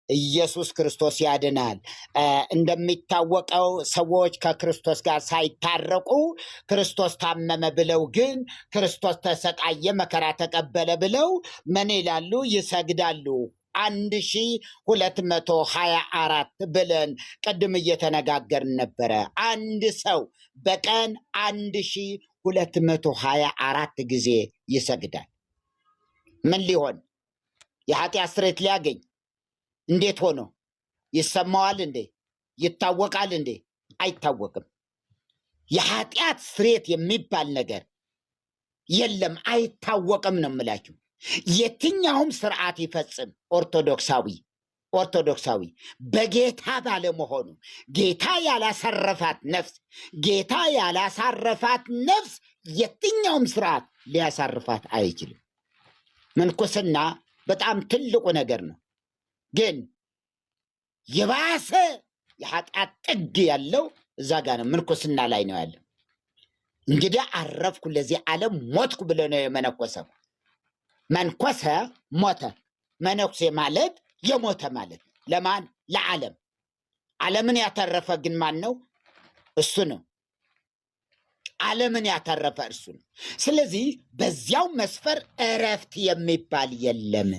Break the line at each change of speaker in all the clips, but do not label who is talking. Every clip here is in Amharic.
ኢየሱስ ክርስቶስ ያድናል። እንደሚታወቀው ሰዎች ከክርስቶስ ጋር ሳይታረቁ ክርስቶስ ታመመ ብለው ግን ክርስቶስ ተሰቃየ፣ መከራ ተቀበለ ብለው ምን ይላሉ? ይሰግዳሉ። 1224 ብለን ቅድም እየተነጋገርን ነበረ። አንድ ሰው በቀን 1224 ጊዜ ይሰግዳል። ምን ሊሆን? የኃጢአት ስርየት ሊያገኝ። እንዴት ሆኖ? ይሰማዋል እንዴ? ይታወቃል እንዴ? አይታወቅም። የኃጢአት ስርየት የሚባል ነገር የለም፣ አይታወቅም ነው የምላችሁ። የትኛውም ስርዓት ይፈጽም ኦርቶዶክሳዊ በጌታ ባለመሆኑ ጌታ ያላሳረፋት ነፍስ የትኛውም ስርዓት ሊያሳርፋት አይችልም። ምንኩስና በጣም ትልቁ ነገር ነው። ግን የባሰ የኃጢአት ጥግ ያለው እዛ ጋር ነው፣ ምንኩስና ላይ ነው ያለው። እንግዲህ አረፍኩ ለዚህ ዓለም ሞትኩ ብሎ ነው የመነኮሰው። መንኮሰ ሞተ። መነኩሴ ማለት የሞተ ማለት ነው። ለማን? ለዓለም። ዓለምን ያተረፈ ግን ማን ነው? እሱ ነው። ዓለምን ያተረፈ እርሱ ነው። ስለዚህ በዚያው መስፈር እረፍት የሚባል የለም።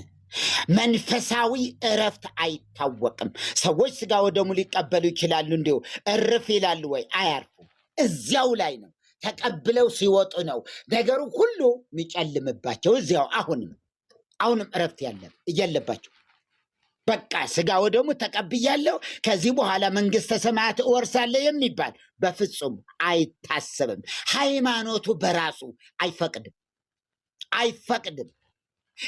መንፈሳዊ እረፍት አይታወቅም። ሰዎች ስጋ ወደሙ ሊቀበሉ ይችላሉ፣ እንዲሁ እርፍ ይላሉ ወይ? አያርፉም። እዚያው ላይ ነው። ተቀብለው ሲወጡ ነው ነገሩ ሁሉ የሚጨልምባቸው። እዚያው አሁንም እረፍት የለባቸው። በቃ ስጋ ወደሙ ተቀብያለሁ፣ ከዚህ በኋላ መንግሥተ ሰማያት እወርሳለሁ የሚባል በፍጹም አይታሰብም። ሃይማኖቱ በራሱ አይፈቅድም።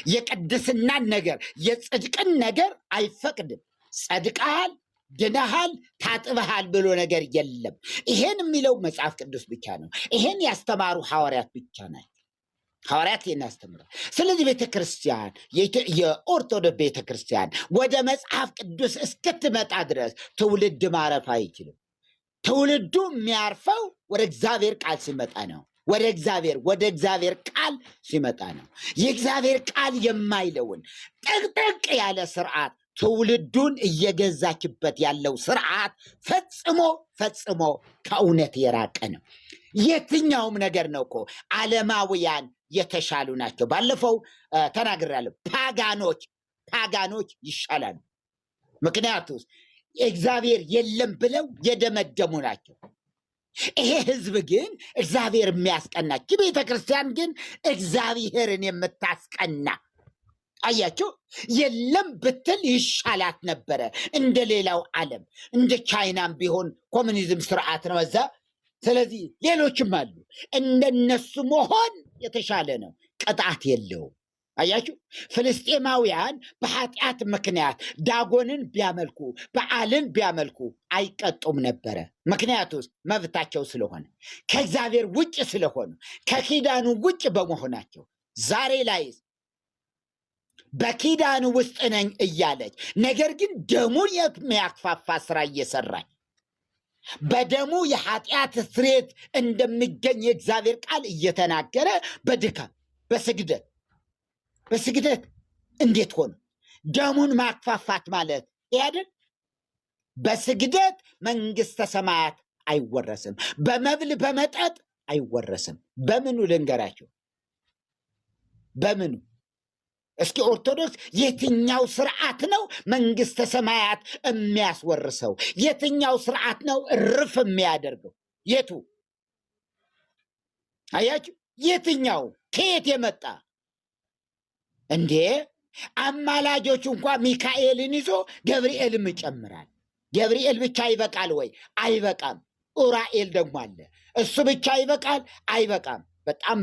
የቅድስናን ነገር የጽድቅን ነገር አይፈቅድም። ጸድቀሃል፣ ድነሃል፣ ታጥበሃል ብሎ ነገር የለም። ይሄን የሚለው መጽሐፍ ቅዱስ ብቻ ነው። ይሄን ያስተማሩ ሐዋርያት ብቻ ናቸው። ሐዋርያት ይህን ያስተምራል። ስለዚህ ቤተክርስቲያን፣ የኦርቶዶክስ ቤተክርስቲያን ወደ መጽሐፍ ቅዱስ እስክትመጣ ድረስ ትውልድ ማረፍ አይችልም። ትውልዱ የሚያርፈው ወደ እግዚአብሔር ቃል ሲመጣ ነው። ወደ እግዚአብሔር ቃል ሲመጣ ነው። የእግዚአብሔር ቃል የማይለውን ጥቅጥቅ ያለ ስርዓት ትውልዱን እየገዛችበት ያለው ስርዓት ፈጽሞ ከእውነት የራቀ ነው። የትኛውም ነገር ነው እኮ ዓለማውያን የተሻሉ ናቸው። ባለፈው ተናግሬያለሁ። ፓጋኖች ይሻላሉ። ምክንያቱም እግዚአብሔር የለም ብለው የደመደሙ ናቸው። ይሄ ህዝብ ግን እግዚአብሔር የሚያስቀናች፣ ቤተ ክርስቲያን ግን እግዚአብሔርን የምታስቀና። አያችሁ፣ የለም ብትል ይሻላት ነበረ እንደ ሌላው ዓለም። እንደ ቻይናም ቢሆን ኮሚኒዝም ስርዓት ነው እዛ። ስለዚህ ሌሎችም አሉ። እንደነሱ መሆን የተሻለ ነው፣ ቅጣት የለውም። አያችሁ፣ ፍልስጤማውያን በኃጢአት ምክንያት ዳጎንን ቢያመልኩ በዓልን ቢያመልኩ አይቀጡም ነበረ። ምክንያቱም መብታቸው ስለሆነ፣ ከእግዚአብሔር ውጭ ስለሆኑ፣ ከኪዳኑ ውጭ በመሆናቸው። ዛሬ ላይ በኪዳኑ ውስጥ ነኝ እያለች ነገር ግን ደሙን የሚያክፋፋ ስራ እየሰራች በደሙ የኃጢአት ስርየት እንደሚገኝ የእግዚአብሔር ቃል እየተናገረ በድካም በስግደት እንዴት ሆነ? ደሙን ማክፋፋት ማለት ያድን። በስግደት መንግሥተ ሰማያት አይወረስም። በመብል በመጠጥ አይወረስም። በምኑ ልንገራቸው? በምኑ? እስኪ ኦርቶዶክስ የትኛው ስርዓት ነው መንግሥተ ሰማያት የሚያስወርሰው? የትኛው ስርዓት ነው እርፍ የሚያደርገው? የቱ? አያችሁ፣ የትኛው? ከየት የመጣ እንዴ? አማላጆቹ እንኳ ሚካኤልን ይዞ ገብርኤልም ይጨምራል። ገብርኤል ብቻ ይበቃል ወይ? አይበቃም። ኡራኤል ደግሞ አለ። እሱ ብቻ ይበቃል? አይበቃም። በጣም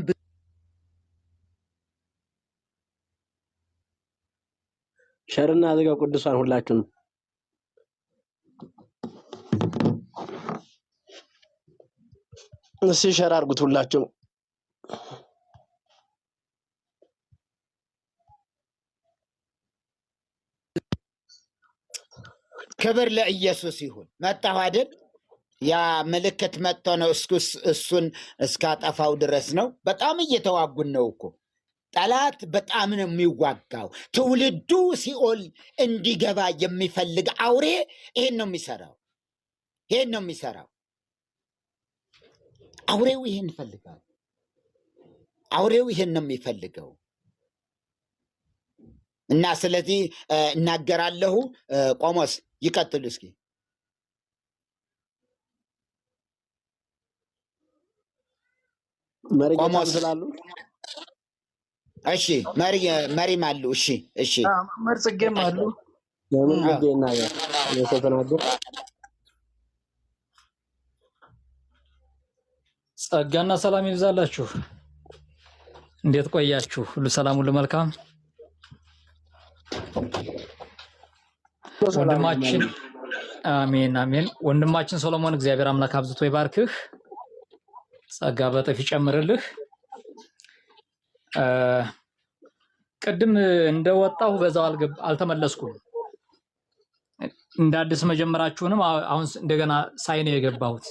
ሸርና አድርገው ቅዱሳን ሁላችሁም እስኪ ሸር አድርጉት ሁላችሁም።
ክብር ለኢየሱስ ይሁን። መጣሁ አይደል? ያ ምልክት መጥቶ ነው እሱን እስካጠፋው ድረስ ነው። በጣም እየተዋጉን ነው እኮ ጠላት በጣም ነው የሚዋጋው። ትውልዱ ሲኦል እንዲገባ የሚፈልግ አውሬ ይሄን ነው የሚሰራው። አውሬው ይሄን ይፈልጋል። አውሬው ይሄን ነው የሚፈልገው። እና ስለዚህ እናገራለሁ። ቆሞስ ይቀጥሉ እስኪ።
ቆሞስ ስላሉ
እሺ፣ መሪም አሉ። እሺ
መርጽጌም አሉ።
ለምን ልጄና የተናገር
ጸጋና ሰላም ይብዛላችሁ። እንዴት ቆያችሁ? ሁሉ ሰላም፣ ሁሉ መልካም። ወንድማችን አሜን አሜን። ወንድማችን ሶሎሞን እግዚአብሔር አምላክ አብዝቶ ይባርክህ፣ ጸጋ በጥፍ ይጨምርልህ። ቅድም እንደወጣሁ በዛው አልተመለስኩም። እንደ አዲስ መጀመራችሁንም አሁን እንደገና ሳይ ነው የገባሁት።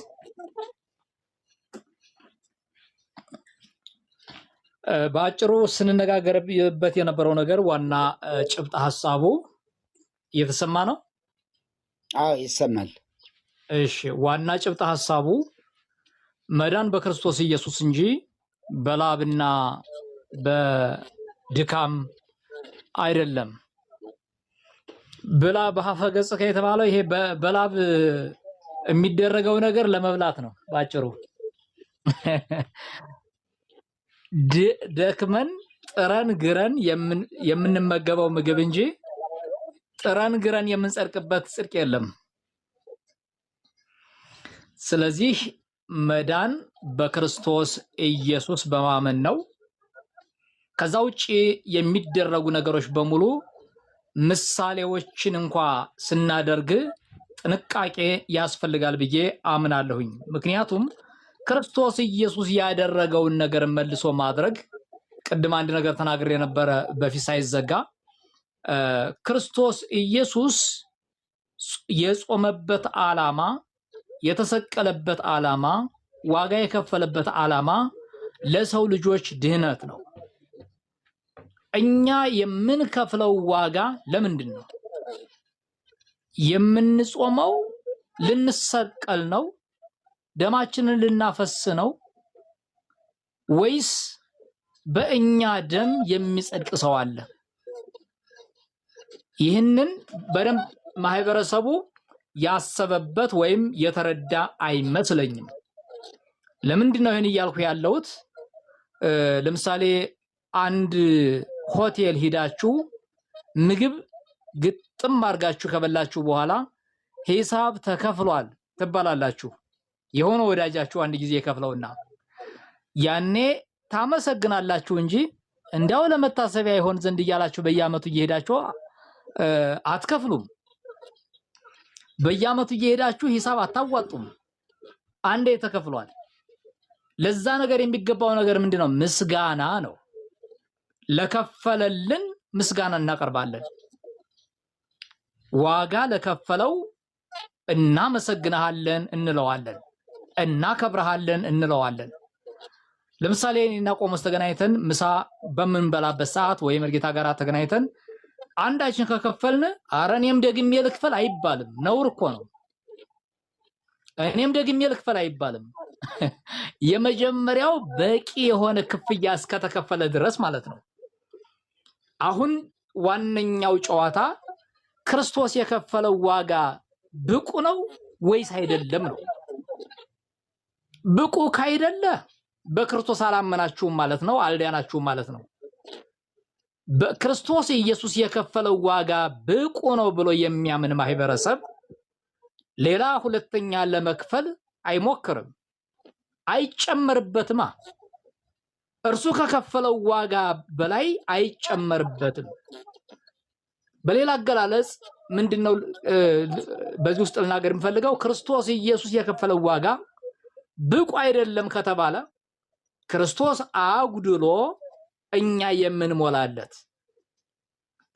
በአጭሩ ስንነጋገርበት የነበረው ነገር ዋና ጭብጥ ሐሳቡ እየተሰማ ነው?
አዎ ይሰማል።
እሺ፣ ዋና ጭብጥ ሐሳቡ መዳን በክርስቶስ ኢየሱስ እንጂ በላብና በድካም አይደለም። ብላ በሀፈ ገጽከ የተባለው ይሄ በላብ የሚደረገው ነገር ለመብላት ነው ባጭሩ። ደክመን ጥረን ግረን የምንመገበው ምግብ እንጂ ጥረን ግረን የምንጸድቅበት ጽድቅ የለም። ስለዚህ መዳን በክርስቶስ ኢየሱስ በማመን ነው። ከዛ ውጪ የሚደረጉ ነገሮች በሙሉ ምሳሌዎችን እንኳ ስናደርግ ጥንቃቄ ያስፈልጋል ብዬ አምናለሁኝ። ምክንያቱም ክርስቶስ ኢየሱስ ያደረገውን ነገር መልሶ ማድረግ፣ ቅድም አንድ ነገር ተናግሬ የነበረ በፊት ሳይዘጋ ክርስቶስ ኢየሱስ የጾመበት ዓላማ፣ የተሰቀለበት ዓላማ፣ ዋጋ የከፈለበት ዓላማ ለሰው ልጆች ድህነት ነው። እኛ የምንከፍለው ዋጋ ለምንድን ነው? የምንጾመው ልንሰቀል ነው? ደማችንን ልናፈስ ነው? ወይስ በእኛ ደም የሚጸድቅ ሰው አለ? ይህንን በደንብ ማህበረሰቡ ያሰበበት ወይም የተረዳ አይመስለኝም። ለምንድን ነው ይህን እያልኩ ያለሁት? ለምሳሌ አንድ ሆቴል ሂዳችሁ ምግብ ግጥም አድርጋችሁ ከበላችሁ በኋላ ሂሳብ ተከፍሏል ትባላላችሁ። የሆነ ወዳጃችሁ አንድ ጊዜ ከፍለውና ያኔ ታመሰግናላችሁ እንጂ እንዲያው ለመታሰቢያ ይሆን ዘንድ እያላችሁ በየዓመቱ እየሄዳችሁ አትከፍሉም። በየዓመቱ እየሄዳችሁ ሂሳብ አታዋጡም። አንዴ ተከፍሏል። ለዛ ነገር የሚገባው ነገር ምንድነው? ምስጋና ነው። ለከፈለልን ምስጋና እናቀርባለን። ዋጋ ለከፈለው እናመሰግናለን እንለዋለን፣ እናከብረሃለን እንለዋለን። ለምሳሌ እኔና ቆሞስ ተገናኝተን ምሳ በምንበላበት ሰዓት ወይም ጌታ ጋር ተገናኝተን አንዳችን ከከፈልን ኧረ እኔም ደግሜ ልክፈል አይባልም። ነውር እኮ ነው። እኔም ደግሜ ልክፈል አይባልም። የመጀመሪያው በቂ የሆነ ክፍያ እስከተከፈለ ድረስ ማለት ነው። አሁን ዋነኛው ጨዋታ ክርስቶስ የከፈለው ዋጋ ብቁ ነው ወይስ አይደለም ነው። ብቁ ካይደለ በክርስቶስ አላመናችሁም ማለት ነው፣ አልዳናችሁም ማለት ነው። በክርስቶስ ኢየሱስ የከፈለው ዋጋ ብቁ ነው ብሎ የሚያምን ማህበረሰብ ሌላ ሁለተኛ ለመክፈል አይሞክርም፣ አይጨመርበትማ። እርሱ ከከፈለው ዋጋ በላይ አይጨመርበትም። በሌላ አገላለጽ ምንድነው በዚህ ውስጥ ልናገር የምፈልገው? ክርስቶስ ኢየሱስ የከፈለው ዋጋ ብቁ አይደለም ከተባለ ክርስቶስ አጉድሎ እኛ የምንሞላለት፣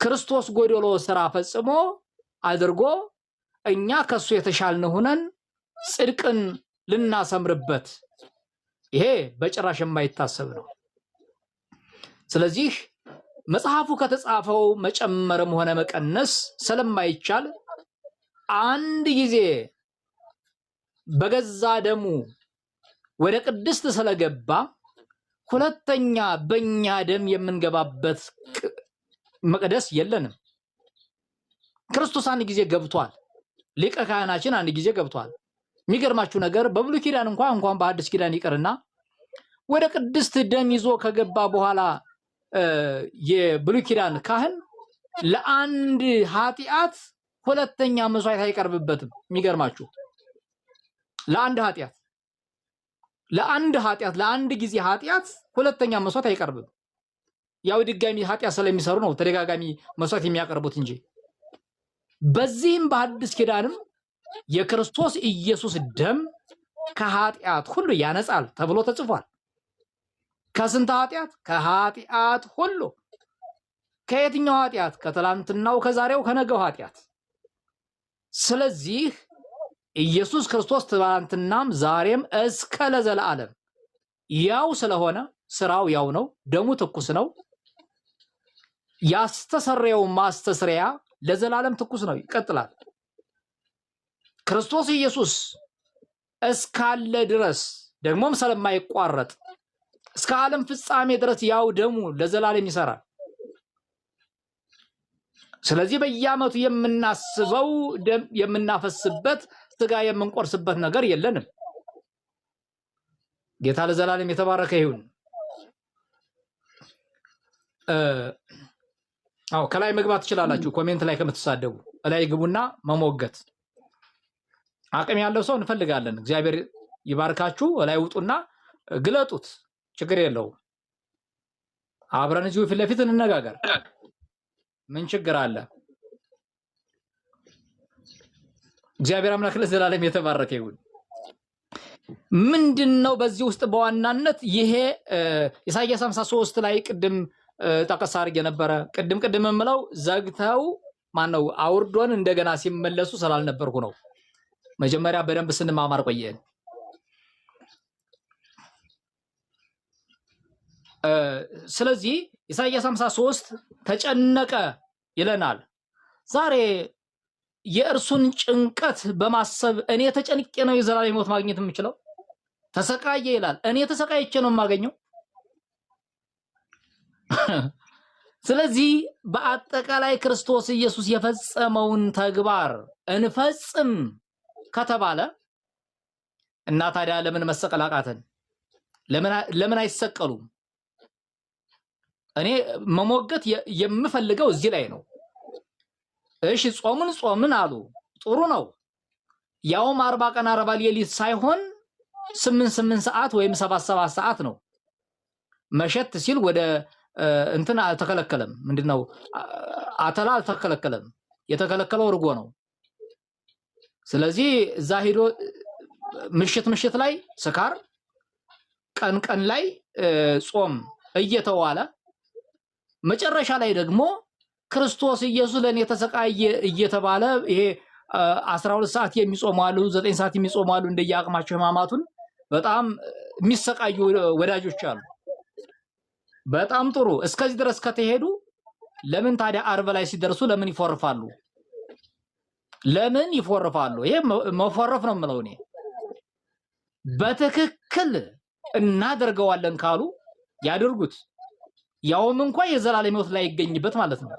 ክርስቶስ ጎደሎ ስራ ፈጽሞ አድርጎ እኛ ከሱ የተሻልን ሆነን ጽድቅን ልናሰምርበት ይሄ በጭራሽ የማይታሰብ ነው። ስለዚህ መጽሐፉ ከተጻፈው መጨመርም ሆነ መቀነስ ስለማይቻል አንድ ጊዜ በገዛ ደሙ ወደ ቅድስት ስለገባ ሁለተኛ በእኛ ደም የምንገባበት መቅደስ የለንም። ክርስቶስ አንድ ጊዜ ገብቷል። ሊቀ ካህናችን አንድ ጊዜ ገብቷል። የሚገርማችሁ ነገር በብሉይ ኪዳን እንኳን በአዲስ ኪዳን ይቀርና ወደ ቅድስት ደም ይዞ ከገባ በኋላ የብሉይ ኪዳን ካህን ለአንድ ኃጢአት ሁለተኛ መስዋዕት አይቀርብበትም። የሚገርማችሁ ለአንድ ጊዜ ኃጢአት ሁለተኛ መስዋዕት አይቀርብም። ያው ድጋሚ ኃጢአት ስለሚሰሩ ነው ተደጋጋሚ መስዋዕት የሚያቀርቡት እንጂ። በዚህም በአዲስ ኪዳንም የክርስቶስ ኢየሱስ ደም ከኃጢአት ሁሉ ያነጻል ተብሎ ተጽፏል። ከስንት ኃጢአት? ከኃጢአት ሁሉ። ከየትኛው ኃጢአት? ከትላንትናው፣ ከዛሬው፣ ከነገው ኃጢአት። ስለዚህ ኢየሱስ ክርስቶስ ትላንትናም ዛሬም እስከ ለዘላለም ያው ስለሆነ ስራው ያው ነው። ደሙ ትኩስ ነው። ያስተሰረየው ማስተስሪያ ለዘላለም ትኩስ ነው፣ ይቀጥላል። ክርስቶስ ኢየሱስ እስካለ ድረስ ደግሞም ስለማይቋረጥ እስከ ዓለም ፍጻሜ ድረስ ያው ደሙ ለዘላለም ይሰራል። ስለዚህ በየዓመቱ የምናስበው ደም የምናፈስበት ስጋ የምንቆርስበት ነገር የለንም። ጌታ ለዘላለም የተባረከ ይሁን። ከላይ መግባት ትችላላችሁ። ኮሜንት ላይ ከምትሳደቡ ላይ ግቡና መሞገት አቅም ያለው ሰው እንፈልጋለን። እግዚአብሔር ይባርካችሁ። ላይ ውጡና ግለጡት። ችግር የለውም። አብረን እዚሁ ፊት ለፊት እንነጋገር። ምን ችግር አለ? እግዚአብሔር አምላክ ለዘላለም የተባረከ ይሁን። ምንድነው በዚህ ውስጥ በዋናነት ይሄ ኢሳይያስ 53 ላይ ቅድም ጠቀስ አድርጌ ነበረ። ቅድም የምለው ዘግተው ማነው አውርዶን እንደገና ሲመለሱ ስላልነበርኩ ነው። መጀመሪያ በደንብ ስንማማር ቆየን። ስለዚህ ኢሳይያስ 53 ተጨነቀ ይለናል። ዛሬ የእርሱን ጭንቀት በማሰብ እኔ ተጨንቄ ነው የዘላለም ሕይወት ማግኘት የምችለው? ተሰቃየ ይላል። እኔ ተሰቃይቼ ነው የማገኘው? ስለዚህ በአጠቃላይ ክርስቶስ ኢየሱስ የፈጸመውን ተግባር እንፈጽም ከተባለ እና ታዲያ ለምን መሰቀል አቃተን? ለምን አይሰቀሉም? እኔ መሞገት የምፈልገው እዚህ ላይ ነው። እሺ ጾምን አሉ፣ ጥሩ ነው። ያውም 40 ቀን 40 ሌሊት ሳይሆን 8 ሰዓት ወይም 7 ሰዓት ነው። መሸት ሲል ወደ እንትን አልተከለከለም። ምንድነው? አተላ አልተከለከለም። የተከለከለው እርጎ ነው። ስለዚህ እዛ ሄዶ ምሽት ላይ ስካር፣ ቀን ላይ ጾም እየተዋለ መጨረሻ ላይ ደግሞ ክርስቶስ ኢየሱስ ለኔ ተሰቃየ እየተባለ ይሄ 12 ሰዓት የሚጾሙ አሉ፣ 9 ሰዓት የሚጾሙ አሉ። እንደየአቅማቸው ሕማማቱን በጣም የሚሰቃዩ ወዳጆች አሉ። በጣም ጥሩ። እስከዚህ ድረስ ከተሄዱ ለምን ታዲያ ዓርብ ላይ ሲደርሱ ለምን ይፎርፋሉ? ለምን ይፎርፋሉ? ይሄ መፎረፍ ነው የምለው እኔ። በትክክል እናደርገዋለን ካሉ ያድርጉት። ያውም እንኳን የዘላለም ሕይወት ላይ ይገኝበት ማለት ነው።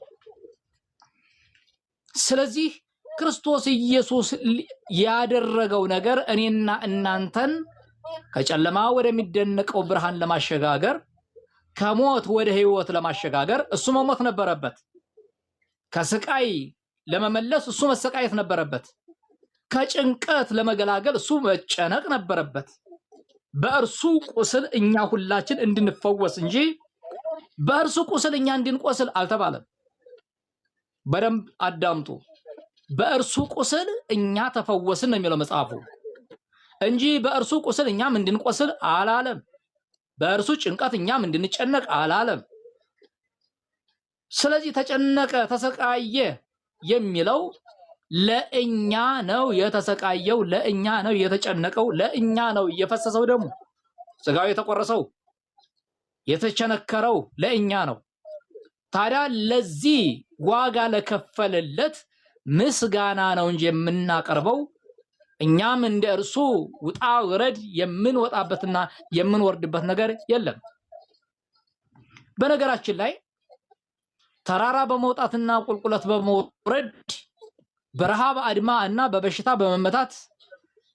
ስለዚህ ክርስቶስ ኢየሱስ ያደረገው ነገር እኔና እናንተን ከጨለማ ወደሚደነቀው ብርሃን ለማሸጋገር፣ ከሞት ወደ ሕይወት ለማሸጋገር እሱ መሞት ነበረበት። ከስቃይ ለመመለስ እሱ መሰቃየት ነበረበት። ከጭንቀት ለመገላገል እሱ መጨነቅ ነበረበት። በእርሱ ቁስል እኛ ሁላችን እንድንፈወስ እንጂ በእርሱ ቁስል እኛ እንድንቆስል አልተባለም። በደንብ አዳምጡ። በእርሱ ቁስል እኛ ተፈወስን ነው የሚለው መጽሐፉ እንጂ በእርሱ ቁስል እኛም እንድንቆስል አላለም። በእርሱ ጭንቀት እኛም እንድንጨነቅ አላለም። ስለዚህ ተጨነቀ፣ ተሰቃየ የሚለው ለእኛ ነው የተሰቃየው፣ ለእኛ ነው የተጨነቀው፣ ለእኛ ነው የፈሰሰው ደሙ፣ ስጋው የተቆረሰው የተቸነከረው ለእኛ ነው። ታዲያ ለዚህ ዋጋ ለከፈለለት ምስጋና ነው እንጂ የምናቀርበው እኛም እንደ እርሱ ውጣ ውረድ የምንወጣበትና የምንወርድበት ነገር የለም። በነገራችን ላይ ተራራ በመውጣትና ቁልቁለት በመውረድ በረሃብ አድማ እና በበሽታ በመመታት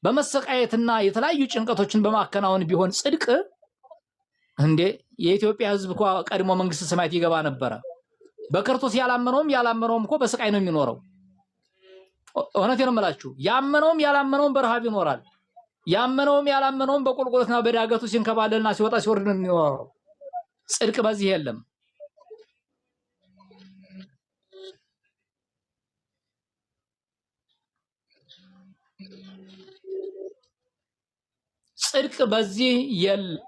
በመሰቃየትና የተለያዩ ጭንቀቶችን በማከናወን ቢሆን ጽድቅ እንዴ የኢትዮጵያ ሕዝብ እኮ ቀድሞ መንግስተ ሰማያት ይገባ ነበረ። በክርስቶስ ያላመነውም እኮ በስቃይ ነው የሚኖረው። እውነቴን ነው የምላችሁ። ያመነውም ያላመነውም በረሃብ ይኖራል። ያመነውም ያላመነውም በቁልቁለትና በዳገቱ ሲንከባለልና ሲወጣ ሲወርድ ነው የሚኖረው። ጽድቅ በዚህ የለም። ጽድቅ በዚህ የለም።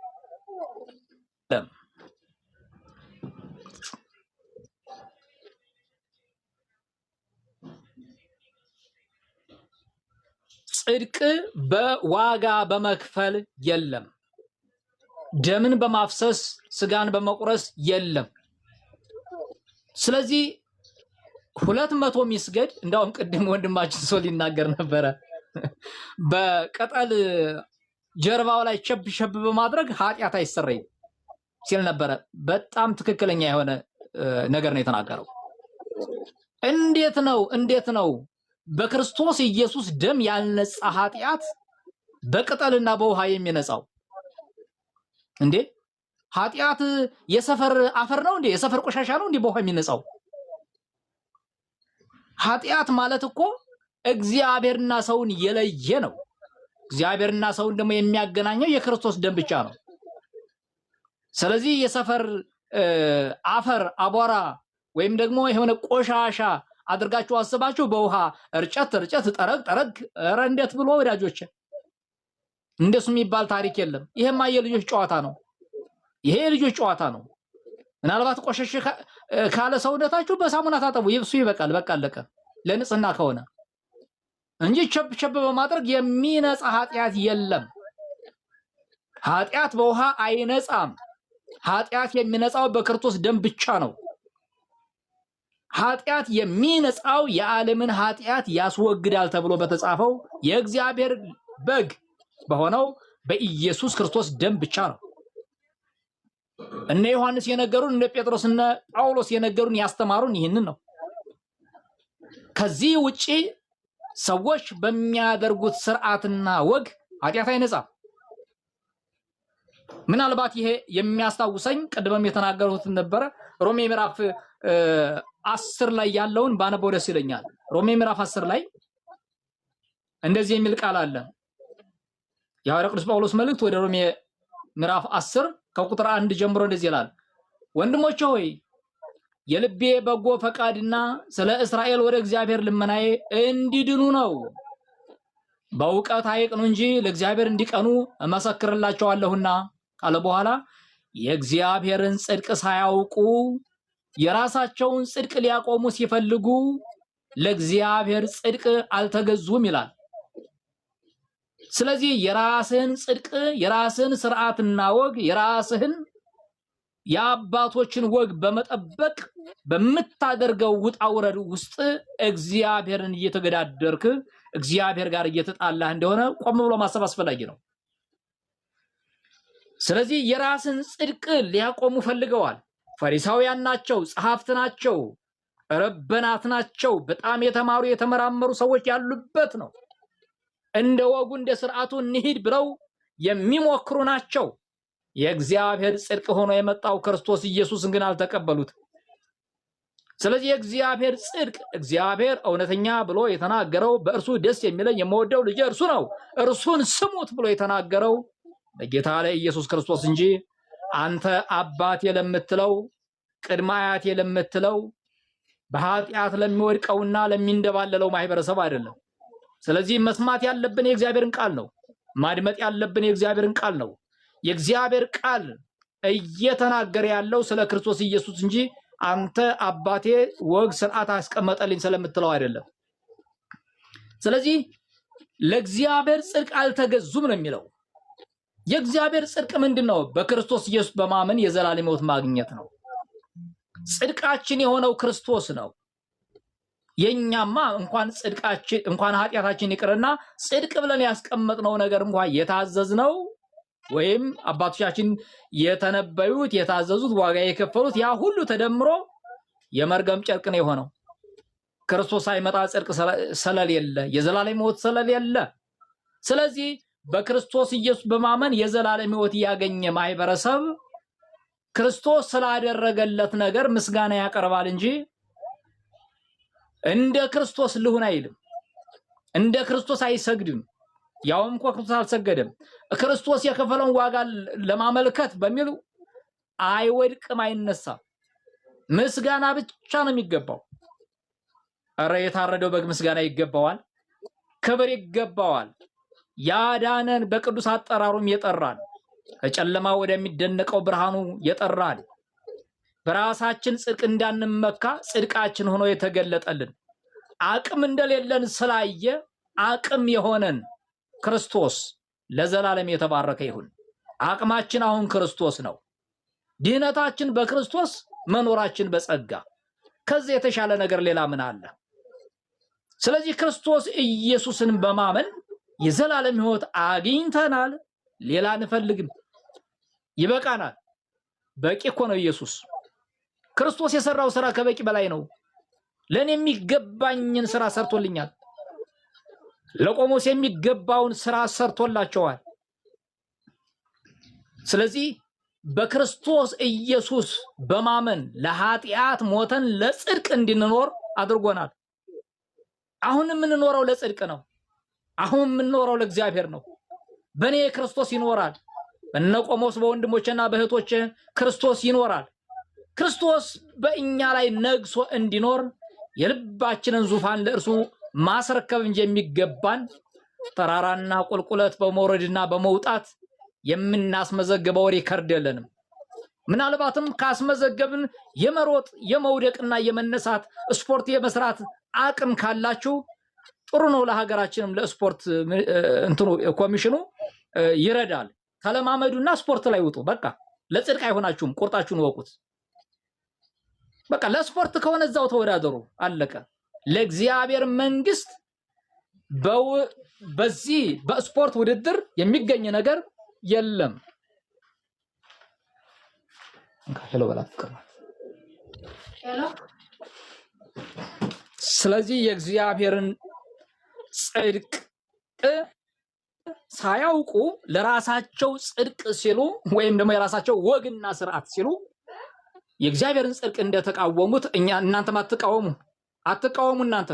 ጽድቅ በዋጋ በመክፈል የለም። ደምን በማፍሰስ ስጋን በመቁረስ የለም። ስለዚህ 200 ሚስገድ እንዳውም ቅድም ወንድማችን ሰው ሊናገር ነበረ። በቀጠል ጀርባው ላይ ሸብ በማድረግ ኃጢአት አይሰረይም ሲል ነበረ። በጣም ትክክለኛ የሆነ ነገር ነው የተናገረው። እንዴት ነው በክርስቶስ ኢየሱስ ደም ያልነጻ ኃጢአት በቅጠልና በውሃ የሚነጻው? እንዴ ኃጢአት የሰፈር አፈር ነው እንዴ? የሰፈር ቆሻሻ ነው እንዴ በውሃ የሚነጻው? ኃጢአት ማለት እኮ እግዚአብሔርና ሰውን የለየ ነው። እግዚአብሔርና ሰውን ደግሞ የሚያገናኘው የክርስቶስ ደም ብቻ ነው። ስለዚህ የሰፈር አፈር አቧራ ወይም ደግሞ የሆነ ቆሻሻ አድርጋችሁ አስባችሁ በውሃ እርጨት ጠረግ ኧረ እንዴት ብሎ ወዳጆች፣ እንደሱ የሚባል ታሪክ የለም። ይሄማ የልጆች ጨዋታ ነው። ይሄ የልጆች ጨዋታ ነው። ምናልባት ቆሸሽ ካለ ሰውነታችሁ በሳሙና ታጠቡ፣ ይብሱ ይበቃል። በቃ አለቀ። ለንጽህና ከሆነ እንጂ ቸብ በማድረግ የሚነጻ ኃጢአት የለም። ኃጢአት በውሃ አይነጻም። ኃጢአት የሚነጻው በክርስቶስ ደም ብቻ ነው። ኃጢአት የሚነጻው የዓለምን ኃጢአት ያስወግዳል ተብሎ በተጻፈው የእግዚአብሔር በግ በሆነው በኢየሱስ ክርስቶስ ደም ብቻ ነው። እነ ዮሐንስ የነገሩን፣ እነ ጴጥሮስ እነ ጳውሎስ የነገሩን ያስተማሩን ይህንን ነው። ከዚህ ውጪ ሰዎች በሚያደርጉት ስርዓትና ወግ ኃጢአት አይነጻም። ምናልባት ይሄ የሚያስታውሰኝ ቅድምም የተናገሩት ነበረ። ሮሜ ምዕራፍ 10 ላይ ያለውን ባነበው ደስ ይለኛል። ሮሜ ምዕራፍ 10 ላይ እንደዚህ የሚል ቃል አለ። የሐዋርያው ቅዱስ ጳውሎስ መልእክት ወደ ሮሜ ምዕራፍ 10 ከቁጥር 1 ጀምሮ እንደዚህ ይላል። ወንድሞቼ ሆይ የልቤ በጎ ፈቃድና ስለ እስራኤል ወደ እግዚአብሔር ልመናዬ እንዲድኑ ነው። በእውቀት አይቅኑ እንጂ ለእግዚአብሔር እንዲቀኑ እመሰክርላቸዋለሁና ካለ በኋላ የእግዚአብሔርን ጽድቅ ሳያውቁ የራሳቸውን ጽድቅ ሊያቆሙ ሲፈልጉ ለእግዚአብሔር ጽድቅ አልተገዙም ይላል። ስለዚህ የራስህን ጽድቅ፣ የራስህን ስርዓትና ወግ፣ የራስህን የአባቶችን ወግ በመጠበቅ በምታደርገው ውጣ ውረድ ውስጥ እግዚአብሔርን እየተገዳደርክ እግዚአብሔር ጋር እየተጣላህ እንደሆነ ቆም ብሎ ማሰብ አስፈላጊ ነው። ስለዚህ የራስን ጽድቅ ሊያቆሙ ፈልገዋል። ፈሪሳውያን ናቸው፣ ጸሐፍት ናቸው፣ ረበናት ናቸው፣ በጣም የተማሩ የተመራመሩ ሰዎች ያሉበት ነው። እንደ ወጉ እንደ ስርዓቱ እንሂድ ብለው የሚሞክሩ ናቸው። የእግዚአብሔር ጽድቅ ሆኖ የመጣው ክርስቶስ ኢየሱስን ግን አልተቀበሉት። ስለዚህ የእግዚአብሔር ጽድቅ እግዚአብሔር እውነተኛ ብሎ የተናገረው በእርሱ ደስ የሚለኝ የምወደው ልጄ እርሱ ነው፣ እርሱን ስሙት ብሎ የተናገረው ለጌታ ለኢየሱስ ክርስቶስ እንጂ አንተ አባቴ ለምትለው ቅድመ አያቴ ለምትለው በኃጢአት ለሚወድቀውና ለሚንደባለለው ማህበረሰብ አይደለም። ስለዚህ መስማት ያለብን የእግዚአብሔርን ቃል ነው። ማድመጥ ያለብን የእግዚአብሔርን ቃል ነው። የእግዚአብሔር ቃል እየተናገረ ያለው ስለ ክርስቶስ ኢየሱስ እንጂ አንተ አባቴ ወግ ስርዓት አስቀመጠልኝ ስለምትለው አይደለም። ስለዚህ ለእግዚአብሔር ጽድቅ አልተገዙም ነው የሚለው። የእግዚአብሔር ጽድቅ ምንድነው? በክርስቶስ ኢየሱስ በማመን የዘላለም ሕይወት ማግኘት ነው። ጽድቃችን የሆነው ክርስቶስ ነው። የኛማ እንኳን ኃጢአታችን ይቅርና ጽድቅ ብለን ያስቀመጥነው ነገር እንኳን የታዘዝነው ወይም አባቶቻችን የተነበዩት የታዘዙት ዋጋ የከፈሉት ያ ሁሉ ተደምሮ የመርገም ጨርቅ ነው የሆነው። ክርስቶስ ሳይመጣ ጽድቅ ስለሌለ የዘላለም ሕይወት ስለሌለ፣ ስለዚህ በክርስቶስ ኢየሱስ በማመን የዘላለም ሕይወት ያገኘ ማህበረሰብ ክርስቶስ ስላደረገለት ነገር ምስጋና ያቀርባል እንጂ እንደ ክርስቶስ ልሁን አይልም። እንደ ክርስቶስ አይሰግድም። ያውም እኮ ክርስቶስ አልሰገደም። ክርስቶስ የከፈለውን ዋጋ ለማመልከት በሚሉ አይወድቅም፣ አይነሳም። ምስጋና ብቻ ነው የሚገባው። እረ የታረደው በግ ምስጋና ይገባዋል፣ ክብር ይገባዋል። ያዳነን በቅዱስ አጠራሩም የጠራን ከጨለማ ወደሚደነቀው ብርሃኑ የጠራን በራሳችን ጽድቅ እንዳንመካ ጽድቃችን ሆኖ የተገለጠልን አቅም እንደሌለን ስላየ አቅም የሆነን ክርስቶስ ለዘላለም የተባረከ ይሁን። አቅማችን አሁን ክርስቶስ ነው። ድህነታችን በክርስቶስ፣ መኖራችን በጸጋ። ከዚህ የተሻለ ነገር ሌላ ምን አለ? ስለዚህ ክርስቶስ ኢየሱስን በማመን የዘላለም ሕይወት አግኝተናል። ሌላ አንፈልግም። ይበቃናል። በቂ እኮ ነው ኢየሱስ። ክርስቶስ የሰራው ስራ ከበቂ በላይ ነው። ለኔ የሚገባኝን ስራ ሰርቶልኛል። ለቆሞስ የሚገባውን ስራ ሰርቶላቸዋል። ስለዚህ በክርስቶስ ኢየሱስ በማመን ለኃጢአት ሞተን ለጽድቅ እንድንኖር አድርጎናል። አሁን የምንኖረው ለጽድቅ ነው። አሁን የምንኖረው ለእግዚአብሔር ነው። በእኔ ክርስቶስ ይኖራል። በእነ ቆሞስ በወንድሞቼና በእህቶቼ ክርስቶስ ይኖራል። ክርስቶስ በእኛ ላይ ነግሶ እንዲኖር የልባችንን ዙፋን ለእርሱ ማስረከብ እንጂ የሚገባን ተራራና ቁልቁለት በመውረድና በመውጣት የምናስመዘግበው ሪከርድ የለንም። ምናልባትም ካስመዘገብን የመሮጥ የመውደቅና የመነሳት ስፖርት የመስራት አቅም ካላችሁ ጥሩ ነው። ለሀገራችንም ለስፖርት ኮሚሽኑ ይረዳል። ተለማመዱና ስፖርት ላይ ውጡ። በቃ ለጽድቅ አይሆናችሁም። ቁርጣችሁን ወቁት። በቃ ለስፖርት ከሆነ እዛው ተወዳደሩ። አለቀ። ለእግዚአብሔር መንግስት በዚህ በስፖርት ውድድር የሚገኝ ነገር የለም። ሄሎ በላት ፍቅር። ስለዚህ የእግዚአብሔርን ጽድቅ ሳያውቁ ለራሳቸው ጽድቅ ሲሉ ወይም ደግሞ የራሳቸው ወግና ስርዓት ሲሉ የእግዚአብሔርን ጽድቅ እንደተቃወሙት እናንተም አትቃወሙ። እናንተ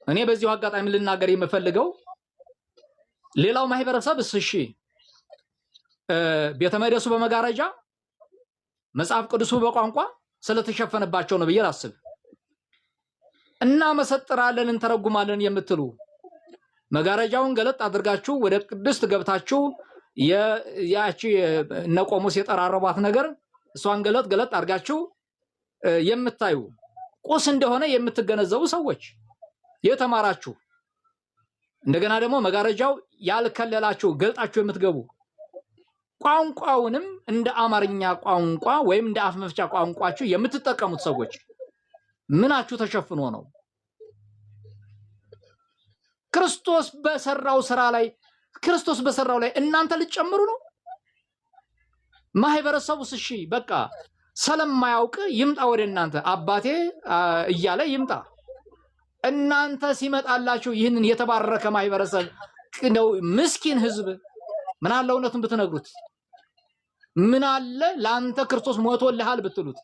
እኔ በዚሁ አጋጣሚ ልናገር የምፈልገው ሌላው ማህበረሰብ እሺ ቤተ መቅደሱ በመጋረጃ መጽሐፍ ቅዱሱ በቋንቋ ስለተሸፈነባቸው ነው ብዬ አላስብ። እናመሰጥራለን እንተረጉማለን የምትሉ መጋረጃውን ገለጥ አድርጋችሁ ወደ ቅድስት ገብታችሁ ያቺ እነ ቆሞስ የጠራረቧት ነገር እሷን ገለጥ አድርጋችሁ የምታዩ ቁስ እንደሆነ የምትገነዘቡ ሰዎች የተማራችሁ፣ እንደገና ደግሞ መጋረጃው ያልከለላችሁ ገልጣችሁ የምትገቡ ቋንቋውንም እንደ አማርኛ ቋንቋ ወይም እንደ አፍ መፍቻ ቋንቋችሁ የምትጠቀሙት ሰዎች ምናችሁ ተሸፍኖ ነው? ክርስቶስ በሰራው ላይ እናንተ ልትጨምሩ ነው? ማህበረሰቡስ እሺ በቃ ስለማያውቅ ይምጣ ወደ እናንተ አባቴ እያለ ይምጣ። እናንተ ሲመጣላችሁ ይህንን የተባረከ ማህበረሰብ ነው ምስኪን ህዝብ ምን አለ እውነቱን ብትነግሩት፣ ምን አለ ለአንተ ክርስቶስ ሞቶልሃል ብትሉት፣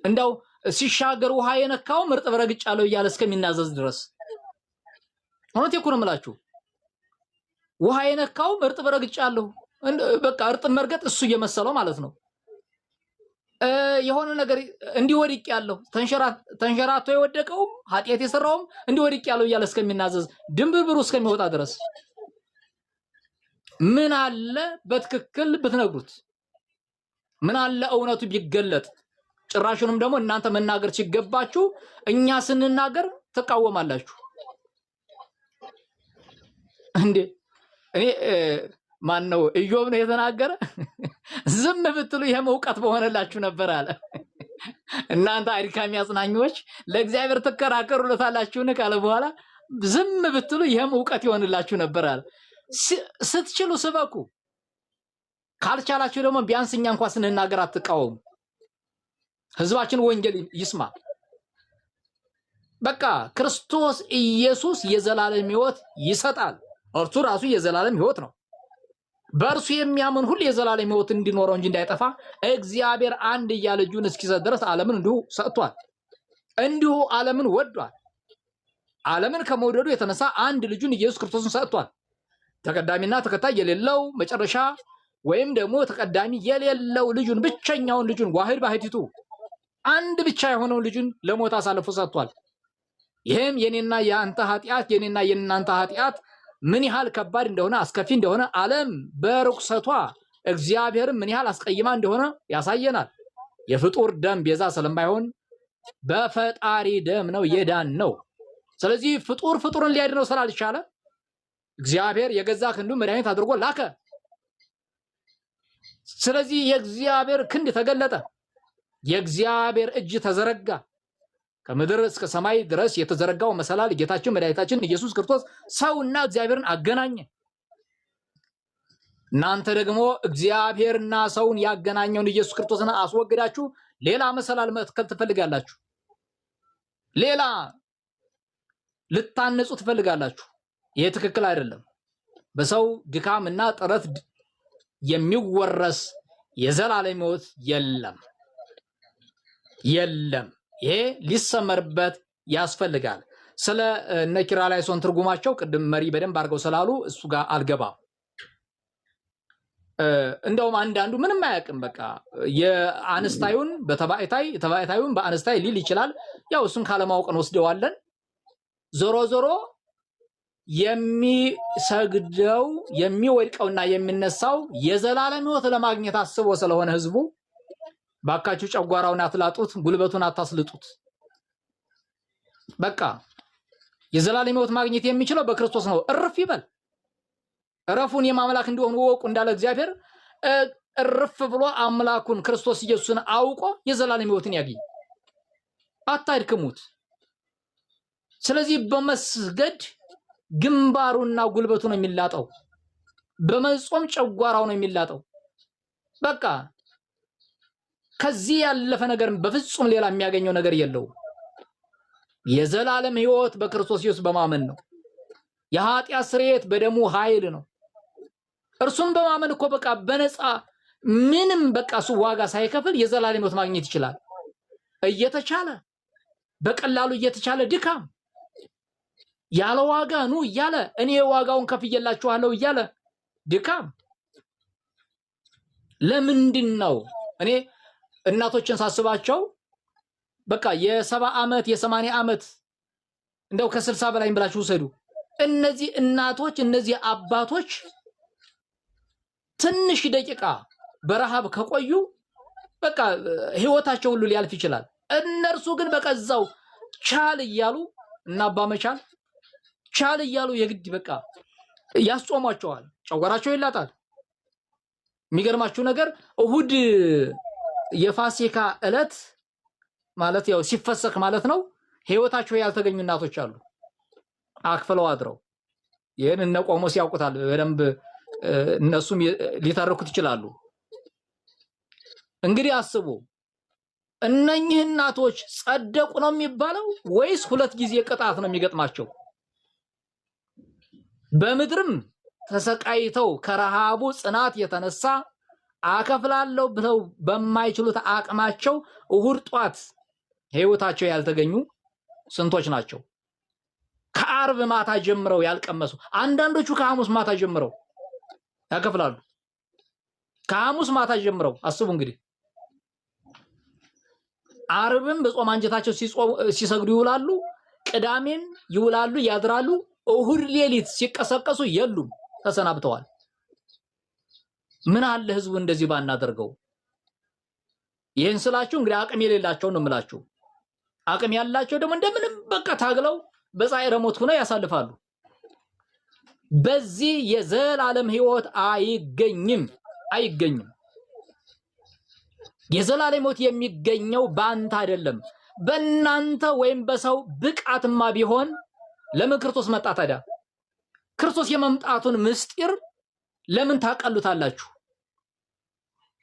እንደው ሲሻገር ውሃ የነካው ምርጥ በረግጫለሁ እያለ እስከሚናዘዝ ድረስ እውነት እኮ ነው የምላችሁ። ውሃ የነካው ምርጥ በረግጫለሁ በቃ እርጥብ መርገጥ እሱ እየመሰለው ማለት ነው። የሆነ ነገር እንዲወድቅ ያለው ተንሸራቶ የወደቀውም ኃጢአት የሰራውም እንዲወድቅ ያለው እያለ እስከሚናዘዝ ድንብርብሩ እስከሚወጣ ድረስ ምን አለ በትክክል ብትነግሩት፣ ምን አለ እውነቱ ቢገለጥ። ጭራሹንም ደግሞ እናንተ መናገር ሲገባችሁ እኛ ስንናገር ትቃወማላችሁ እንዴ? እኔ ማን ነው ኢዮብ ነው የተናገረ? ዝም ብትሉ ይሄም ዕውቀት በሆነላችሁ ነበር አለ። እናንተ አድካሚ አጽናኞች ለእግዚአብሔር ትከራከሩለታላችሁን ካለ በኋላ ዝም ብትሉ ይሄም ዕውቀት ይሆንላችሁ ነበር አለ። ስትችሉ ስበኩ፣ ካልቻላችሁ ደግሞ ቢያንስ እኛ እንኳን ስንናገር አትቃወሙ። ህዝባችን ወንጌል ይስማ። በቃ ክርስቶስ ኢየሱስ የዘላለም ሕይወት ይሰጣል። እርሱ ራሱ የዘላለም ሕይወት ነው። በእርሱ የሚያምን ሁሉ የዘላለም ሕይወት እንዲኖረው እንጂ እንዳይጠፋ እግዚአብሔር አንድያ ልጁን እስኪሰጥ ድረስ ዓለምን እንዲሁ ሰጥቷል። እንዲሁ ዓለምን ወዷል። ዓለምን ከመውደዱ የተነሳ አንድ ልጁን ኢየሱስ ክርስቶስን ሰጥቷል። ተቀዳሚና ተከታይ የሌለው መጨረሻ ወይም ደግሞ ተቀዳሚ የሌለው ልጁን ብቸኛውን ልጁን ዋህድ ባህቲቱ አንድ ብቻ የሆነውን ልጁን ለሞት አሳልፎ ሰጥቷል። ይህም የኔና የአንተ ኃጢአት የኔና የእናንተ ኃጢአት ምን ያህል ከባድ እንደሆነ አስከፊ እንደሆነ ዓለም በርኩሰቷ እግዚአብሔርን ምን ያህል አስቀይማ እንደሆነ ያሳየናል። የፍጡር ደም ቤዛ ስለማይሆን በፈጣሪ ደም ነው የዳን ነው። ስለዚህ ፍጡርን ሊያድነው ስላልቻለ እግዚአብሔር የገዛ ክንዱ መድኃኒት አድርጎ ላከ። ስለዚህ የእግዚአብሔር ክንድ ተገለጠ፣ የእግዚአብሔር እጅ ተዘረጋ። ከምድር እስከ ሰማይ ድረስ የተዘረጋው መሰላል ጌታችን መድኃኒታችን ኢየሱስ ክርስቶስ ሰውና እግዚአብሔርን አገናኘ። እናንተ ደግሞ እግዚአብሔርና ሰውን ያገናኘውን ኢየሱስ ክርስቶስን አስወግዳችሁ ሌላ መሰላል መትከል ትፈልጋላችሁ። ሌላ ልታነጹ ትፈልጋላችሁ። ይሄ ትክክል አይደለም። በሰው ድካምና ጥረት የሚወረስ የዘላለም ሕይወት የለም። ይሄ ሊሰመርበት ያስፈልጋል። ስለ ነኪራላይሶን ትርጉማቸው ቅድም መሪ በደንብ አድርገው ስላሉ እሱ ጋር አልገባም። እንደውም አንዳንዱ ምንም አያውቅም። በቃ የአንስታዩን በተባይታይ ተባይታዩን በአንስታይ ሊል ይችላል። ያው እሱን ካለማወቅን ወስደዋለን። ዞሮ ዞሮ የሚሰግደው የሚወድቀውና የሚነሳው የዘላለም ሕይወት ለማግኘት አስቦ ስለሆነ ህዝቡ ባካችሁ ጨጓራውን አትላጡት፣ ጉልበቱን አታስልጡት። በቃ የዘላለም ሕይወት ማግኘት የሚችለው በክርስቶስ ነው። እርፍ ይበል። እረፉን የማምላክ እንደሆኑ ወቁ እንዳለ እግዚአብሔር እርፍ ብሎ አምላኩን ክርስቶስ ኢየሱስን አውቆ የዘላለም ሕይወትን ያገኝ። አታድክሙት። ስለዚህ በመስገድ ግንባሩና ጉልበቱ ነው የሚላጠው፣ በመጾም ጨጓራው ነው የሚላጠው። በቃ ከዚህ ያለፈ ነገር በፍጹም ሌላ የሚያገኘው ነገር የለውም። የዘላለም ሕይወት በክርስቶስ ኢየሱስ በማመን ነው። የኃጢአት ስርየት በደሙ ኃይል ነው። እርሱን በማመን እኮ በቃ በነፃ ምንም በቃ እሱ ዋጋ ሳይከፍል የዘላለም ሕይወት ማግኘት ይችላል። እየተቻለ በቀላሉ እየተቻለ ድካም ያለ ዋጋ ኑ እያለ እኔ ዋጋውን ከፍዬላችኋለሁ እያለ ድካም ለምንድን ነው? እኔ እናቶችን ሳስባቸው በቃ የ70 ዓመት የ80 ዓመት እንደው ከ60 በላይ ብላችሁ ውሰዱ። እነዚህ እናቶች እነዚህ አባቶች ትንሽ ደቂቃ በረሃብ ከቆዩ በቃ ህይወታቸው ሁሉ ሊያልፍ ይችላል። እነርሱ ግን በቀዛው ቻል እያሉ እና አባ መቻል ቻል እያሉ የግድ በቃ ያስጾሟቸዋል። ጨጓራቸው ይላጣል። የሚገርማችሁ ነገር እሁድ የፋሲካ ዕለት ማለት ያው ሲፈሰክ ማለት ነው። ህይወታቸው ያልተገኙ እናቶች አሉ አክፍለው አድረው። ይሄን እነ ቆሞስ ያውቁታል በደንብ፣ እነሱም ሊተርኩት ይችላሉ። እንግዲህ አስቡ፣ እነኚህ እናቶች ጸደቁ ነው የሚባለው ወይስ 2 ጊዜ ቅጣት ነው የሚገጥማቸው? በምድርም ተሰቃይተው ከረሃቡ ጽናት የተነሳ አከፍላለሁ ብለው በማይችሉት አቅማቸው እሁድ ጧት ህይወታቸው ያልተገኙ ስንቶች ናቸው? ከአርብ ማታ ጀምረው ያልቀመሱ፣ አንዳንዶቹ ከሐሙስ ማታ ጀምረው ያከፍላሉ። ከሐሙስ ማታ ጀምረው አስቡ እንግዲህ። አርብም በጾም አንጀታቸው ሲሰግዱ ይውላሉ፣ ቅዳሜም ይውላሉ ያድራሉ። እሁድ ሌሊት ሲቀሰቀሱ የሉም፣ ተሰናብተዋል። ምን አለ ህዝቡ እንደዚህ ባናደርገው? ይህን ስላችሁ እንግዲህ አቅም የሌላቸው ነው የምላችሁ። አቅም ያላቸው ደግሞ እንደምንም በቃ ታግለው በጻዕረ ሞት ሆነው ያሳልፋሉ። በዚህ የዘላለም ሕይወት አይገኝም። የዘላለም ሕይወት የሚገኘው በአንተ አይደለም፣ በእናንተ ወይም በሰው ብቃትማ ቢሆን ለምን ክርስቶስ መጣ ታዲያ? ክርስቶስ የመምጣቱን ምስጢር ለምን ታቀሉታላችሁ?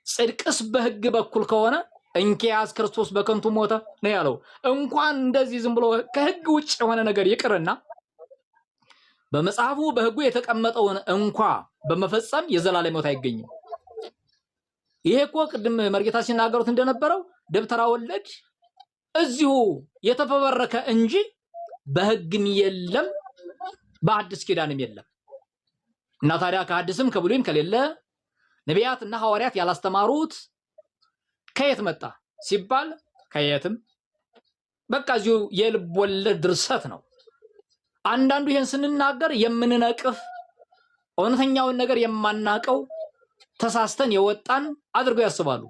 ጽድቅስ በሕግ በኩል ከሆነ እንኪያስ ክርስቶስ በከንቱ ሞተ ነው ያለው። እንኳን እንደዚህ ዝም ብሎ ከሕግ ውጭ የሆነ ነገር ይቅርና በመጽሐፉ በሕጉ የተቀመጠውን እንኳ በመፈጸም የዘላለም ሕይወት አይገኝም። ይሄ እኮ ቅድም መርጌታ ሲናገሩት እንደነበረው ደብተራ ወለድ እዚሁ የተፈበረከ እንጂ በሕግም የለም በአዲስ ኪዳንም የለም። እና ታዲያ ከአዲስም ከብሉይም ከሌለ ነቢያት እና ሐዋርያት ያላስተማሩት ከየት መጣ ሲባል ከየትም በቃ እዚሁ የልብ ወለድ ድርሰት ነው። አንዳንዱ ይሄን ስንናገር የምንነቅፍ እውነተኛውን ነገር የማናቀው ተሳስተን የወጣን አድርገው ያስባሉ።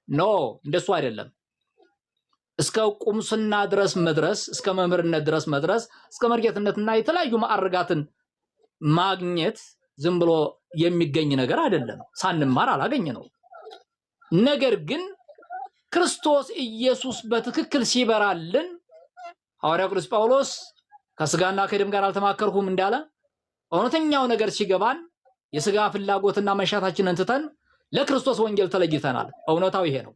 ኖ እንደሱ አይደለም። እስከ ቁምስና ድረስ መድረስ፣ እስከ መምህርነት ድረስ መድረስ፣ እስከ መርጌትነትና የተለያዩ ማዕረጋትን ማግኘት ዝም ብሎ የሚገኝ ነገር አይደለም። ሳንማር አላገኘ ነው። ነገር ግን ክርስቶስ ኢየሱስ በትክክል ሲበራልን ሐዋርያው ቅዱስ ጳውሎስ ከስጋና ከደም ጋር አልተማከርኩም እንዳለ እውነተኛው ነገር ሲገባን የስጋ ፍላጎትና መሻታችንን ትተን ለክርስቶስ ወንጌል ተለይተናል። እውነታው ይሄ ነው።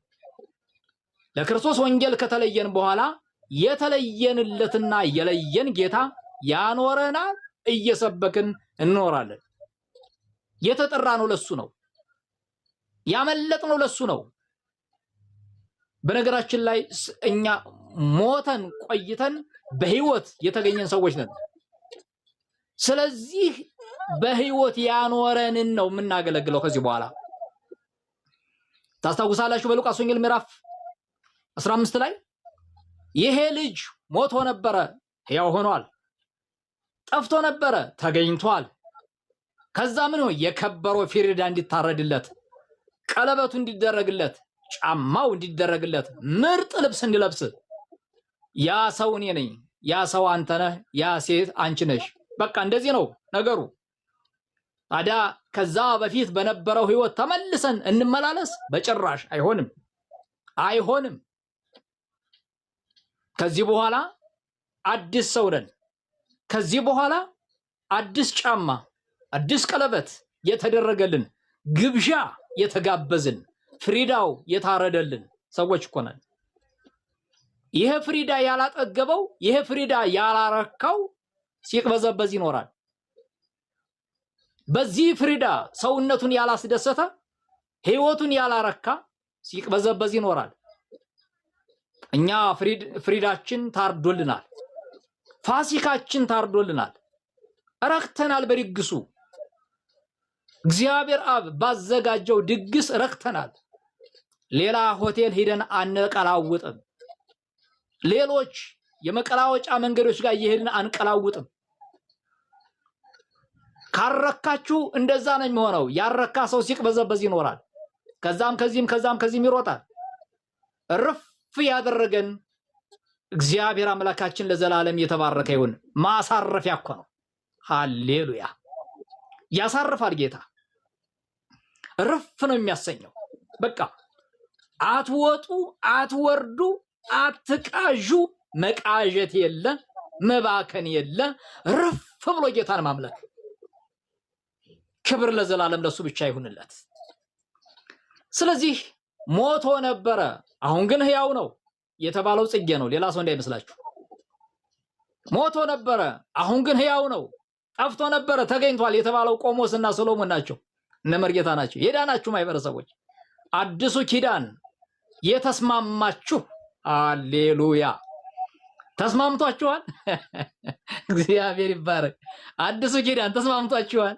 ለክርስቶስ ወንጌል ከተለየን በኋላ የተለየንለትና የለየን ጌታ ያኖረናል። እየሰበክን እንኖራለን። የተጠራነው ለሱ ነው። ያመለጥነው ለሱ ነው። በነገራችን ላይ እኛ ሞተን ቆይተን በህይወት የተገኘን ሰዎች ነን። ስለዚህ በህይወት ያኖረንን ነው የምናገለግለው። ከዚህ በኋላ ታስታውሳላችሁ በሉቃስ ወንጌል ምዕራፍ 15 ላይ ይሄ ልጅ ሞቶ ነበረ፣ ሕያው ሆኗል፣ ጠፍቶ ነበረ፣ ተገኝቷል። ከዛ ምን ሆነ? የከበረው ፊሪዳ እንዲታረድለት፣ ቀለበቱ እንዲደረግለት፣ ጫማው እንዲደረግለት፣ ምርጥ ልብስ እንዲለብስ። ያ ሰው እኔ ነኝ፣ ያ ሰው አንተ ነህ፣ ያ ሴት አንቺ ነሽ። በቃ እንደዚህ ነው ነገሩ። ታዲያ ከዛ በፊት በነበረው ህይወት ተመልሰን እንመላለስ? በጭራሽ አይሆንም። ከዚህ በኋላ አዲስ ሰው ነን። ከዚህ በኋላ አዲስ ጫማ፣ አዲስ ቀለበት የተደረገልን፣ ግብዣ የተጋበዝን፣ ፍሪዳው የታረደልን ሰዎች እኮ ነን። ይሄ ፍሪዳ ያላጠገበው፣ ይሄ ፍሪዳ ያላረካው ሲቅበዘበዝ ይኖራል። በዚህ ፍሪዳ ሰውነቱን ያላስደሰተ፣ ህይወቱን ያላረካ ሲቅበዘበዝ ይኖራል። እኛ ፍሪዳችን ታርዶልናል። ፋሲካችን ታርዶልናል። ረክተናል። በድግሱ እግዚአብሔር አብ ባዘጋጀው ድግስ ረክተናል። ሌላ ሆቴል ሄደን አንቀላውጥም። ሌሎች የመቀላወጫ መንገዶች ጋር እየሄድን አንቀላውጥም። ካረካችሁ እንደዛ ነው የሚሆነው። ያረካ ሰው ሲቅበዘበዝ ይኖራል። ከዛም ከዚህም ይሮጣል። እርፍ ያደረገን እግዚአብሔር አምላካችን ለዘላለም የተባረከ ይሁን። ማሳረፊያ እኮ ነው። ሃሌሉያ! ያሳርፋል ጌታ። እርፍ ነው የሚያሰኘው። በቃ አትወጡ፣ አትወርዱ፣ አትቃዡ። መቃዠት የለ፣ መባከን የለ። እርፍ ብሎ ጌታን ማምለክ። ክብር ለዘላለም ለሱ ብቻ ይሁንለት። ስለዚህ ሞቶ ነበረ አሁን ግን ሕያው ነው የተባለው ጽጌ ነው፣ ሌላ ሰው እንዳይመስላችሁ። ሞቶ ነበረ አሁን ግን ሕያው ነው፣ ጠፍቶ ነበረ ተገኝቷል የተባለው ቆሞስና ሰሎሞን ናቸው፣ እነ መርጌታ ናቸው። የዳናችሁ ማህበረሰቦች አዲሱ ኪዳን የተስማማችሁ፣ ሃሌሉያ! ተስማምቷችኋል? እግዚአብሔር ይባረክ። አዲሱ ኪዳን ተስማምቷችኋል?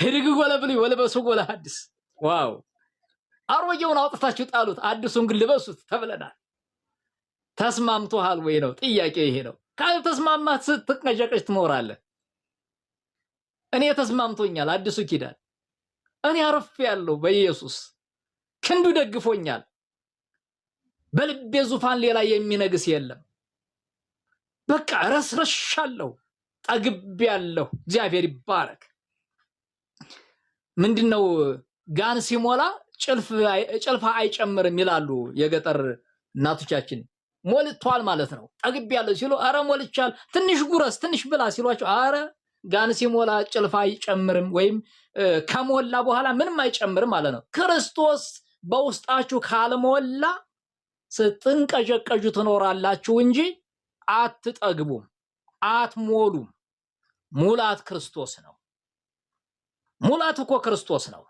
ህድግ ጎለብሉ ወለበሱ ጎለ አዲስ። ዋው! አሮጌውን አውጥታችሁ ጣሉት፣ አዲሱን ግን ልበሱት ተብለናል። ተስማምቶሃል ወይ ነው ጥያቄ። ይሄ ነው። ካልተስማማት ስትቀዠቀዥ ትኖራለህ። እኔ ተስማምቶኛል አዲሱ ኪዳን። እኔ አረፍ ያለው በኢየሱስ ክንዱ ደግፎኛል። በልቤ ዙፋን ሌላ የሚነግስ የለም። በቃ ረስረሻለሁ፣ ጠግቤያለሁ። እግዚአብሔር ይባረክ። ምንድነው ጋን ሲሞላ ጭልፋ አይጨምርም ይላሉ የገጠር እናቶቻችን። ሞልቷል ማለት ነው። ጠግቤያለሁ ሲሉ አረ ሞልቻል፣ ትንሽ ጉረስ፣ ትንሽ ብላ ሲሏቸው አረ ጋን ሲሞላ ጭልፋ አይጨምርም፣ ወይም ከሞላ በኋላ ምንም አይጨምርም ማለት ነው። ክርስቶስ በውስጣችሁ ካልሞላ ስትንቀዠቀዡ ትኖራላችሁ እንጂ አትጠግቡም፣ አትሞሉም። ሙላት ክርስቶስ ነው። ሙላት እኮ ክርስቶስ ነው።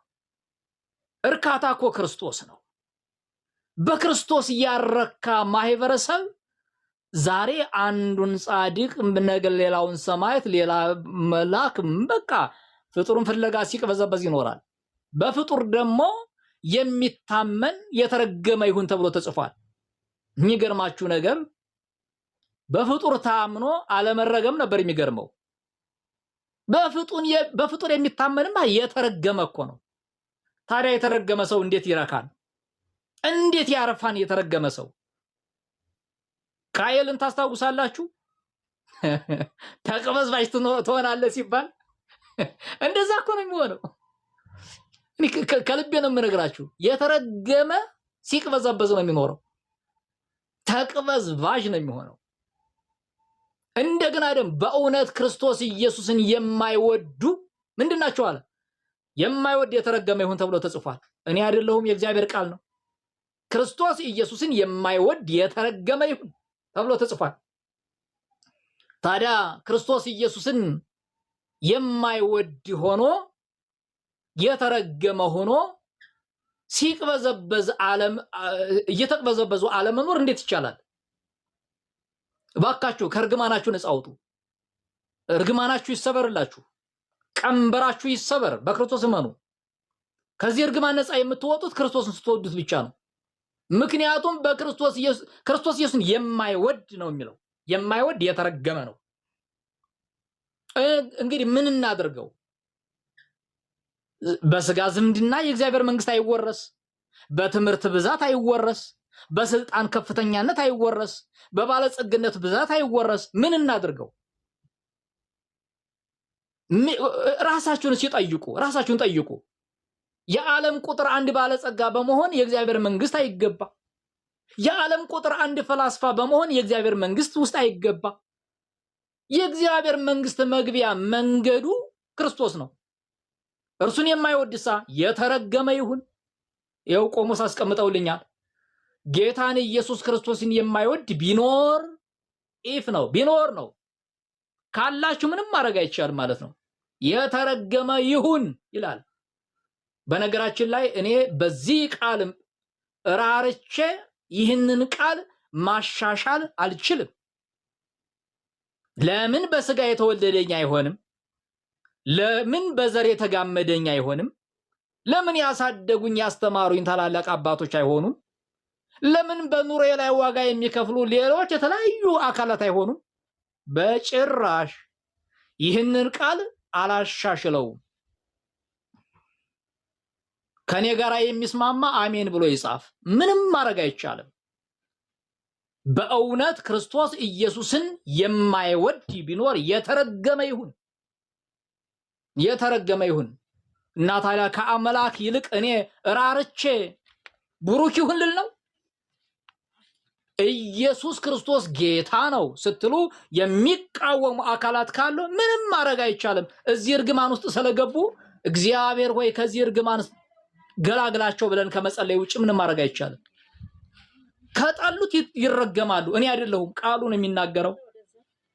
እርካታ እኮ ክርስቶስ ነው። በክርስቶስ ያረካ ማህበረሰብ ዛሬ አንዱን ጻድቅ ነገ ሌላውን ሰማዕት፣ ሌላ መልአክ፣ በቃ ፍጡሩን ፍለጋ ሲቅበዘበዝ ይኖራል። በፍጡር ደግሞ የሚታመን የተረገመ ይሁን ተብሎ ተጽፏል። የሚገርማችሁ ነገር በፍጡር ታምኖ አለመረገም ነበር የሚገርመው። በፍጡር የሚታመንማ የተረገመ እኮ ነው። ታዲያ የተረገመ ሰው እንዴት ይረካል? እንዴት ያርፋን? የተረገመ ሰው ቃየልን ታስታውሳላችሁ? ተቅበዝባዥ ትሆናለህ ሲባል እንደዛ እኮ ነው የሚሆነው። እኔ ከልቤ ነው የምነግራችሁ። የተረገመ ሲቅበዘበዝ ነው የሚኖረው። ተቅበዝባዥ ነው የሚሆነው። እንደገና ደግሞ በእውነት ክርስቶስ ኢየሱስን የማይወዱ ምንድናቸው አለ? የማይወድ የተረገመ ይሁን ተብሎ ተጽፏል። እኔ አይደለሁም፣ የእግዚአብሔር ቃል ነው። ክርስቶስ ኢየሱስን የማይወድ የተረገመ ይሁን ተብሎ ተጽፏል። ታዲያ ክርስቶስ ኢየሱስን የማይወድ ሆኖ የተረገመ ሆኖ ሲቅበዘበዝ ዓለም እየተቅበዘበዙ አለመኖር እንዴት ይቻላል? ባካችሁ ከርግማናችሁ ነፃ አውጡ። እርግማናችሁ ይሰበርላችሁ። ቀንበራችሁ ይሰበር። በክርስቶስ እመኑ። ከዚህ እርግማን ነፃ የምትወጡት ክርስቶስን ስትወዱት ብቻ ነው። ምክንያቱም ክርስቶስ ኢየሱስን የማይወድ ነው የሚለው። የማይወድ የተረገመ ነው። እንግዲህ ምን እናድርገው? በስጋ ዝምድና የእግዚአብሔር መንግስት አይወረስ፣ በትምህርት ብዛት አይወረስ፣ በስልጣን ከፍተኛነት አይወረስ፣ በባለጸግነት ብዛት አይወረስ። ምን እናድርገው? ራሳችሁን ሲጠይቁ፣ ራሳችሁን ጠይቁ። የዓለም ቁጥር አንድ ባለጸጋ በመሆን የእግዚአብሔር መንግስት አይገባ። የዓለም ቁጥር አንድ ፈላስፋ በመሆን የእግዚአብሔር መንግስት ውስጥ አይገባ። የእግዚአብሔር መንግስት መግቢያ መንገዱ ክርስቶስ ነው። እርሱን የማይወድሳ የተረገመ ይሁን። ይኸው ቆሞስ አስቀምጠውልኛል። ጌታን ኢየሱስ ክርስቶስን የማይወድ ቢኖር ኢፍ ነው፣ ቢኖር ነው። ካላችሁ ምንም ማድረግ አይቻልም ማለት ነው። የተረገመ ይሁን ይላል። በነገራችን ላይ እኔ በዚህ ቃል ራርቼ ይህንን ቃል ማሻሻል አልችልም። ለምን በስጋ የተወለደኝ አይሆንም? ለምን በዘር የተጋመደኝ አይሆንም? ለምን ያሳደጉኝ ያስተማሩኝ ታላላቅ አባቶች አይሆኑም? ለምን በኑሮዬ ላይ ዋጋ የሚከፍሉ ሌሎች የተለያዩ አካላት አይሆኑም? በጭራሽ ይህንን ቃል አላሻሽለውም። ከኔ ጋር የሚስማማ አሜን ብሎ ይጻፍ። ምንም ማድረግ አይቻልም። በእውነት ክርስቶስ ኢየሱስን የማይወድ ቢኖር የተረገመ ይሁን፣ የተረገመ ይሁን። እና ታዲያ ከአምላክ ይልቅ እኔ ራርቼ ቡሩክ ይሁን ልል ነው? ኢየሱስ ክርስቶስ ጌታ ነው ስትሉ የሚቃወሙ አካላት ካሉ ምንም ማድረግ አይቻልም። እዚህ እርግማን ውስጥ ስለገቡ እግዚአብሔር ሆይ ከዚህ እርግማን ገላግላቸው ብለን ከመጸለይ ውጭ ምንም ማድረግ አይቻልም። ከጠሉት ይረገማሉ። እኔ አይደለሁም፣ ቃሉ ነው የሚናገረው።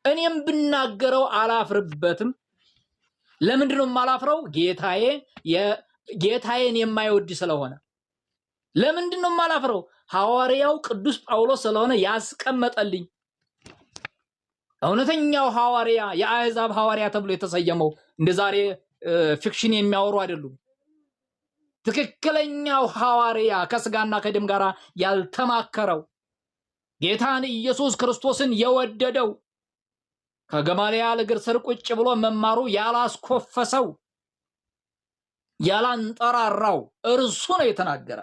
እኔም ብናገረው አላፍርበትም። ለምንድን ነው የማላፍረው? ጌታዬን የማይወድ ስለሆነ። ለምንድን ነው የማላፍረው? ሐዋርያው ቅዱስ ጳውሎስ ስለሆነ ያስቀመጠልኝ። እውነተኛው ሐዋርያ የአሕዛብ ሐዋርያ ተብሎ የተሰየመው እንደ ዛሬ ፊክሽን የሚያወሩ አይደሉም። ትክክለኛው ሐዋርያ ከስጋና ከደም ጋር ያልተማከረው ጌታን ኢየሱስ ክርስቶስን የወደደው ከገማልያል እግር ስር ቁጭ ብሎ መማሩ ያላስኮፈሰው ያላንጠራራው እርሱ ነው የተናገረ።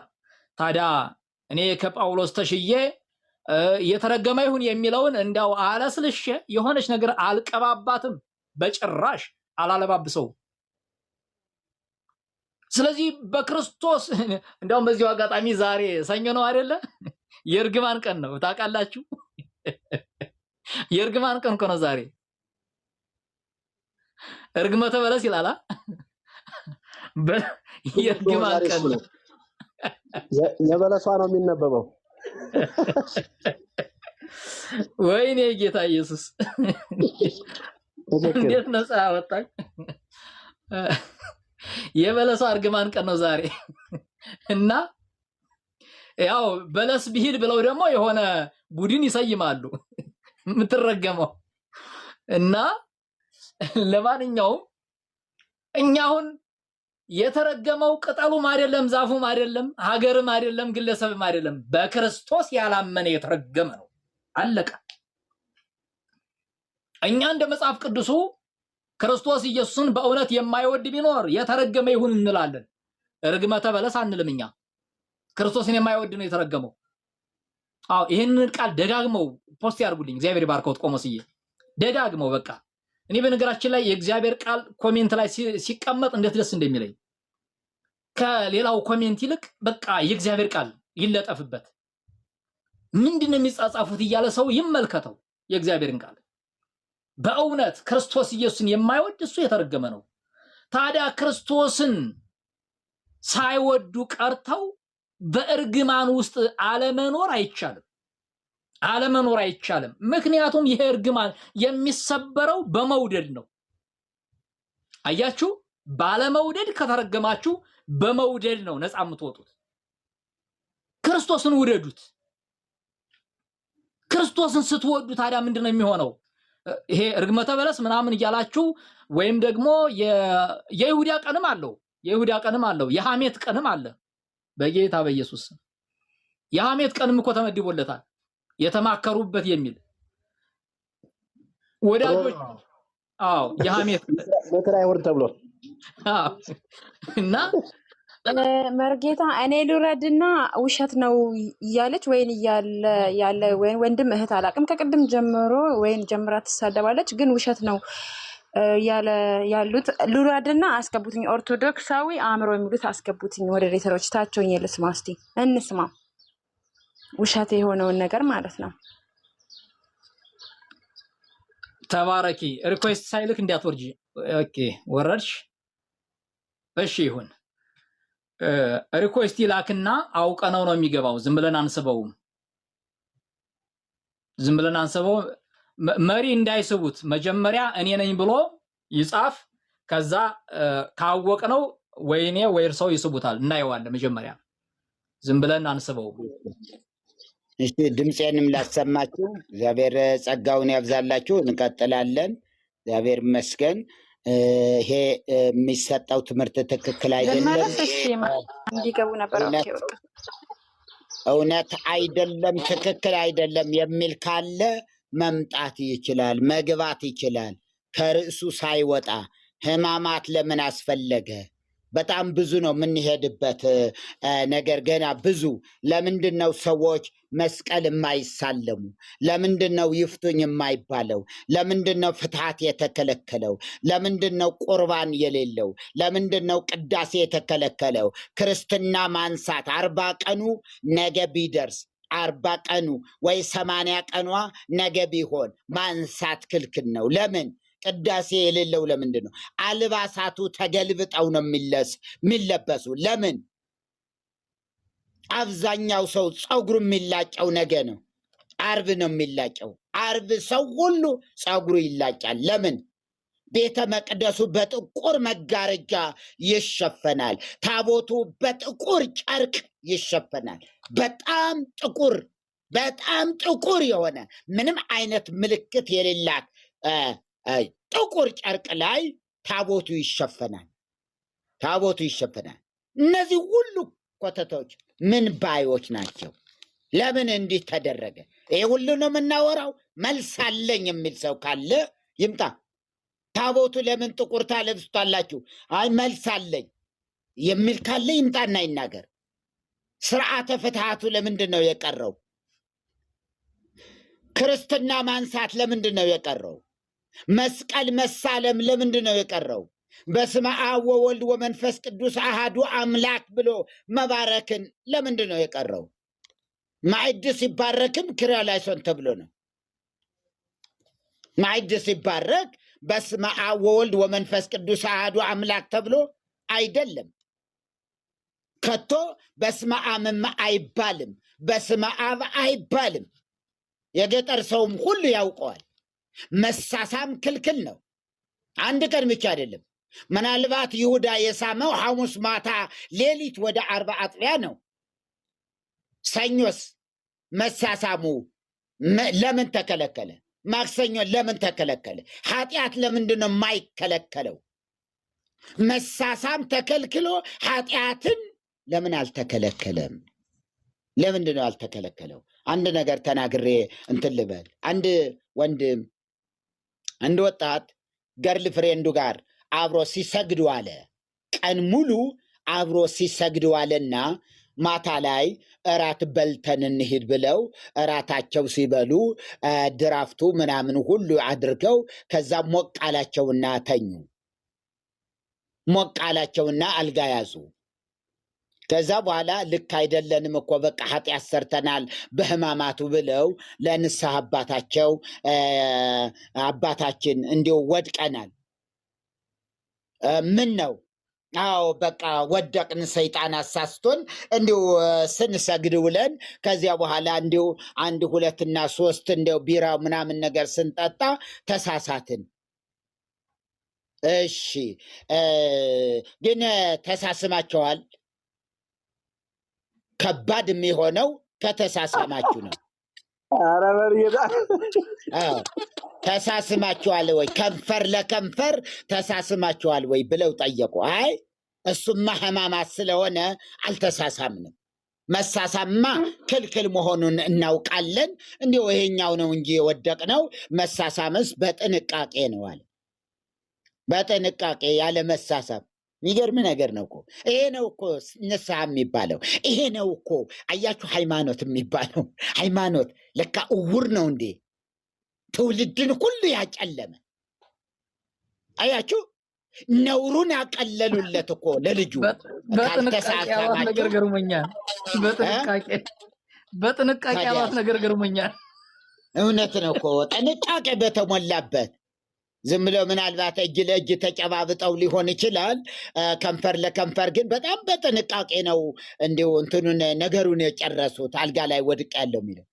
ታዲያ እኔ ከጳውሎስ ተሽዬ የተረገመ ይሁን የሚለውን እንዳው አለስልሽ የሆነች ነገር አልቀባባትም፣ በጭራሽ አላለባብሰው። ስለዚህ በክርስቶስ እንደውም በዚሁ አጋጣሚ ዛሬ ሰኞ ነው አይደለ? የእርግማን ቀን ነው ታውቃላችሁ። የእርግማን ቀን ነው ዛሬ። እርግመተ በለስ ይላል። የእርግማን ቀን ነው።
የበለሷ ነው የሚነበበው።
ወይኔ ጌታ ኢየሱስ እንዴት ነፃ አወጣኝ። የበለሷ እርግማን ቀን ነው ዛሬ። እና ያው በለስ ቢሂድ ብለው ደግሞ የሆነ ቡድን ይሰይማሉ የምትረገመው። እና ለማንኛውም እኛ አሁን የተረገመው ቅጠሉም አይደለም፣ ዛፉም አይደለም፣ ሀገርም አይደለም፣ ግለሰብም አይደለም፣ በክርስቶስ ያላመነ የተረገመ ነው። አለቀ። እኛ እንደ መጽሐፍ ቅዱሱ ክርስቶስ ኢየሱስን በእውነት የማይወድ ቢኖር የተረገመ ይሁን እንላለን። ርግመተ በለስ አንልም። እኛ ክርስቶስን የማይወድ ነው የተረገመው። አዎ ይሄንን ቃል ደጋግመው ፖስት ያርጉልኝ። እግዚአብሔር ባርከውት ቆሞስዬ ደጋግመው። በቃ እኔ በነገራችን ላይ የእግዚአብሔር ቃል ኮሜንት ላይ ሲቀመጥ እንዴት ደስ እንደሚለኝ ከሌላው ኮሜንት ይልቅ በቃ የእግዚአብሔር ቃል ይለጠፍበት። ምንድነው የሚጻጻፉት እያለ ሰው ይመልከተው የእግዚአብሔርን ቃል። በእውነት ክርስቶስ ኢየሱስን የማይወድ እሱ የተረገመ ነው። ታዲያ ክርስቶስን ሳይወዱ ቀርተው በእርግማን ውስጥ አለመኖር አይቻልም። አለመኖር አይቻልም። ምክንያቱም ይሄ እርግማን የሚሰበረው በመውደድ ነው። አያችሁ፣ ባለመውደድ ከተረገማችሁ በመውደድ ነው ነፃ የምትወጡት። ክርስቶስን ውደዱት። ክርስቶስን ስትወዱ ታዲያ ምንድነው የሚሆነው? ይሄ እርግመተ በለስ ምናምን እያላችሁ ወይም ደግሞ የይሁዳ ቀንም አለው፣ የይሁዳ ቀንም አለው፣ የሐሜት ቀንም አለ። በጌታ በኢየሱስ የሐሜት ቀንም እኮ ተመድቦለታል፣ የተማከሩበት የሚል ወዳጆች። አዎ የሐሜት
መከራ ይወርድ ተብሎ
እና
መርጌታ እኔ ልውረድና ውሸት ነው እያለች ወይን ያለ ወይን ወንድም እህት አላቅም ከቅድም ጀምሮ ወይን ጀምራ ትሳደባለች፣ ግን ውሸት ነው ያሉት ልውረድና አስገቡትኝ። ኦርቶዶክሳዊ አእምሮ የሚሉት አስገቡትኝ። ወደ ሬተሮች ታቸውኝ ልስማ፣ እስቲ እንስማ ውሸት የሆነውን ነገር ማለት ነው።
ተባረኪ። ሪኩዌስት ሳይልክ እንዳትወርጂ። ኦኬ ወረድሽ። እሺ ይሁን። ሪኩዌስት ይላክና አውቀነው ነው የሚገባው። ዝም ብለን አንስበውም። ዝም ብለን አንስበው። መሪ እንዳይስቡት መጀመሪያ እኔ ነኝ ብሎ ይጻፍ። ከዛ ካወቅነው ወይኔ ወይ እርሰው ይስቡታል፣ እናየዋለን። መጀመሪያ ዝም ብለን አንስበው።
እሺ ድምፄንም ላሰማችሁ። እግዚአብሔር ጸጋውን ያብዛላችሁ። እንቀጥላለን። እግዚአብሔር ይመስገን። ይሄ የሚሰጠው ትምህርት ትክክል አይደለም፣
እንዲገቡ ነበር።
እውነት አይደለም፣ ትክክል አይደለም የሚል ካለ መምጣት ይችላል፣ መግባት ይችላል። ከርዕሱ ሳይወጣ ሕማማት ለምን አስፈለገ? በጣም ብዙ ነው የምንሄድበት ነገር፣ ገና ብዙ። ለምንድን ነው ሰዎች መስቀል የማይሳለሙ? ለምንድን ነው ይፍቱኝ የማይባለው? ለምንድን ነው ፍትሐት የተከለከለው? ለምንድን ነው ቁርባን የሌለው? ለምንድን ነው ቅዳሴ የተከለከለው? ክርስትና ማንሳት 40 ቀኑ ነገ ቢደርስ 40 ቀኑ ወይ 80 ቀኗ ነገ ቢሆን ማንሳት ክልክል ነው። ለምን? ቅዳሴ የሌለው ለምንድን ነው? አልባሳቱ ተገልብጠው ነው የሚለበሱ። ለምን? አብዛኛው ሰው ፀጉሩ የሚላጨው ነገ ነው፣ አርብ ነው የሚላጨው። አርብ ሰው ሁሉ ፀጉሩ ይላጫል። ለምን? ቤተ መቅደሱ በጥቁር መጋረጃ ይሸፈናል። ታቦቱ በጥቁር ጨርቅ ይሸፈናል። በጣም ጥቁር የሆነ ምንም አይነት ምልክት የሌላት ጥቁር ጨርቅ ላይ ታቦቱ ይሸፈናል። እነዚህ ሁሉ ኮተቶች ምን ባዮች ናቸው? ለምን እንዲህ ተደረገ? ይሄ ሁሉ ነው የምናወራው። መልስ አለኝ የሚል ሰው ካለ ይምጣ። ታቦቱ ለምን ጥቁር ታለብሱታላችሁ? አይ መልስ አለኝ የሚል ካለ ይምጣና ይናገር። ስርዓተ ፍትሃቱ ለምንድን ነው የቀረው? ክርስትና ማንሳት ለምንድን ነው የቀረው? መስቀል መሳለም ለምንድን ነው የቀረው? በስመ አብ ወወልድ ወመንፈስ ቅዱስ አሃዱ አምላክ ብሎ መባረክን ለምንድን ነው የቀረው? ማዕድ ሲባረክም ክርያላይሶን ተብሎ ነው። ማዕድ ሲባረክ በስመ አብ ወወልድ ወመንፈስ ቅዱስ አሃዱ አምላክ ተብሎ አይደለም። ከቶ በስመ አብም አይባልም፣ በስመ አብ አይባልም። የገጠር ሰውም ሁሉ ያውቀዋል። መሳሳም ክልክል ነው። አንድ ቀን ብቻ አይደለም። ምናልባት ይሁዳ የሳመው ሐሙስ ማታ ሌሊት ወደ 40 አጥቢያ ነው። ሰኞስ መሳሳሙ ለምን ተከለከለ? ማክሰኞ ለምን ተከለከለ? ኃጢአት ለምንድን ነው የማይከለከለው? መሳሳም ተከልክሎ ኃጢአትን ለምን አልተከለከለም? ለምንድን ነው አልተከለከለው? አንድ ነገር ተናግሬ እንትን ልበል። አንድ ወንድም አንድ ወጣት ገርል ፍሬንዱ ጋር አብሮ ሲሰግዱ አለ። ቀን ሙሉ አብሮ ሲሰግዱ አለና ማታ ላይ እራት በልተን እንሂድ ብለው እራታቸው ሲበሉ ድራፍቱ ምናምን ሁሉ አድርገው ከዛ ሞቅ አላቸውና ተኙ። ሞቅ አላቸውና አልጋ ያዙ። ከዛ በኋላ ልክ አይደለንም እኮ በቃ ኃጢአት ሰርተናል በሕማማቱ ብለው ለንስሐ አባታቸው አባታችን እንዲሁ ወድቀናል። ምን ነው? አዎ በቃ ወደቅን፣ ሰይጣን አሳስቶን እንዲሁ ስንሰግድ ውለን ከዚያ በኋላ እንዲሁ 1 2 እና 3 እንዲሁ ቢራ ምናምን ነገር ስንጠጣ ተሳሳትን። እሺ ግን ተሳስማቸዋል? ከባድ የሚሆነው ከተሳሳማችሁ ነው።
ኧረ በርጌታ
ተሳስማችኋል ወይ? ከንፈር ለከንፈር ተሳስማችኋል ወይ ብለው ጠየቁ። አይ እሱማ ሕማማት ስለሆነ አልተሳሳምንም። መሳሳማ ክልክል መሆኑን እናውቃለን። እንዲሁ ይሄኛው ነው እንጂ የወደቅነው፣ መሳሳምስ በጥንቃቄ ነው አለ። በጥንቃቄ ያለ መሳሳም። የሚገርም ነገር ነው እኮ። ይሄ ነው እኮ ንስሐ የሚባለው። ይሄ ነው እኮ አያችሁ፣ ሃይማኖት የሚባለው። ሃይማኖት ለካ እውር ነው እንዴ! ትውልድን ሁሉ ያጨለመ አያችሁ። ነውሩን ያቀለሉለት እኮ ለልጁ።
በጥንቃቄ ያሏት ነገር ገርሞኛል። በጥንቃቄ ያሏት ነገር ገርሞኛል።
እውነት ነው እኮ ጥንቃቄ በተሞላበት። ዝም ብለው ምናልባት እጅ ለእጅ ተጨባብጠው ሊሆን ይችላል። ከንፈር ለከንፈር ግን በጣም በጥንቃቄ ነው እንዲሁ እንትኑን ነገሩን የጨረሱት። አልጋ ላይ ወድቅ ያለው የሚለው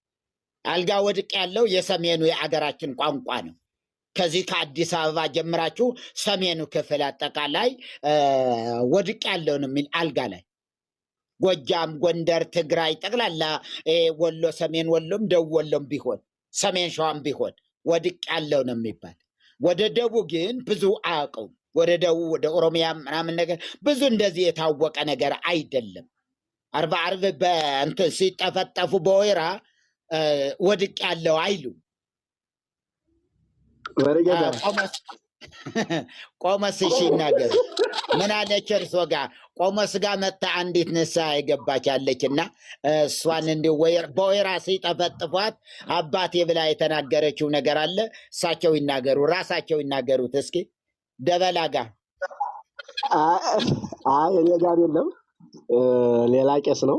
አልጋ ወድቅ ያለው የሰሜኑ የአገራችን ቋንቋ ነው። ከዚህ ከአዲስ አበባ ጀምራችሁ ሰሜኑ ክፍል አጠቃላይ ወድቅ ያለው ነው የሚል አልጋ ላይ ጎጃም፣ ጎንደር፣ ትግራይ ጠቅላላ ወሎ፣ ሰሜን ወሎም ደቡብ ወሎም ቢሆን ሰሜን ሸዋም ቢሆን ወድቅ ያለው ነው የሚባል። ወደ ደቡብ ግን ብዙ አያውቀውም። ወደ ደቡብ ወደ ኦሮሚያ ምናምን ነገር ብዙ እንደዚህ የታወቀ ነገር አይደለም። አርባ አርብ በእንትን ሲጠፈጠፉ በወይራ ወድቅ ያለው አይሉ። ቆመስ እሺ ይናገሩ። ምን አለች እርሶ ጋር? ቆመስ ጋር መታ አንዲት ንስሐ የገባች አለችና እሷን እንዲሁ በወይራ ሲጠፈጥፏት አባቴ ብላ የተናገረችው ነገር አለ። እሳቸው ይናገሩ፣ ራሳቸው ይናገሩት እስኪ። ደበላ ጋር
እኔ ጋር የለም፣ ሌላ ቄስ ነው።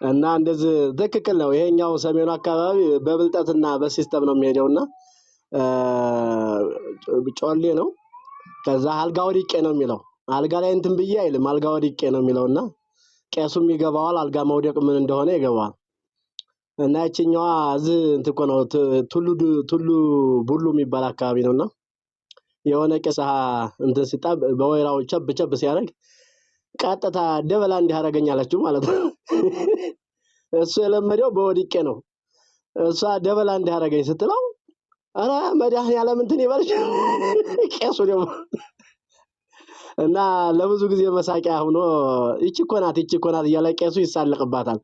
እና እንደዚህ ትክክል ነው። ይሄኛው ሰሜኑ አካባቢ በብልጠትና በሲስተም ነው የሚሄደውና ጮሌ ነው። ከዛ አልጋ ወድቄ ነው የሚለው። አልጋ ላይ እንትን ብዬ አይልም፣ አልጋ ወድቄ ነው የሚለውና ቄሱም ይገባዋል፣ አልጋ መውደቅ ምን እንደሆነ ይገባዋል። እና ያቺኛዋ እዚህ እንትን እኮ ነው ቱሉ ቡሉ የሚባል አካባቢ ነውና የሆነ ቄስ እንትን ሲጣ በወይራው ቸብ ቸብ ሲያደርግ ቀጥታ ደበላ እንዲያረገኛላችሁ ማለት ነው። እሱ የለመደው በወድቄ ነው። እሷ ደበላ እንዲያረገኝ ስትለው አረ መድኃኒዓለም እንትን ይበልሽ ቄሱ ደግሞ እና ለብዙ ጊዜ መሳቂያ ሆኖ ይቺ እኮ ናት እያለ ቄሱ ይሳለቅባታል።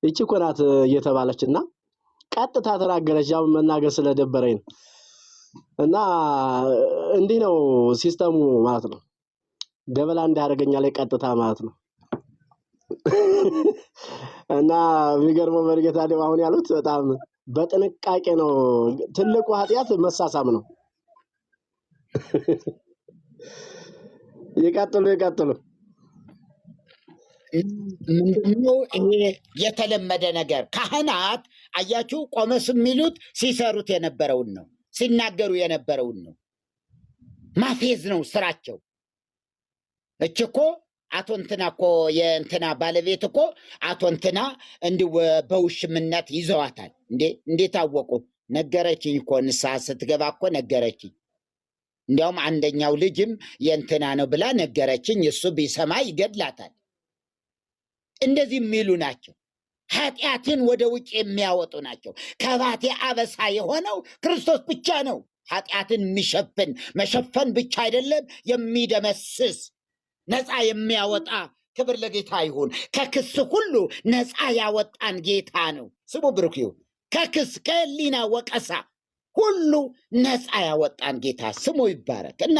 ይቺ እኮ ናት እየተባለችና ቀጥታ ተናገረች። ያው መናገር ስለደበረኝ ነው። እና እንዲህ ነው ሲስተሙ ማለት ነው። ደበላ እንዳያረገኛ ላይ ቀጥታ ማለት ነው። እና የሚገርመው መርጌታ ደግሞ አሁን ያሉት በጣም በጥንቃቄ ነው። ትልቁ ኃጢአት መሳሳም ነው። ይቀጥሉ።
ምንድነው ይሄ የተለመደ ነገር? ካህናት አያችሁ፣ ቆመስ የሚሉት ሲሰሩት የነበረውን ነው፣ ሲናገሩ የነበረውን ነው። ማፌዝ ነው ስራቸው። እች እኮ አቶ እንትና እኮ የእንትና ባለቤት እኮ አቶ እንትና እንዲህ በውሽምነት ይዘዋታል። እንዴት አወቁ? ነገረችኝ እኮ ንስሐ ስትገባ እኮ ነገረችኝ። እንዲያውም አንደኛው ልጅም የእንትና ነው ብላ ነገረችኝ። እሱ ቢሰማ ይገድላታል። እንደዚህ የሚሉ ናቸው። ኃጢአትን ወደ ውጭ የሚያወጡ ናቸው። ከባቴ አበሳ የሆነው ክርስቶስ ብቻ ነው። ኃጢአትን የሚሸፍን መሸፈን ብቻ አይደለም፣ የሚደመስስ ነፃ የሚያወጣ። ክብር ለጌታ ይሁን። ከክስ ሁሉ ነፃ ያወጣን ጌታ ነው። ስሙ ብሩክ ይሁን። ከክስ ከህሊና ወቀሳ ሁሉ ነፃ ያወጣን ጌታ ስሙ ይባረክ። እና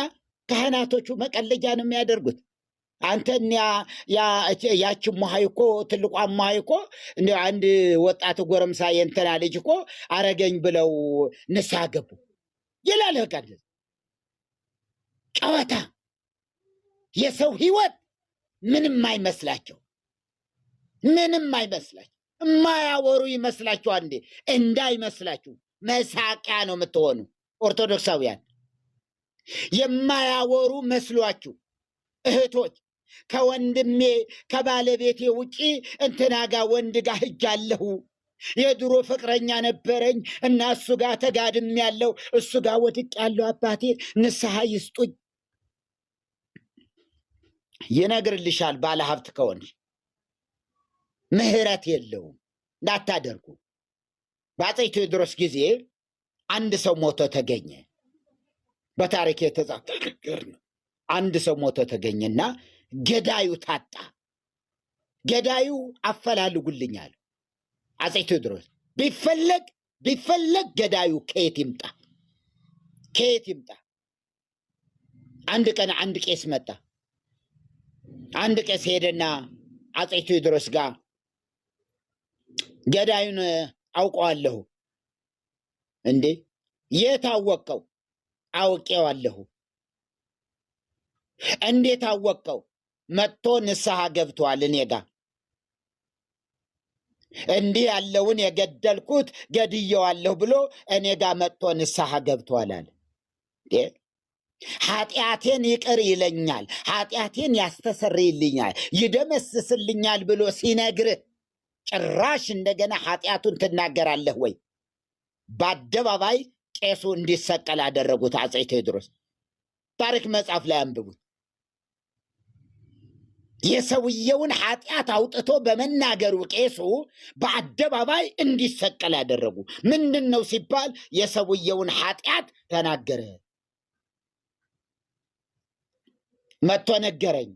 ካህናቶቹ መቀለጃ ነው የሚያደርጉት። አንተ ያች ሙሃይ እኮ ትልቋ ሙሃይ እኮ እንደ አንድ ወጣት ጎረምሳ የእንትና ልጅ እኮ አረገኝ ብለው ንስሐ ገቡ ይላል። ቀል ጨዋታ የሰው ህይወት ምንም አይመስላቸው፣ ምንም አይመስላቸው። የማያወሩ ይመስላችኋል እንዴ? እንዳይመስላችሁ መሳቂያ ነው የምትሆኑ ኦርቶዶክሳውያን። የማያወሩ መስሏችሁ እህቶች፣ ከወንድሜ ከባለቤቴ ውጪ እንትና ጋር ወንድ ጋር ሂጃለሁ፣ የድሮ ፍቅረኛ ነበረኝ እና እሱ ጋር ተጋድም ያለው እሱ ጋር ወድቅ ያለው አባቴ ንስሐ ይስጡኝ ይነግርልሻል። ባለሀብት ከሆንሽ ምህረት የለውም። እንዳታደርጉ። በአፄ ቴዎድሮስ ጊዜ አንድ ሰው ሞቶ ተገኘ። በታሪክ የተጻፈ ነገር ነው። አንድ ሰው ሞቶ ተገኘና ገዳዩ ታጣ። ገዳዩ አፈላልጉልኛል። አፄ ቴዎድሮስ ቢፈለግ ገዳዩ ከየት ይምጣ? አንድ ቀን አንድ ቄስ መጣ። አንድ ቄስ ሄደና አፄ ቴዎድሮስ ጋር ገዳዩን አውቀዋለሁ። እንዴ የት አወቀው? አውቄዋለሁ። እንዴት አወቀው? መጥቶ ንስሐ ገብቷል እኔ ጋ። እንዲህ ያለውን የገደልኩት ገድየዋለሁ ብሎ እኔ ጋ መጥቶ ንስሐ ገብቷል አለ። ኃጢአቴን ይቅር ይለኛል፣ ኃጢአቴን ያስተሰርይልኛል፣ ይደመስስልኛል ብሎ ሲነግርህ ጭራሽ እንደገና ኃጢአቱን ትናገራለህ ወይ? በአደባባይ ቄሱ እንዲሰቀል አደረጉት አፄ ቴዎድሮስ። ታሪክ መጽሐፍ ላይ አንብቡት። የሰውየውን ኃጢአት አውጥቶ በመናገሩ ቄሱ በአደባባይ እንዲሰቀል ያደረጉ። ምንድን ነው ሲባል የሰውየውን ኃጢአት ተናገረ። መጥቶ ነገረኝ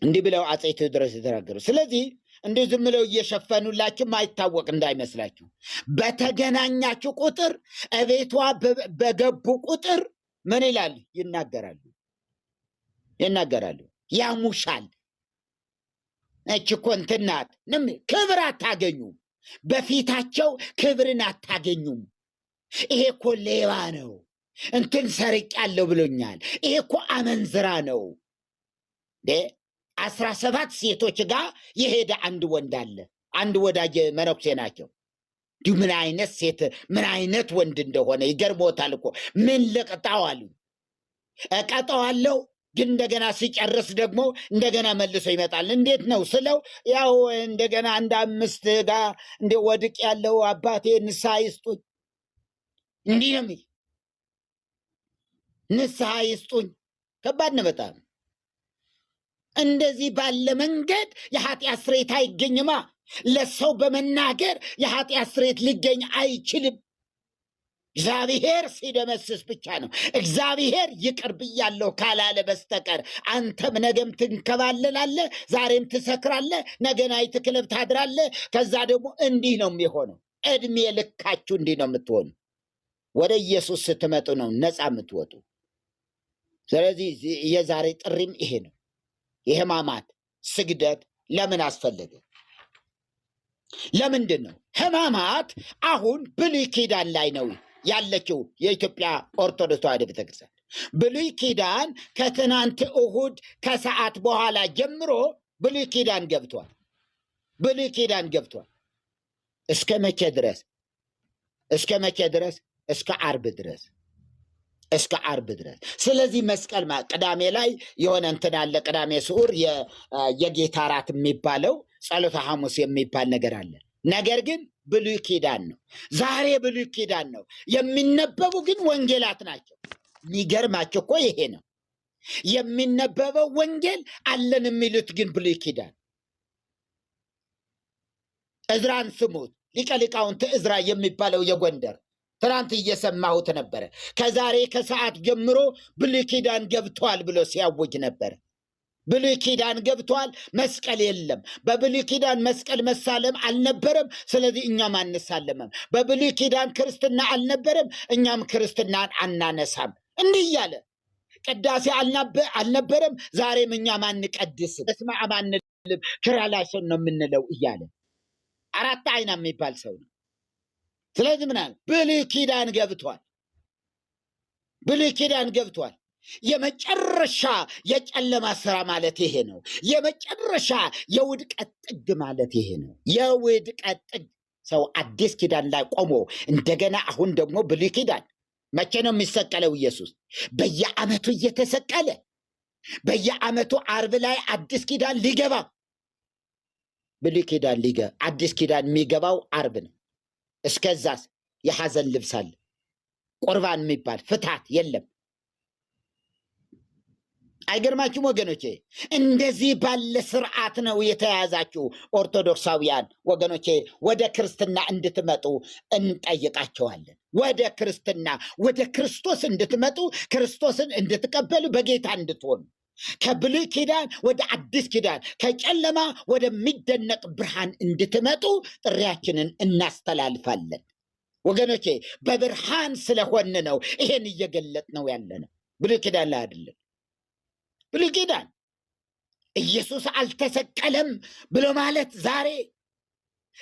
እንዲህ ብለው አፄ ቴዎድሮስ የተናገሩ። ስለዚህ እንዲህ ዝም ብለው እየሸፈኑላችሁ ማይታወቅ እንዳይመስላችሁ። በተገናኛችሁ ቁጥር እቤቷ በገቡ ቁጥር ምን ይላሉ? ይናገራሉ፣ ያሙሻል። እች እኮ እንትን ናት። ክብር አታገኙም። በፊታቸው ክብርን አታገኙም። ይሄ እኮ ሌባ ነው፣ እንትን ሰርቄያለሁ ብሎኛል፣ ይሄ እኮ አመንዝራ ነው። 17 ሴቶች ጋር የሄደ አንድ ወንድ አለ። አንድ ወዳጅ መነኩሴ ናቸው። እንዲሁ ምን አይነት ሴት ምን አይነት ወንድ እንደሆነ ይገርሞታል እኮ። ምን ልቅጣው አሉ። እቀጣዋለሁ ግን እንደገና ሲጨርስ ደግሞ እንደገና መልሶ ይመጣል። እንዴት ነው ስለው፣ ያው እንደገና አንድ 5 ጋር እንደ ወድቅ ያለው አባቴ ንስሐ ይስጡኝ። እንዲህ ነው የሚል። ንስሐ ይስጡኝ ከባድ ነው በጣም። እንደዚህ ባለ መንገድ የኃጢአት ስርየት አይገኝማ። ለሰው በመናገር የኃጢአት ስርየት ሊገኝ አይችልም። እግዚአብሔር ሲደመስስ ብቻ ነው። እግዚአብሔር ይቅር ብያለሁ ካላለ በስተቀር አንተም ነገም ትንከባለላለህ፣ ዛሬም ትሰክራለህ፣ ነገ ናይት ክለብ ታድራለህ። ከዛ ደግሞ እንዲህ ነው የሚሆነው። እድሜ ልካችሁ እንዲህ ነው የምትሆኑ። ወደ ኢየሱስ ስትመጡ ነው ነፃ የምትወጡ። ስለዚህ የዛሬ ጥሪም ይሄ ነው። የሕማማት ስግደት ለምን አስፈለገ? ለምንድን ነው? ሕማማት አሁን ብሉይ ኪዳን ላይ ነው ያለችው የኢትዮጵያ ኦርቶዶክስ ተዋሕዶ ቤተክርስቲያን። ብሉይ ኪዳን ከትናንት እሁድ ከሰዓት በኋላ ጀምሮ ብሉይ ኪዳን ገብቷል። ብሉይ ኪዳን ገብቷል። እስከ መቼ ድረስ? እስከ መቼ ድረስ? እስከ ዓርብ ድረስ፣ እስከ ዓርብ ድረስ። ስለዚህ መስቀል ቅዳሜ ላይ የሆነ እንትን አለ። ቅዳሜ ስዑር የጌታ እራት የሚባለው ጸሎተ ሐሙስ የሚባል ነገር አለ። ነገር ግን ብሉይ ኪዳን ነው። ዛሬ ብሉይ ኪዳን ነው። የሚነበቡ ግን ወንጌላት ናቸው። የሚገርማቸው እኮ ይሄ ነው። የሚነበበው ወንጌል አለን የሚሉት ግን ብሉይ ኪዳን። እዝራን ስሙት። ሊቀ ሊቃውንት እዝራ የሚባለው የጎንደር ትናንት እየሰማሁት ነበረ። ከዛሬ ከሰዓት ጀምሮ ብሉይ ኪዳን ገብቷል ብሎ ሲያውጅ ነበረ። ብሉይ ኪዳን ገብቷል፣ መስቀል የለም። በብሉይ ኪዳን መስቀል መሳለም አልነበረም፣ ስለዚህ እኛም አንሳለምም። በብሉይ ኪዳን ክርስትና አልነበረም፣ እኛም ክርስትናን አናነሳም። እንዲህ እያለ ቅዳሴ አልነበረም፣ ዛሬም እኛም አንቀድስም፣ በስመ አብ አንልም፣ ክራላሰን ነው የምንለው እያለ አራት አይና የሚባል ሰው ነው። ስለዚህ ምናል ብሉይ ኪዳን ገብቷል። ብሉይ ኪዳን ገብቷል። የመጨረሻ የጨለማ ስራ ማለት ይሄ ነው። የመጨረሻ የውድቀት ጥግ ማለት ይሄ ነው። የውድቀት ጥግ ሰው አዲስ ኪዳን ላይ ቆሞ እንደገና አሁን ደግሞ ብሉይ ኪዳን መቼ ነው የሚሰቀለው? ኢየሱስ በየዓመቱ እየተሰቀለ በየዓመቱ ዓርብ ላይ አዲስ ኪዳን ሊገባ ብሉይ ኪዳን አዲስ ኪዳን የሚገባው ዓርብ ነው። እስከዛስ የሐዘን ልብስ አለ። ቁርባን የሚባል ፍታት የለም። አይገርማችሁም ወገኖቼ? እንደዚህ ባለ ስርዓት ነው የተያዛችሁ ኦርቶዶክሳውያን ወገኖቼ። ወደ ክርስትና እንድትመጡ እንጠይቃቸዋለን። ወደ ክርስትና ወደ ክርስቶስ እንድትመጡ፣ ክርስቶስን እንድትቀበሉ፣ በጌታ እንድትሆኑ፣ ከብሉይ ኪዳን ወደ አዲስ ኪዳን፣ ከጨለማ ወደሚደነቅ ብርሃን እንድትመጡ ጥሪያችንን እናስተላልፋለን ወገኖቼ። በብርሃን ስለሆን ነው ይሄን እየገለጥ ነው ያለ ነው። ብሉይ ኪዳን ላይ አይደለም። ብሉይ ኪዳን ኢየሱስ አልተሰቀለም ብሎ ማለት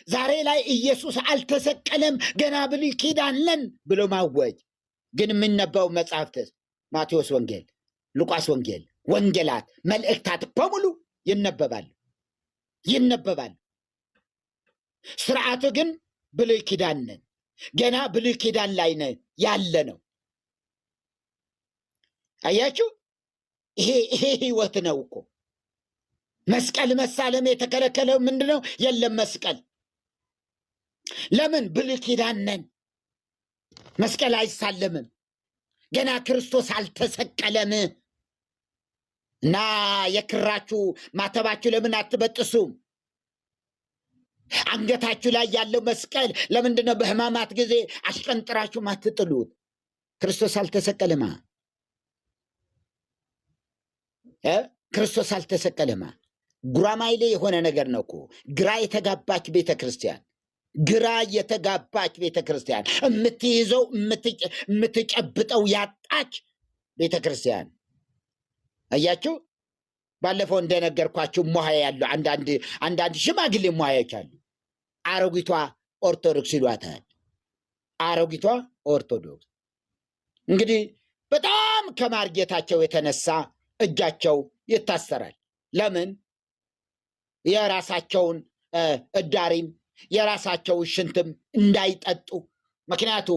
ዛሬ ላይ ኢየሱስ አልተሰቀለም ገና ብሉይ ኪዳን ነን ብሎ ማወጅ። ግን የምነበው መጽሐፍትስ ማቴዎስ ወንጌል፣ ሉቃስ ወንጌል፣ ወንጌላት፣ መልእክታት በሙሉ ይነበባሉ። ስርዓቱ ግን ብሉይ ኪዳን ነን፣ ገና ብሉይ ኪዳን ላይ ነን ያለ ነው። አያችሁ? ይሄ ህይወት ነው እኮ። መስቀል መሳለም የተከለከለው ምንድነው? የለም መስቀል። ለምን? ብሉይ ኪዳን ነን። መስቀል አይሳለምም። ገና ክርስቶስ አልተሰቀለም። እና የክራችሁ ማተባችሁ ለምን አትበጥሱም? አንገታችሁ ላይ ያለው መስቀል ለምንድነው በሕማማት ጊዜ አሽቀንጥራችሁ ማትጥሉት? ክርስቶስ አልተሰቀለማ። ክርስቶስ አልተሰቀለማ። ጉራማይሌ የሆነ ነገር ነው እኮ። ግራ የተጋባች ቤተ ክርስቲያን፣ ግራ የተጋባች ቤተ ክርስቲያን፣ የምትይዘው የምትጨብጠው ያጣች ቤተ ክርስቲያን። አያችሁ? ባለፈው እንደነገርኳችሁ ሞሃያ ያሉ አንዳንድ ሽማግሌ ሞሃያዎች አሉ። አሮጊቷ ኦርቶዶክስ ይሏታል። አሮጊቷ ኦርቶዶክስ እንግዲህ በጣም ከማርጌታቸው የተነሳ እጃቸው ይታሰራል። ለምን? የራሳቸውን እዳሪም የራሳቸውን ሽንትም እንዳይጠጡ። ምክንያቱ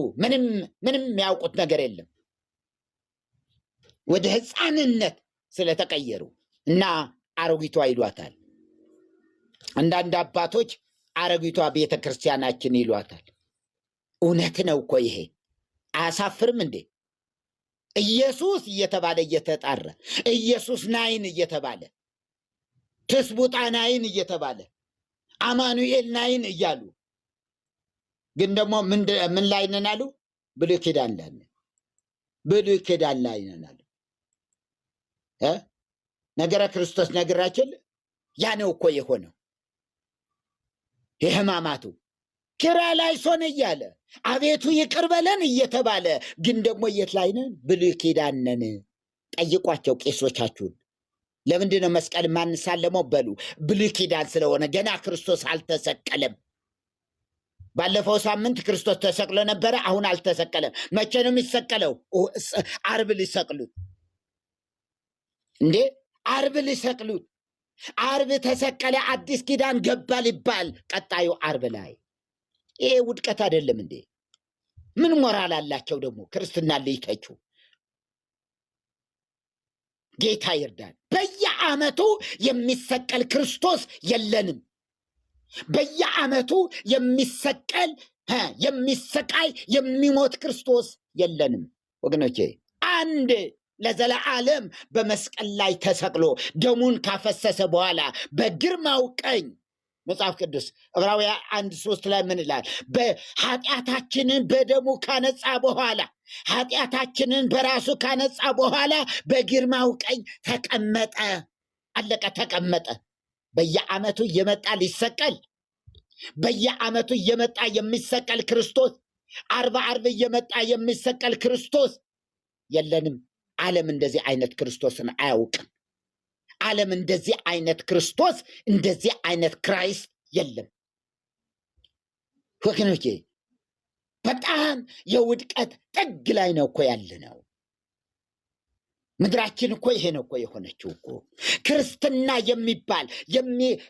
ምንም ያውቁት ነገር የለም። ወደ ሕፃንነት ስለተቀየሩ እና አሮጊቷ ይሏታል። አንዳንድ አባቶች አሮጊቷ ቤተ ክርስቲያናችን ይሏታል። እውነት ነው እኮ ይሄ። አያሳፍርም እንዴ? ኢየሱስ እየተባለ እየተጣራ ኢየሱስ ናይን እየተባለ ትስቡጣ ናይን እየተባለ አማኑኤል ናይን እያሉ ግን ደግሞ ምን ላይ ነን አሉ? ብሉይ ኪዳን ላይ ነን። ብሉይ ኪዳን ላይ ነን አሉ። ነገረ ክርስቶስ ነገራችን ያ ነው እኮ የሆነው። የሕማማቱ ኪራ ላይ ሶን እያለ አቤቱ ይቅር በለን እየተባለ ግን ደግሞ የት ላይ ነን? ብሉይ ኪዳን ነን። ጠይቋቸው ቄሶቻችሁን። ለምንድነው መስቀል ማንሳለመው በሉ? ብሉይ ኪዳን ስለሆነ ገና ክርስቶስ አልተሰቀለም። ባለፈው ሳምንት ክርስቶስ ተሰቅሎ ነበረ፣ አሁን አልተሰቀለም። መቼ ነው የሚሰቀለው? ዓርብ ሊሰቅሉት እንዴ! ዓርብ ሊሰቅሉት። ዓርብ ተሰቀለ፣ አዲስ ኪዳን ገባ ሊባል ቀጣዩ ዓርብ ላይ። ይሄ ውድቀት አይደለም እንዴ? ምን ሞራል አላቸው ደግሞ ክርስትና ሊተቹ? ጌታ ይርዳን። በየዓመቱ የሚሰቀል ክርስቶስ የለንም። በየዓመቱ የሚሰቀል የሚሰቃይ የሚሞት ክርስቶስ የለንም ወገኖቼ። አንድ ለዘለዓለም በመስቀል ላይ ተሰቅሎ ደሙን ካፈሰሰ በኋላ በግርማው ቀኝ መጽሐፍ ቅዱስ ዕብራውያን 1:3 ላይ ምን ይላል? በኃጢአታችንን በደሙ ካነጻ በኋላ ኃጢአታችንን በራሱ ካነጻ በኋላ በግርማው ቀኝ ተቀመጠ። አለቀ፣ ተቀመጠ። በየዓመቱ እየመጣ ሊሰቀል፣ በየዓመቱ እየመጣ የሚሰቀል ክርስቶስ፣ ዓርብ እየመጣ የሚሰቀል ክርስቶስ የለንም። ዓለም እንደዚህ አይነት ክርስቶስን አያውቅም። ዓለም እንደዚህ አይነት ክርስቶስ፣ እንደዚህ አይነት ክራይስት የለም ወገኖቼ። በጣም የውድቀት ጥግ ላይ ነው እኮ ያለ ነው። ምድራችን እኮ ይሄ ነው እኮ የሆነችው እኮ። ክርስትና የሚባል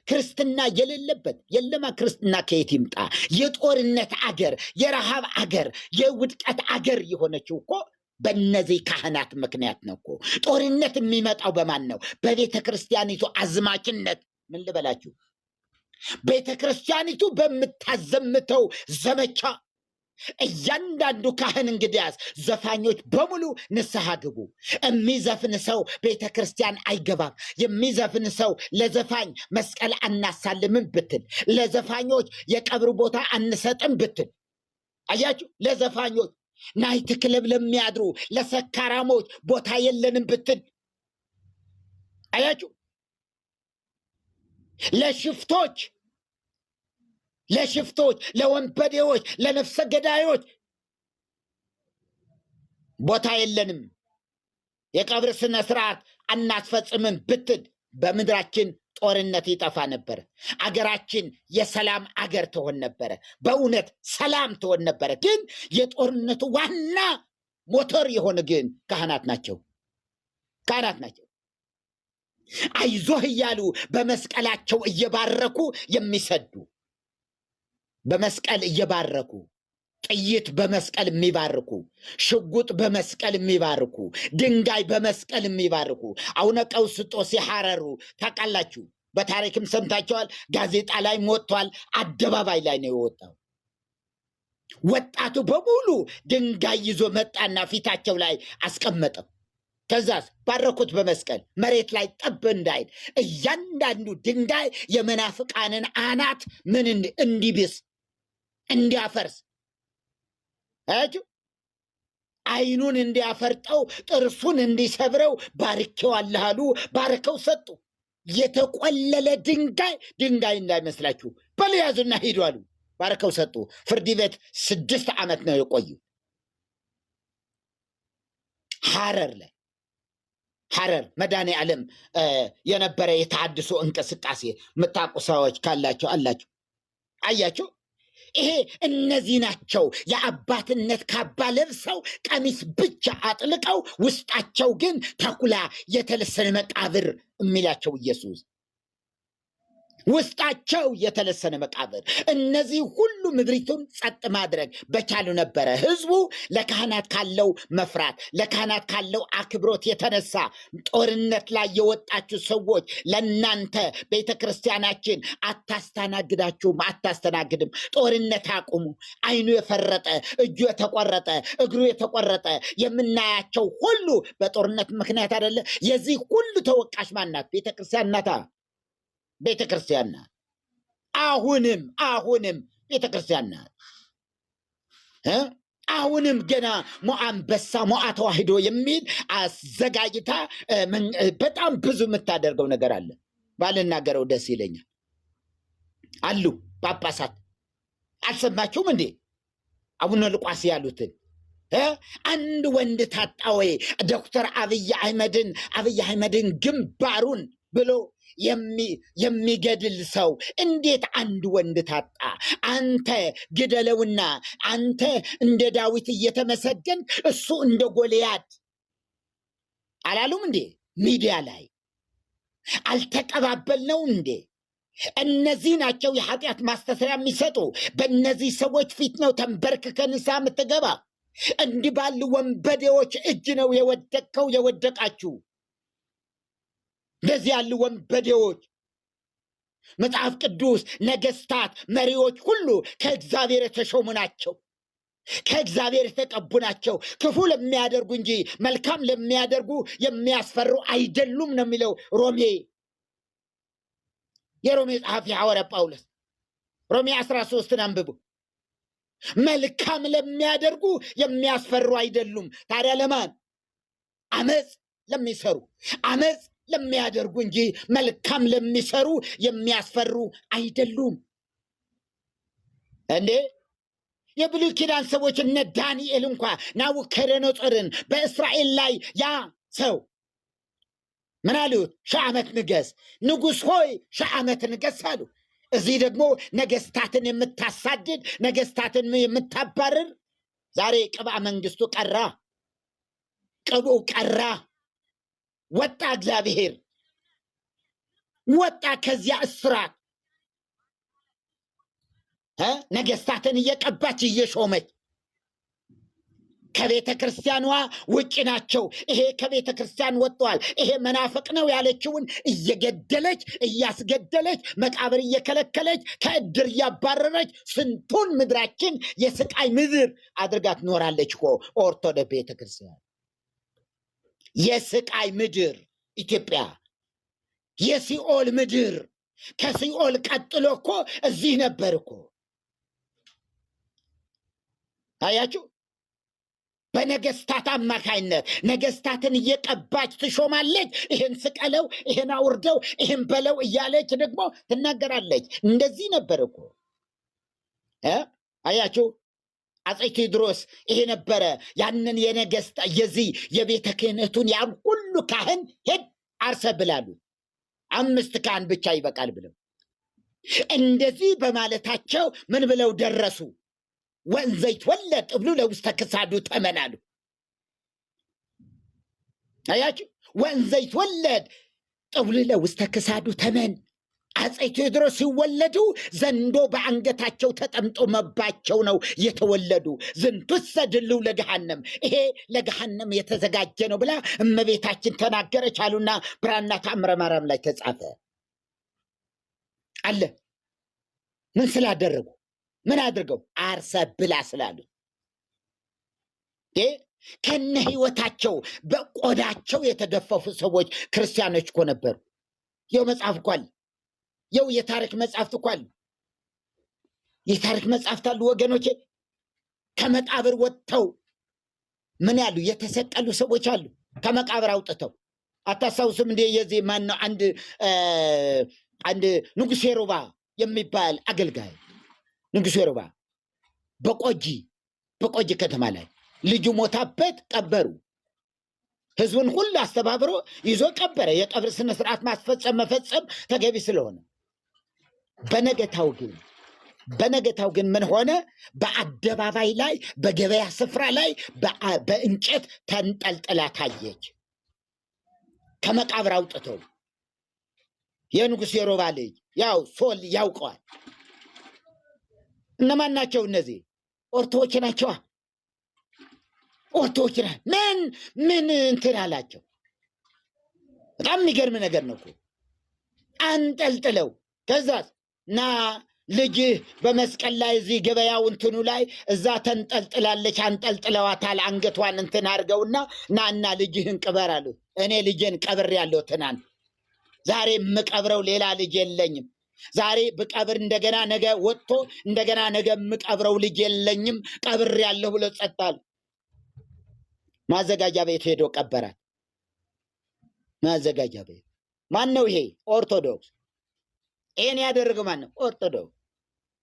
ክርስትና የሌለበት የለማ። ክርስትና ከየት ይምጣ? የጦርነት አገር፣ የረሃብ አገር፣ የውድቀት አገር የሆነችው እኮ በእነዚህ ካህናት ምክንያት ነው እኮ። ጦርነት የሚመጣው በማን ነው? በቤተ ክርስቲያኒቱ አዝማችነት። ምን ልበላችሁ? ቤተ ክርስቲያኒቱ በምታዘምተው ዘመቻ እያንዳንዱ ካህን እንግዲያስ፣ ዘፋኞች በሙሉ ንስሐ ግቡ። የሚዘፍን ሰው ቤተ ክርስቲያን አይገባም። የሚዘፍን ሰው ለዘፋኝ መስቀል አናሳልምም ብትል፣ ለዘፋኞች የቀብር ቦታ አንሰጥም ብትል፣ አያችሁ፣ ለዘፋኞች ናይት ክለብ ለሚያድሩ ለሰካራሞች ቦታ የለንም ብትል፣ አያችሁ፣ ለሽፍቶች፣ ለወንበዴዎች፣ ለነፍሰ ገዳዮች ቦታ የለንም፣ የቀብር ስነ ስርዓት አናስፈጽምም ብትል በምድራችን ጦርነት ይጠፋ ነበር። አገራችን የሰላም አገር ትሆን ነበረ። በእውነት ሰላም ትሆን ነበረ። ግን የጦርነቱ ዋና ሞተር የሆነ ግን ካህናት ናቸው። አይዞህ እያሉ በመስቀላቸው እየባረኩ የሚሰዱ፣ በመስቀል እየባረኩ ጥይት በመስቀል የሚባርኩ፣ ሽጉጥ በመስቀል የሚባርኩ፣ ድንጋይ በመስቀል የሚባርኩ አቡነ ቀውስጦስ የሐረሩ ታውቃላችሁ። በታሪክም ሰምታችኋል። ጋዜጣ ላይ ወጥቷል። አደባባይ ላይ ነው የወጣው። ወጣቱ በሙሉ ድንጋይ ይዞ መጣና ፊታቸው ላይ አስቀመጠው። ከዛስ ባረኩት በመስቀል መሬት ላይ ጠብ እንዳይል። እያንዳንዱ ድንጋይ የመናፍቃንን አናት ምን እንዲብስ እንዲያፈርስ፣ አይኑን እንዲያፈርጠው፣ ጥርሱን እንዲሰብረው ባርኬዋለሁ አሉ። ባርከው ሰጡ። የተቆለለ ድንጋይ እንዳይመስላችሁ በልያዙና ሂዱ አሉ። ባርከው ሰጡ። ፍርድ ቤት 6 ዓመት ነው የቆዩ። ሐረር መድኃኔዓለም የነበረ የተሐድሶ እንቅስቃሴ የምታውቁ ሰዎች ካላቸው አላቸው። አያቸው። ይሄ እነዚህ ናቸው። የአባትነት ካባ ለብሰው ቀሚስ ብቻ አጥልቀው ውስጣቸው ግን ተኩላ የተለሰነ መቃብር የሚላቸው ኢየሱስ፣ ውስጣቸው የተለሰነ መቃብር። እነዚህ ሁሉ ምድሪቱን ጸጥ ማድረግ በቻሉ ነበረ። ህዝቡ ለካህናት ካለው መፍራት፣ ለካህናት ካለው አክብሮት የተነሳ ጦርነት ላይ የወጣችሁ ሰዎች ለእናንተ ቤተ ክርስቲያናችን አታስተናግዳችሁም፣ አታስተናግድም። ጦርነት አቁሙ። አይኑ የፈረጠ፣ እጁ የተቆረጠ፣ እግሩ የተቆረጠ የምናያቸው ሁሉ በጦርነት ምክንያት አይደለ? የዚህ ሁሉ ተወቃሽ ማናት? ቤተ ክርስቲያን ናታ። ቤተ ክርስቲያን ናት። አሁንም ቤተ ክርስቲያን ናት። አሁንም ገና ሞአንበሳ ሞአ ተዋሕዶ የሚል አዘጋጅታ በጣም ብዙ የምታደርገው ነገር አለ። ባልናገረው ደስ ይለኛል። አሉ ጳጳሳት። አልሰማችሁም እንዴ? አቡነ ሉቃስ ያሉትን አንድ ወንድ ታጣ ወይ? ዶክተር አብይ አህመድን ግንባሩን ብሎ የሚገድል ሰው እንዴት አንድ ወንድ ታጣ? አንተ ግደለውና አንተ እንደ ዳዊት እየተመሰገን እሱ እንደ ጎልያድ አላሉም እንዴ? ሚዲያ ላይ አልተቀባበልነው እንዴ? እነዚህ ናቸው የኃጢአት ማስተሰሪያ የሚሰጡ። በእነዚህ ሰዎች ፊት ነው ተንበርክከህ ንስሐ የምትገባ። እንዲህ ባሉ ወንበዴዎች እጅ ነው የወደቃችሁ። እንደዚህ ያሉ ወንበዴዎች መጽሐፍ ቅዱስ ነገስታት፣ መሪዎች ሁሉ ከእግዚአብሔር የተሾሙ ናቸው፣ ከእግዚአብሔር የተቀቡ ናቸው። ክፉ ለሚያደርጉ እንጂ መልካም ለሚያደርጉ የሚያስፈሩ አይደሉም ነው የሚለው የሮሜ ጸሐፊ ሐዋርያ ጳውሎስ። ሮሜ 13 አንብቡ። መልካም ለሚያደርጉ የሚያስፈሩ አይደሉም። ታዲያ ለማን? አመፅ ለሚያደርጉ እንጂ መልካም ለሚሰሩ የሚያስፈሩ አይደሉም። እንዴ የብሉይ ኪዳን ሰዎች እነ ዳንኤል እንኳ ናቡከደነፆርን በእስራኤል ላይ ያ ሰው ምን አሉት? 1000 ዓመት ንገስ፣ ንጉሥ ሆይ 1000 ዓመት ንገስ አሉ። እዚህ ደግሞ ነገስታትን የምታሳድድ ነገስታትን የምታባርር ዛሬ ቅብአ መንግስቱ ቀራ፣ ቅብኡ ቀራ። ወጣ፣ እግዚአብሔር ወጣ ከዚያ እስራት። ነገስታትን እየቀባች እየሾመች ከቤተ ክርስቲያኗ ውጭ ናቸው። ይሄ ከቤተ ክርስቲያን ወጥተዋል፣ ይሄ መናፍቅ ነው ያለችውን እየገደለች እያስገደለች መቃብር እየከለከለች ከእድር እያባረረች ስንቱን ምድራችን የስቃይ ምድር አድርጋ ትኖራለች እኮ ኦርቶዶክስ ቤተ ክርስቲያን። የስቃይ ምድር ኢትዮጵያ፣ የሲኦል ምድር። ከሲኦል ቀጥሎ እኮ እዚህ ነበር እኮ። አያችሁ፣ በነገስታት አማካይነት ነገስታትን እየቀባች ትሾማለች። ይህን ስቀለው፣ ይህን አውርደው፣ ይህን በለው እያለች ደግሞ ትናገራለች። እንደዚህ ነበር እኮ። አያችሁ፣ አፄ ቴዎድሮስ ይሄ ነበረ። ያንን የነገስት የዚህ የቤተ ክህነቱን ያን ሁሉ ካህን ሄድ አርሰ ብላሉ። 5 ካህን ብቻ ይበቃል ብለው እንደዚህ በማለታቸው ምን ብለው ደረሱ? ወንዘ ይትወለድ እብሉ ለውስተ ክሳዱ ተመናሉ። አያችሁ፣ ወንዘ ይትወለድ እብሉ ለውስተ ክሳዱ ተመን። አፄ ቴዎድሮስ ሲወለዱ ዘንዶ በአንገታቸው ተጠምጦ መባቸው ነው የተወለዱ። ዝንቱሰ ድልው ለገሃነም፣ ይሄ ለገሃነም የተዘጋጀ ነው ብላ እመቤታችን ተናገረች አሉና ብራና ተአምረ ማርያም ላይ ተጻፈ አለ። ምን ስላደረጉ? ምን አድርገው? አርሰ ብላ ስላሉ። ከነ ህይወታቸው በቆዳቸው የተገፈፉ ሰዎች ክርስቲያኖች እኮ ነበሩ። ይኸው መጽሐፍ እኮ አለ። ይኸው የታሪክ መጽሐፍት እኮ አሉ። የታሪክ መጽሐፍት አሉ ወገኖቼ። ከመቃብር ወጥተው ምን ያሉ የተሰቀሉ ሰዎች አሉ። ከመቃብር አውጥተው አታስታውስም እንዴ? የዚህ ማነው አንድ ንጉሴ ሮባ የሚባል አገልጋይ ንጉሴ ሮባ በቆጂ ከተማ ላይ ልጁ ሞታበት ቀበሩ። ህዝቡን ሁሉ አስተባብሮ ይዞ ቀበረ። የቀብር ስነ ስርዓት መፈጸም ተገቢ ስለሆነ በነገታው ግን ምን ሆነ? በአደባባይ ላይ በገበያ ስፍራ ላይ በእንጨት ተንጠልጥላ ታየች። ከመቃብር አውጥተው የንጉሥ የሮባ ልጅ ያው ሶል ያውቀዋል። እነማን ናቸው እነዚህ? ኦርቶዎች ናቸዋ። ኦርቶዎች ምን እንትን አላቸው። በጣም የሚገርም ነገር ነው እኮ። አንጠልጥለው ከዛስ ና ልጅህ በመስቀል ላይ እዚህ ገበያው እንትኑ ላይ እዛ ተንጠልጥላለች፣ አንጠልጥለዋታል። አንገቷን እንትን አድርገውና ናና ልጅህን ቅበር አሉት። እኔ ልጄን ቀብሬያለሁ ትናንት። ዛሬ የምቀብረው ሌላ ልጅ የለኝም። ዛሬ ብቀብር እንደገና ነገ ወጥቶ እንደገና ነገ የምቀብረው ልጅ የለኝም፣ ቀብሬያለሁ ብሎ ጸጥ አለ። ማዘጋጃ ቤት ሄዶ ቀበራት። ማዘጋጃ ቤት ማን ነው ይሄ? ኦርቶዶክስ። ይሄን ያደረገው ማን ነው? ኦርቶዶክስ።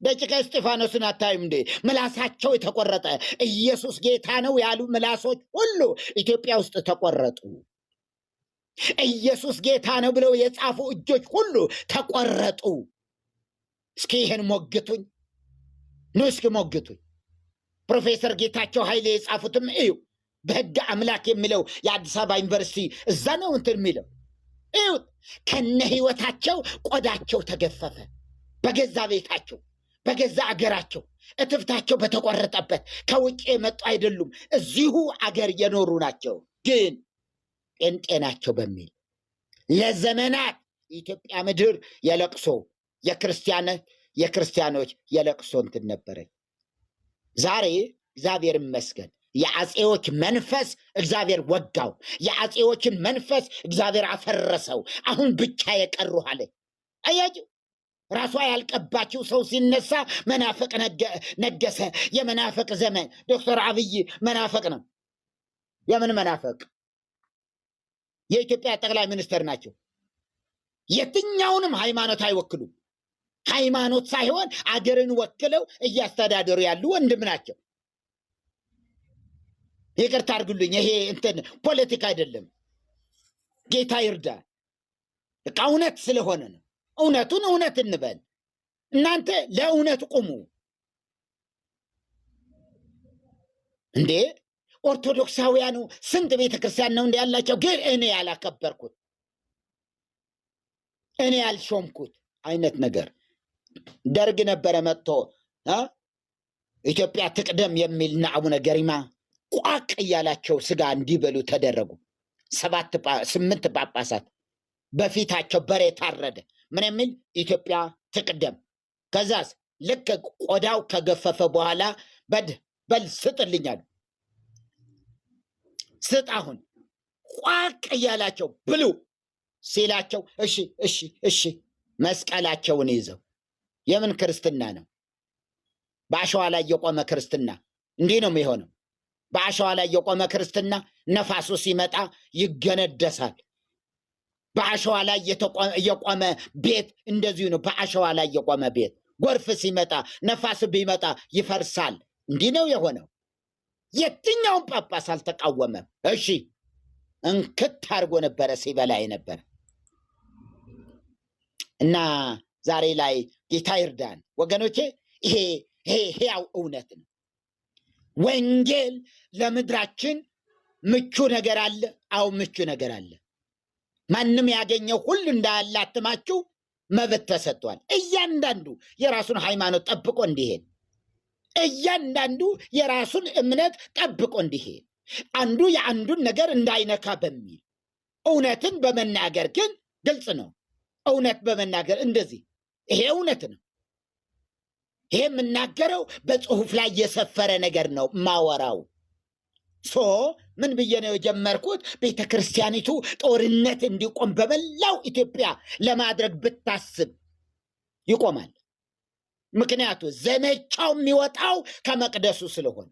ደቂቀ እስጢፋኖስን አታዩም እንዴ? ምላሳቸው የተቆረጠ ኢየሱስ ጌታ ነው ያሉ ምላሶች ሁሉ ኢትዮጵያ ውስጥ ተቆረጡ። ኢየሱስ ጌታ ነው ብለው የጻፉ እጆች ሁሉ ተቆረጡ። እስኪ ይህን ሞግቱኝ፣ እስኪ ሞግቱኝ። ፕሮፌሰር ጌታቸው ኃይሌ የጻፉትም እዩ። በሕግ አምላክ የሚለው የአዲስ አበባ ዩኒቨርሲቲ እዛ ነው እንትን የሚለው እዩ። ከነ ህይወታቸው ቆዳቸው ተገፈፈ። በገዛ ቤታቸው በገዛ አገራቸው እትብታቸው በተቆረጠበት ከውጭ የመጡ አይደሉም፣ እዚሁ አገር የኖሩ ናቸው። ግን ጴንጤ ናቸው በሚል ለዘመናት የኢትዮጵያ ምድር የለቅሶ የክርስቲያኖች የለቅሶ እንትን ነበረች። ዛሬ እግዚአብሔር ይመስገን የአፄዎች መንፈስ እግዚአብሔር ወጋው። የአፄዎችን መንፈስ እግዚአብሔር አፈረሰው። አሁን ብቻ የቀሩ አለ። አያችሁ፣ ራሷ ያልቀባችው ሰው ሲነሳ መናፈቅ ነገሰ። የመናፈቅ ዘመን። ዶክተር አብይ መናፈቅ ነው። የምን መናፈቅ? የኢትዮጵያ ጠቅላይ ሚኒስትር ናቸው። የትኛውንም ሃይማኖት አይወክሉም። ሃይማኖት ሳይሆን አገርን ወክለው እያስተዳደሩ ያሉ ወንድም ናቸው። ይቅርታ አድርጉልኝ፣ ይሄ እንትን ፖለቲካ አይደለም። ጌታ ይርዳ። በቃ እውነት ስለሆነ ነው። እውነቱን እውነት እንበል። እናንተ ለእውነት ቁሙ እንዴ! ኦርቶዶክሳውያኑ ስንት ቤተክርስቲያን ነው እንዲ ያላቸው? ግን እኔ ያላከበርኩት እኔ ያልሾምኩት አይነት ነገር ደርግ ነበረ መጥቶ ኢትዮጵያ ትቅደም የሚልና አቡነ ገሪማ ቋቅ እያላቸው ስጋ እንዲበሉ ተደረጉ። 8 ጳጳሳት በፊታቸው በሬ ታረደ። ምን የሚል ኢትዮጵያ ትቅደም። ከዛስ ልክ ቆዳው ከገፈፈ በኋላ በል ስጥልኛሉ። ስጥ አሁን ቋቅ እያላቸው ብሉ ሲላቸው እሺ እሺ እሺ መስቀላቸውን ይዘው። የምን ክርስትና ነው? በአሸዋ ላይ የቆመ ክርስትና እንዲህ ነው የሚሆነው። በአሸዋ ላይ የቆመ ክርስትና ነፋሱ ሲመጣ ይገነደሳል። በአሸዋ ላይ የቆመ ቤት እንደዚሁ ነው። በአሸዋ ላይ የቆመ ቤት ጎርፍ ሲመጣ ነፋስ ቢመጣ ይፈርሳል። እንዲህ ነው የሆነው። የትኛውን ጳጳስ አልተቃወመም። እሺ እንክት አድርጎ ነበረ ሲበላ ነበር። እና ዛሬ ላይ ጌታ ይርዳን ወገኖቼ። ይሄ ሕያው እውነት ነው። ወንጌል ለምድራችን ምቹ ነገር አለ። አው ምቹ ነገር አለ። ማንም ያገኘው ሁሉ እንዳያላትማችሁ መብት ተሰጥቷል። እያንዳንዱ የራሱን ሃይማኖት ጠብቆ እንዲሄድ፣ እያንዳንዱ የራሱን እምነት ጠብቆ እንዲሄድ፣ አንዱ የአንዱን ነገር እንዳይነካ በሚል እውነትን በመናገር ግን ግልጽ ነው። እውነት በመናገር እንደዚህ ይሄ እውነት ነው። ይሄ የምናገረው በጽሁፍ ላይ የሰፈረ ነገር ነው ማወራው። ምን ብዬ ነው የጀመርኩት? ቤተ ክርስቲያኒቱ ጦርነት እንዲቆም በመላው ኢትዮጵያ ለማድረግ ብታስብ ይቆማል። ምክንያቱ ዘመቻው የሚወጣው ከመቅደሱ ስለሆነ።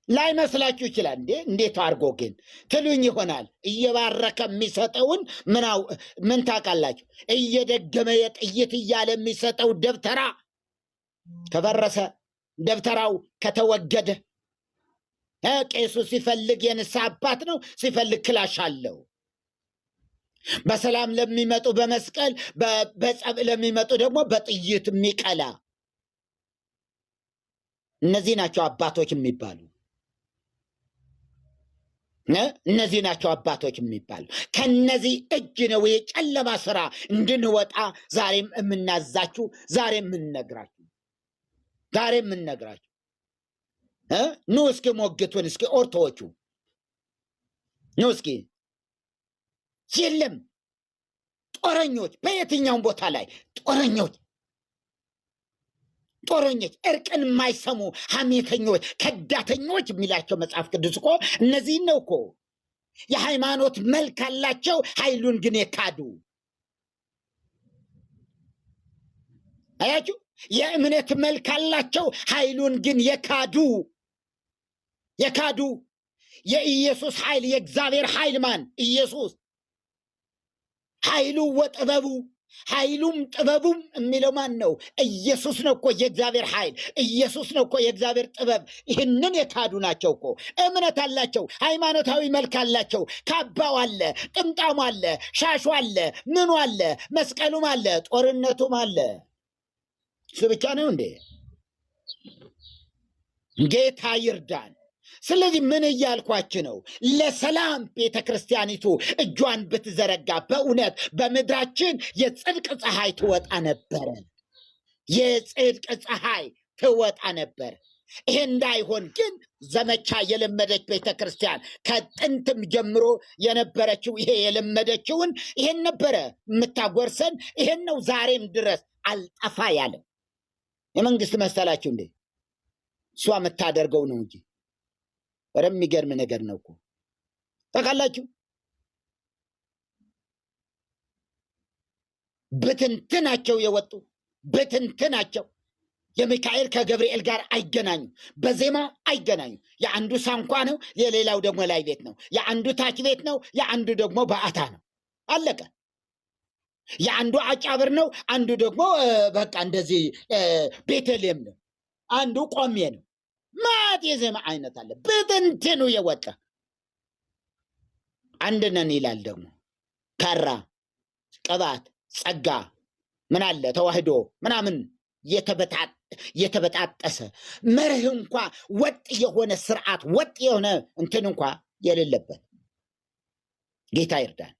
ላይመስላችሁ ይችላል። እንዴት አድርጎ ግን ትሉኝ ይሆናል። እየባረከ የሚሰጠውን ምን ታውቃላችሁ? እየደገመ የጥይት እያለ የሚሰጠው ደብተራ ከፈረሰ፣ ደብተራው ከተወገደ፣ ቄሱ ሲፈልግ የንስሐ አባት ነው፣ ሲፈልግ ክላሽ አለው። በሰላም ለሚመጡ በመስቀል፣ በጸብ ለሚመጡ ደግሞ በጥይት የሚቀላ። እነዚህ ናቸው አባቶች የሚባሉ። እነዚህ ናቸው አባቶች የሚባሉ። ከነዚህ እጅ ነው የጨለማ ስራ እንድንወጣ ዛሬም የምናዛችሁ፣ ዛሬም የምንነግራችሁ። ኑ እስኪ ሞግቱን፣ እስኪ ኦርቶዎቹ ኑ እስኪ። የለም ጦረኞች፣ በየትኛውም ቦታ ላይ ጦረኞች፣ እርቅን የማይሰሙ ሐሜተኞች፣ ከዳተኞች የሚላቸው መጽሐፍ ቅዱስ እኮ እነዚህን ነው እኮ። የሃይማኖት መልክ አላቸው፣ ኃይሉን ግን የካዱ። አያችሁ? የእምነት መልክ አላቸው፣ ኃይሉን ግን የካዱ። የኢየሱስ ኃይል፣ የእግዚአብሔር ኃይል ማን? ኢየሱስ። ኃይሉ ወጥበቡ ኃይሉም ጥበቡም የሚለው ማን ነው? ኢየሱስ ነው እኮ የእግዚአብሔር ኃይል፣ ኢየሱስ ነው እኮ የእግዚአብሔር ጥበብ። ይህንን የካዱ ናቸው እኮ። እምነት አላቸው፣ ሃይማኖታዊ መልክ አላቸው። ካባው አለ፣ ጥምጣሙ አለ፣ ሻሹ አለ፣ ምኑ አለ፣ መስቀሉም አለ፣ ጦርነቱም አለ። እሱ ብቻ ነው እንዴ? ጌታ ይርዳን። ስለዚህ ምን እያልኳችሁ ነው? ለሰላም ቤተ ክርስቲያኒቱ እጇን ብትዘረጋ በእውነት በምድራችን የጽድቅ ፀሐይ ትወጣ ነበረ። የጽድቅ ፀሐይ ትወጣ ነበር። ይሄ እንዳይሆን ግን ዘመቻ የለመደች ቤተ ክርስቲያን ከጥንትም ጀምሮ የነበረችው ይሄ የለመደችውን ይሄን ነበረ የምታጎርሰን። ይሄን ነው ዛሬም ድረስ አልጠፋ ያለው። የመንግስት መሰላችሁ እንዴ? እሷ የምታደርገው ነው እንጂ የሚገርም ነገር ነው እኮ ታውቃላችሁ። ብትንትናቸው የወጡ ብትንትናቸው የሚካኤል ከገብርኤል ጋር አይገናኙ፣ በዜማ አይገናኙ። የአንዱ ሳንኳ ነው፣ የሌላው ደግሞ ላይ ቤት ነው። የአንዱ ታች ቤት ነው፣ የአንዱ ደግሞ በአታ ነው። አለቀ። የአንዱ አጫብር ነው፣ አንዱ ደግሞ በቃ እንደዚህ ቤተልሔም ነው፣ አንዱ ቆሜ ነው። ማት የዜማ አይነት አለ። ብትንትኑ የወጣ አንድ ነን ይላል ደግሞ ካራ ቅባት ጸጋ ምን አለ ተዋህዶ ምናምን የተበጣጠሰ መርህ እንኳ ወጥ የሆነ ስርዓት ወጥ የሆነ እንትን እንኳ የሌለበት ጌታ ይርዳን።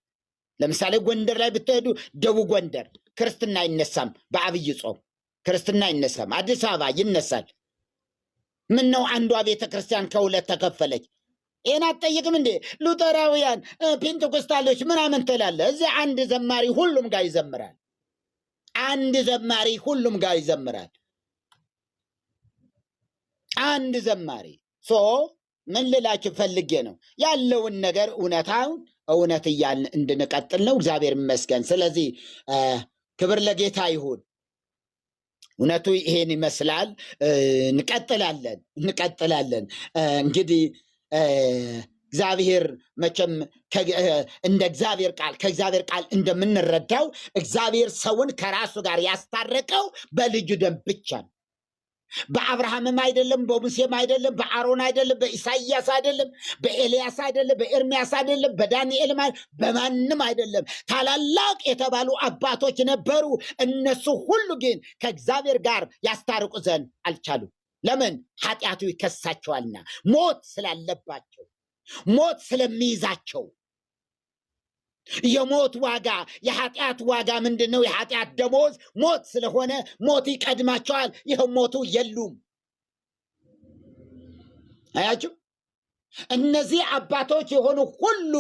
ለምሳሌ ጎንደር ላይ ብትሄዱ ደቡብ ጎንደር ክርስትና አይነሳም። በአብይ ጾም ክርስትና አይነሳም። አዲስ አበባ ይነሳል። ምን ነው አንዷ ቤተ ክርስቲያን ከሁለት ተከፈለች? ይህን አትጠይቅም እንዴ? ሉተራውያን ፔንቴኮስታሎች ምናምን ትላለ። እዚህ አንድ ዘማሪ ሁሉም ጋር ይዘምራል። አንድ ዘማሪ ሁሉም ጋር ይዘምራል። አንድ ዘማሪ ምን ልላችሁ ፈልጌ ነው ያለውን ነገር እውነታውን እውነት እያልን እንድንቀጥል ነው። እግዚአብሔር ይመስገን። ስለዚህ ክብር ለጌታ ይሁን። እውነቱ ይሄን ይመስላል። እንቀጥላለን። እንግዲህ እግዚአብሔር መቼም እንደ እግዚአብሔር ቃል ከእግዚአብሔር ቃል እንደምንረዳው እግዚአብሔር ሰውን ከራሱ ጋር ያስታረቀው በልጁ ደም ብቻ ነው። በአብርሃምም አይደለም፣ በሙሴም አይደለም፣ በአሮን አይደለም፣ በኢሳይያስ አይደለም፣ በኤልያስ አይደለም፣ በኤርሚያስ አይደለም፣ በዳንኤልም በማንም አይደለም። ታላላቅ የተባሉ አባቶች ነበሩ። እነሱ ሁሉ ግን ከእግዚአብሔር ጋር ያስታርቁ ዘንድ አልቻሉም። ለምን? ኃጢአቱ ይከሳቸዋልና፣ ሞት ስላለባቸው፣ ሞት ስለሚይዛቸው። የሞት ዋጋ የኃጢአት ዋጋ ምንድን ነው? የኃጢአት ደሞዝ ሞት ስለሆነ ሞት ይቀድማቸዋል። ይኸው ሞቱ የሉም። አያችሁ፣ እነዚህ አባቶች የሆኑ ሁሉ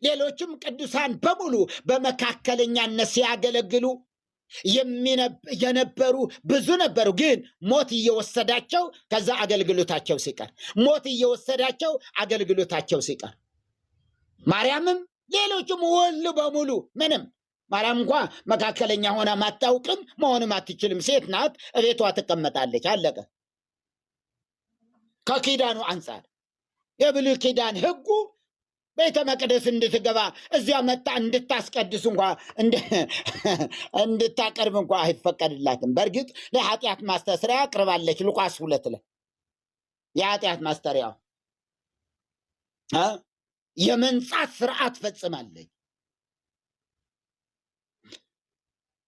ሌሎችም ቅዱሳን በሙሉ በመካከለኛነት ሲያገለግሉ የነበሩ ብዙ ነበሩ። ግን ሞት እየወሰዳቸው ከዛ አገልግሎታቸው ሲቀር ሞት እየወሰዳቸው አገልግሎታቸው ሲቀር ማርያምም ሌሎችም ሁሉ በሙሉ ምንም ማርያም እንኳ መካከለኛ ሆና ማታውቅም መሆንም አትችልም። ሴት ናት፣ እቤቷ ትቀመጣለች። አለቀ። ከኪዳኑ አንጻር የብሉይ ኪዳን ሕጉ ቤተ መቅደስ እንድትገባ እዚያ መጣ እንድታስቀድስ እንኳ እንድታቀርብ እንኳ አይፈቀድላትም። በእርግጥ ለኃጢአት ማስተስሪያ አቅርባለች። ሉቃስ 2 ላይ የኃጢአት ማስተሪያው የመንጻት ስርዓት ፈጽማለች።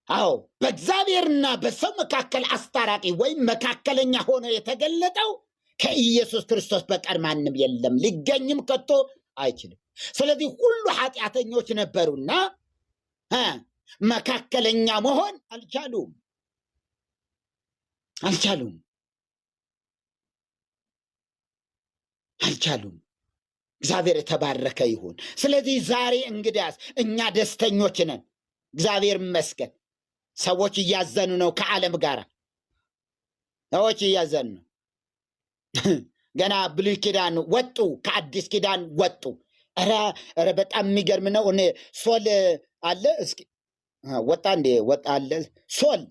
አዎ፣ በእግዚአብሔርና በሰው መካከል አስታራቂ ወይም መካከለኛ ሆኖ የተገለጠው ከኢየሱስ ክርስቶስ በቀር ማንም የለም፣ ሊገኝም ከቶ አይችልም። ስለዚህ ሁሉ ኃጢአተኞች ነበሩና መካከለኛ መሆን አልቻሉም። እግዚአብሔር የተባረከ ይሁን። ስለዚህ ዛሬ እንግዲያስ እኛ ደስተኞች ነን። እግዚአብሔር ይመስገን። ሰዎች እያዘኑ ነው። ከዓለም ጋር ሰዎች እያዘኑ ነው። ገና ብሉይ ኪዳን ወጡ፣ ከአዲስ ኪዳን ወጡ። ኧረ በጣም የሚገርም ነው። እኔ ሶል አለ እስኪ ወጣ እንዴ? ወጣ አለ ሶል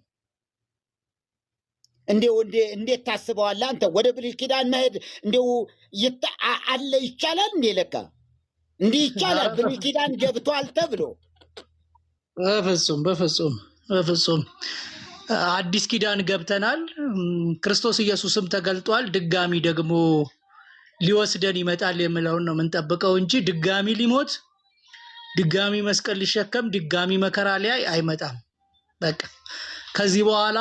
እንዴት ታስበዋለህ አንተ? ወደ ብሉይ ኪዳን መሄድ እንዲሁ አለ ይቻላል እንዴ? ለካ እንዲህ ይቻላል። ብሉይ ኪዳን ገብቷል ተብሎ
በፍጹም በፍጹም አዲስ ኪዳን ገብተናል። ክርስቶስ ኢየሱስም ተገልጧል። ድጋሚ ደግሞ ሊወስደን ይመጣል የሚለውን ነው የምንጠብቀው እንጂ ድጋሚ ሊሞት፣ ድጋሚ መስቀል ሊሸከም፣ ድጋሚ መከራ ሊያይ አይመጣም። በቃ ከዚህ በኋላ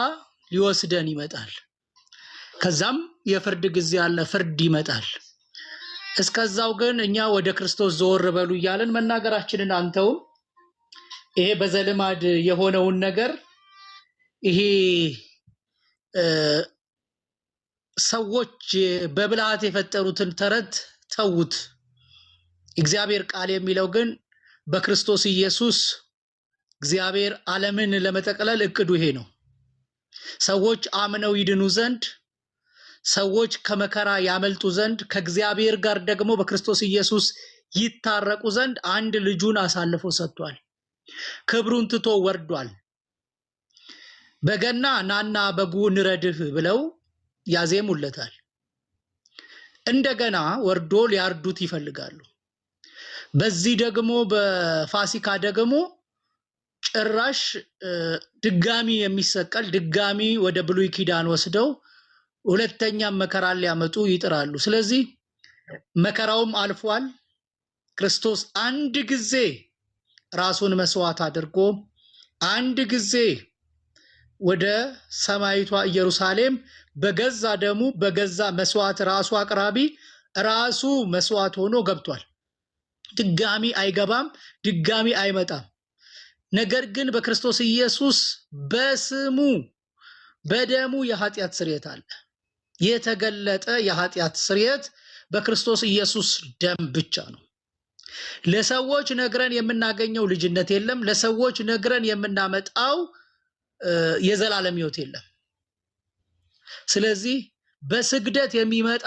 ሊወስደን ይመጣል። ከዛም የፍርድ ጊዜ አለ፣ ፍርድ ይመጣል። እስከዛው ግን እኛ ወደ ክርስቶስ ዘወር በሉ እያለን መናገራችንን አንተውም። ይሄ በዘልማድ የሆነውን ነገር ይሄ ሰዎች በብልሃት የፈጠሩትን ተረት ተውት። እግዚአብሔር ቃል የሚለው ግን በክርስቶስ ኢየሱስ እግዚአብሔር ዓለምን ለመጠቅለል እቅዱ ይሄ ነው። ሰዎች አምነው ይድኑ ዘንድ፣ ሰዎች ከመከራ ያመልጡ ዘንድ፣ ከእግዚአብሔር ጋር ደግሞ በክርስቶስ ኢየሱስ ይታረቁ ዘንድ አንድ ልጁን አሳልፎ ሰጥቷል። ክብሩን ትቶ ወርዷል። በገና ናና በጉ እንረድህ ብለው ያዜሙለታል። እንደገና ወርዶ ሊያርዱት ይፈልጋሉ። በዚህ ደግሞ በፋሲካ ደግሞ ጭራሽ ድጋሚ የሚሰቀል ድጋሚ ወደ ብሉይ ኪዳን ወስደው ሁለተኛም መከራ ሊያመጡ ይጥራሉ። ስለዚህ መከራውም አልፏል። ክርስቶስ አንድ ጊዜ ራሱን መስዋዕት አድርጎ አንድ ጊዜ ወደ ሰማይቷ ኢየሩሳሌም በገዛ ደሙ በገዛ መስዋዕት ራሱ አቅራቢ ራሱ መስዋዕት ሆኖ ገብቷል። ድጋሚ አይገባም፣ ድጋሚ አይመጣም። ነገር ግን በክርስቶስ ኢየሱስ በስሙ በደሙ የኃጢአት ስርየት አለ። የተገለጠ የኃጢአት ስርየት በክርስቶስ ኢየሱስ ደም ብቻ ነው። ለሰዎች ነግረን የምናገኘው ልጅነት የለም። ለሰዎች ነግረን የምናመጣው የዘላለም ሕይወት የለም። ስለዚህ በስግደት የሚመጣ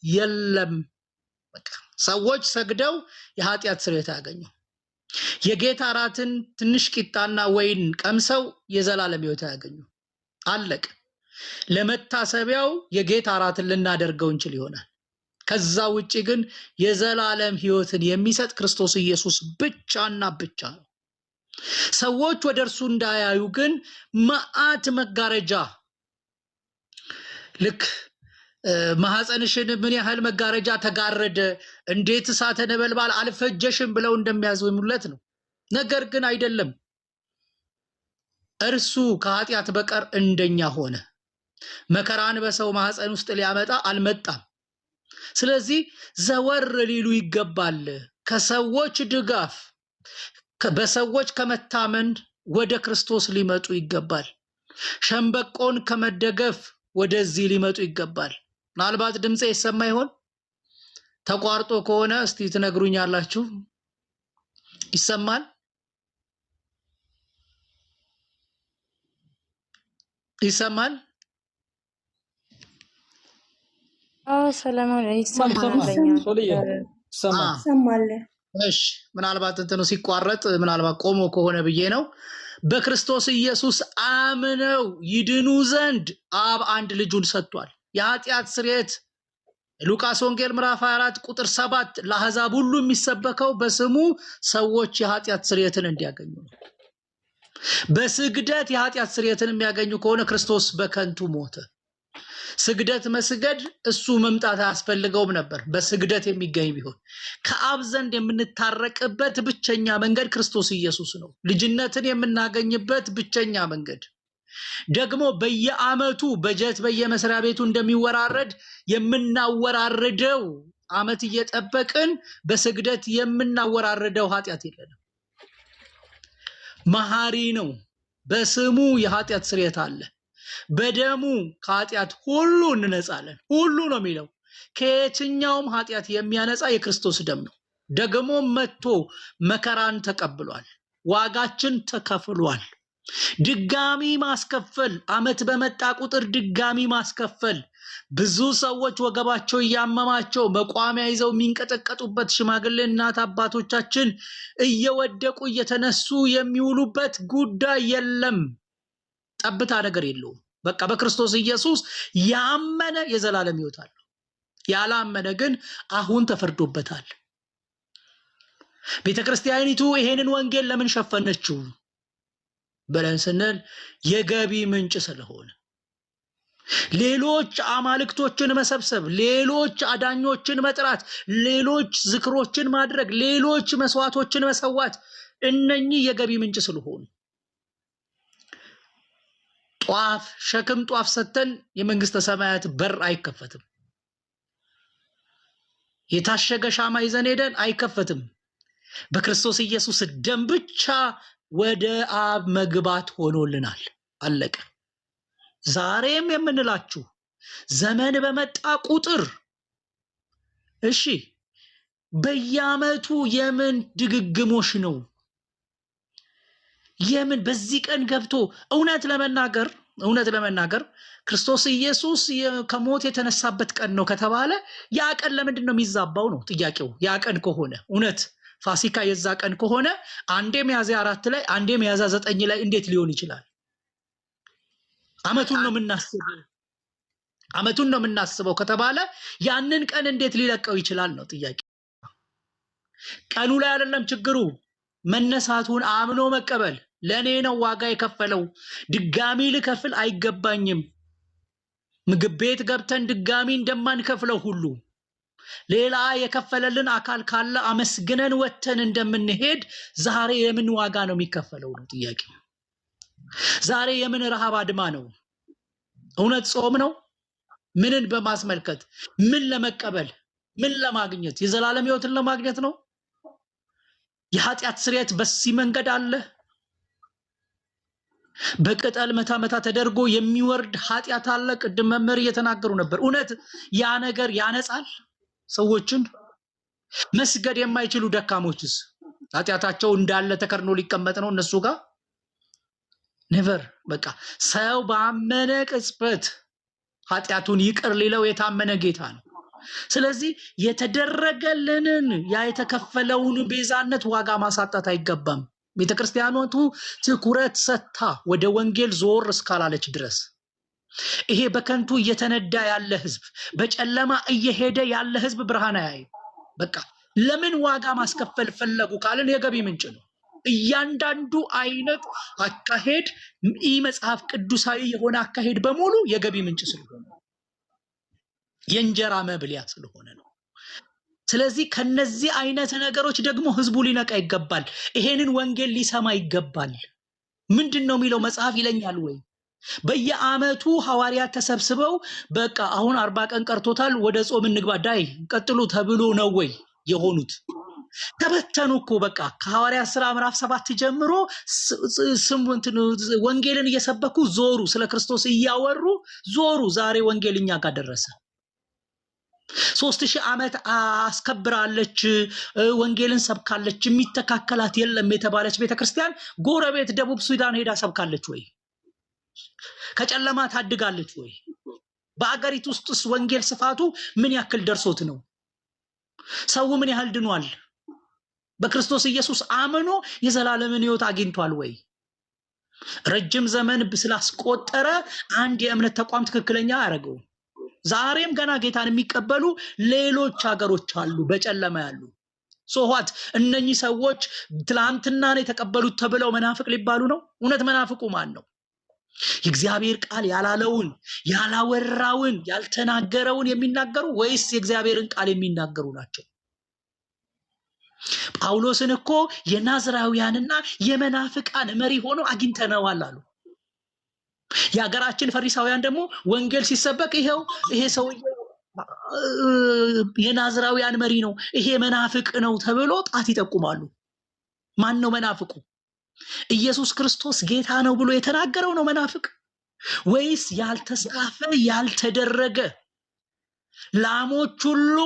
የለም። በቃ ሰዎች ሰግደው የኃጢአት ስርየት ያገኙ። የጌታ እራትን ትንሽ ቂጣና ወይን ቀምሰው የዘላለም ሕይወት ያገኙ። አለቅ። ለመታሰቢያው የጌታ እራትን ልናደርገው እንችል ይሆናል። ከዛ ውጪ ግን የዘላለም ሕይወትን የሚሰጥ ክርስቶስ ኢየሱስ ብቻና ብቻ ነው። ሰዎች ወደ እርሱ እንዳያዩ ግን መዓት መጋረጃ፣ ልክ ማህፀንሽን ምን ያህል መጋረጃ ተጋረደ፣ እንዴት እሳተ ነበልባል አልፈጀሽም ብለው እንደሚያዝሙለት ነው። ነገር ግን አይደለም። እርሱ ከኃጢአት በቀር እንደኛ ሆነ። መከራን በሰው ማህፀን ውስጥ ሊያመጣ አልመጣም። ስለዚህ ዘወር ሊሉ ይገባል። ከሰዎች ድጋፍ በሰዎች ከመታመን ወደ ክርስቶስ ሊመጡ ይገባል። ሸምበቆን ከመደገፍ ወደዚህ ሊመጡ ይገባል። ምናልባት ድምጼ ይሰማ ይሆን? ተቋርጦ ከሆነ እስቲ ትነግሩኛላችሁ። ይሰማል? ይሰማል?
ሰለሞን ይሰማል።
እሺ፣ ምናልባት እንትኑ ሲቋረጥ ምናልባት ቆሞ ከሆነ ብዬ ነው። በክርስቶስ ኢየሱስ አምነው ይድኑ ዘንድ አብ አንድ ልጁን ሰጥቷል። የኃጢአት ስርየት ሉቃስ ወንጌል ምዕራፍ 24 ቁጥር 7 ለአሕዛብ ሁሉ የሚሰበከው በስሙ ሰዎች የኃጢአት ስርየትን እንዲያገኙ ነው። በስግደት የኃጢአት ስርየትን የሚያገኙ ከሆነ ክርስቶስ በከንቱ ሞተ። ስግደት መስገድ እሱ መምጣት አያስፈልገውም ነበር። በስግደት የሚገኝ ቢሆን ከአብ ዘንድ የምንታረቅበት ብቸኛ መንገድ ክርስቶስ ኢየሱስ ነው። ልጅነትን የምናገኝበት ብቸኛ መንገድ ደግሞ በየዓመቱ በጀት በየመስሪያ ቤቱ እንደሚወራረድ የምናወራርደው ዓመት እየጠበቅን በስግደት የምናወራርደው ኃጢአት የለንም። መሐሪ ነው። በስሙ የኃጢአት ስርየት አለ። በደሙ ከኃጢአት ሁሉ እንነጻለን። ሁሉ ነው የሚለው። ከየትኛውም ኃጢአት የሚያነጻ የክርስቶስ ደም ነው። ደግሞ መጥቶ መከራን ተቀብሏል። ዋጋችን ተከፍሏል። ድጋሚ ማስከፈል፣ ዓመት በመጣ ቁጥር ድጋሚ ማስከፈል። ብዙ ሰዎች ወገባቸው እያመማቸው መቋሚያ ይዘው የሚንቀጠቀጡበት፣ ሽማግሌ እናት አባቶቻችን እየወደቁ እየተነሱ የሚውሉበት ጉዳይ የለም። ጠብታ ነገር የለውም። በቃ በክርስቶስ ኢየሱስ ያመነ የዘላለም ሕይወት አለው። ያላመነ ግን አሁን ተፈርዶበታል። ቤተክርስቲያኒቱ ይሄንን ወንጌል ለምን ሸፈነችው? ብለን ስንል የገቢ ምንጭ ስለሆነ ሌሎች አማልክቶችን መሰብሰብ፣ ሌሎች አዳኞችን መጥራት፣ ሌሎች ዝክሮችን ማድረግ፣ ሌሎች መስዋዕቶችን መሰዋት እነኚህ የገቢ ምንጭ ስለሆኑ ጧፍ ሸክም ጧፍ ሰተን የመንግስተ ሰማያት በር አይከፈትም። የታሸገ ሻማ ይዘን ሄደን አይከፈትም። በክርስቶስ ኢየሱስ ደም ብቻ ወደ አብ መግባት ሆኖልናል። አለቀ። ዛሬም የምንላችሁ ዘመን በመጣ ቁጥር እሺ በየዓመቱ የምን ድግግሞሽ ነው? የምን በዚህ ቀን ገብቶ እውነት ለመናገር ክርስቶስ ኢየሱስ ከሞት የተነሳበት ቀን ነው ከተባለ ያ ቀን ለምንድን ነው የሚዛባው ነው ጥያቄው። ያ ቀን ከሆነ እውነት ፋሲካ የዛ ቀን ከሆነ አንዴ ሚያዝያ 4 ላይ አንዴ ሚያዝያ 9 ላይ እንዴት ሊሆን ይችላል? አመቱን ነው የምናስበው ከተባለ ያንን ቀን እንዴት ሊለቀው ይችላል ነው ጥያቄ። ቀኑ ላይ አይደለም ችግሩ፣ መነሳቱን አምኖ መቀበል። ለኔ ነው ዋጋ የከፈለው፣ ድጋሚ ልከፍል አይገባኝም። ምግብ ቤት ገብተን ድጋሚ እንደማንከፍለው ሁሉ ሌላ የከፈለልን አካል ካለ አመስግነን ወተን እንደምንሄድ ዛሬ የምን ዋጋ ነው የሚከፈለው ነው ጥያቄ። ዛሬ የምን ረሃብ አድማ ነው? እውነት ጾም ነው? ምንን በማስመልከት ምን ለመቀበል ምን ለማግኘት? የዘላለም ሕይወትን ለማግኘት ነው? የኃጢአት ስርየት በዚህ መንገድ አለ። በቅጠል መታ ተደርጎ የሚወርድ ኃጢአት አለ። ቅድም መምህር እየተናገሩ ነበር። እውነት ያ ነገር ያነጻል ሰዎችን? መስገድ የማይችሉ ደካሞችስ ኃጢአታቸው እንዳለ ተከርኖ ሊቀመጥ ነው እነሱ ጋር? ኔቨር። በቃ ሰው ባመነ ቅጽበት ኃጢአቱን ይቅር ሊለው የታመነ ጌታ ነው። ስለዚህ የተደረገልንን ያ የተከፈለውን ቤዛነት ዋጋ ማሳጣት አይገባም። ቤተክርስቲያኖቱ ትኩረት ሰጥታ ወደ ወንጌል ዞር እስካላለች ድረስ ይሄ በከንቱ እየተነዳ ያለ ህዝብ፣ በጨለማ እየሄደ ያለ ህዝብ ብርሃን አያይም። በቃ ለምን ዋጋ ማስከፈል ፈለጉ ካልን የገቢ ምንጭ ነው። እያንዳንዱ አይነት አካሄድ መጽሐፍ ቅዱሳዊ የሆነ አካሄድ በሙሉ የገቢ ምንጭ ስለሆነ የእንጀራ መብሊያ ስለሆነ ነው። ስለዚህ ከነዚህ አይነት ነገሮች ደግሞ ህዝቡ ሊነቃ ይገባል። ይሄንን ወንጌል ሊሰማ ይገባል። ምንድነው የሚለው መጽሐፍ ይለኛል ወይ? በየዓመቱ ሐዋርያት ተሰብስበው በቃ አሁን 40 ቀን ቀርቶታል ወደ ጾም እንግባ ዳይ ቀጥሉ ተብሎ ነው ወይ የሆኑት? ተበተኑ እኮ በቃ ከሐዋርያት ሥራ ምዕራፍ 7 ጀምሮ ወንጌልን እየሰበኩ ዞሩ፣ ስለ ክርስቶስ እያወሩ ዞሩ። ዛሬ ወንጌልኛ ጋር ደረሰ። 3000 ዓመት አስከብራለች፣ ወንጌልን ሰብካለች፣ የሚተካከላት የለም የተባለች ቤተክርስቲያን ጎረቤት ደቡብ ሱዳን ሄዳ ሰብካለች ወይ? ከጨለማ ታድጋለች ወይ? በአገሪቱ ውስጥስ ወንጌል ስፋቱ ምን ያክል ደርሶት ነው? ሰው ምን ያህል ድኗል? በክርስቶስ ኢየሱስ አምኖ የዘላለምን ሕይወት አግኝቷል ወይ? ረጅም ዘመን ስላስቆጠረ አንድ የእምነት ተቋም ትክክለኛ አያደርገው። ዛሬም ገና ጌታን የሚቀበሉ ሌሎች ሀገሮች አሉ በጨለማ ያሉ። ሶዋት እነኚህ ሰዎች ትላንትና ነው የተቀበሉት ተብለው መናፍቅ ሊባሉ ነው? እውነት መናፍቁ ማን ነው? የእግዚአብሔር ቃል ያላለውን ያላወራውን ያልተናገረውን የሚናገሩ ወይስ የእግዚአብሔርን ቃል የሚናገሩ ናቸው? ጳውሎስን እኮ የናዝራውያንና የመናፍቃን መሪ ሆኖ አግኝተነዋል አሉ። የሀገራችን ፈሪሳውያን ደግሞ ወንጌል ሲሰበክ ይሄ ሰው የናዝራውያን መሪ ነው፣ ይሄ መናፍቅ ነው ተብሎ ጣት ይጠቁማሉ። ማን ነው መናፍቁ? ኢየሱስ ክርስቶስ ጌታ ነው ብሎ የተናገረው ነው መናፍቅ? ወይስ ያልተጻፈ ያልተደረገ ላሞች ሁሉ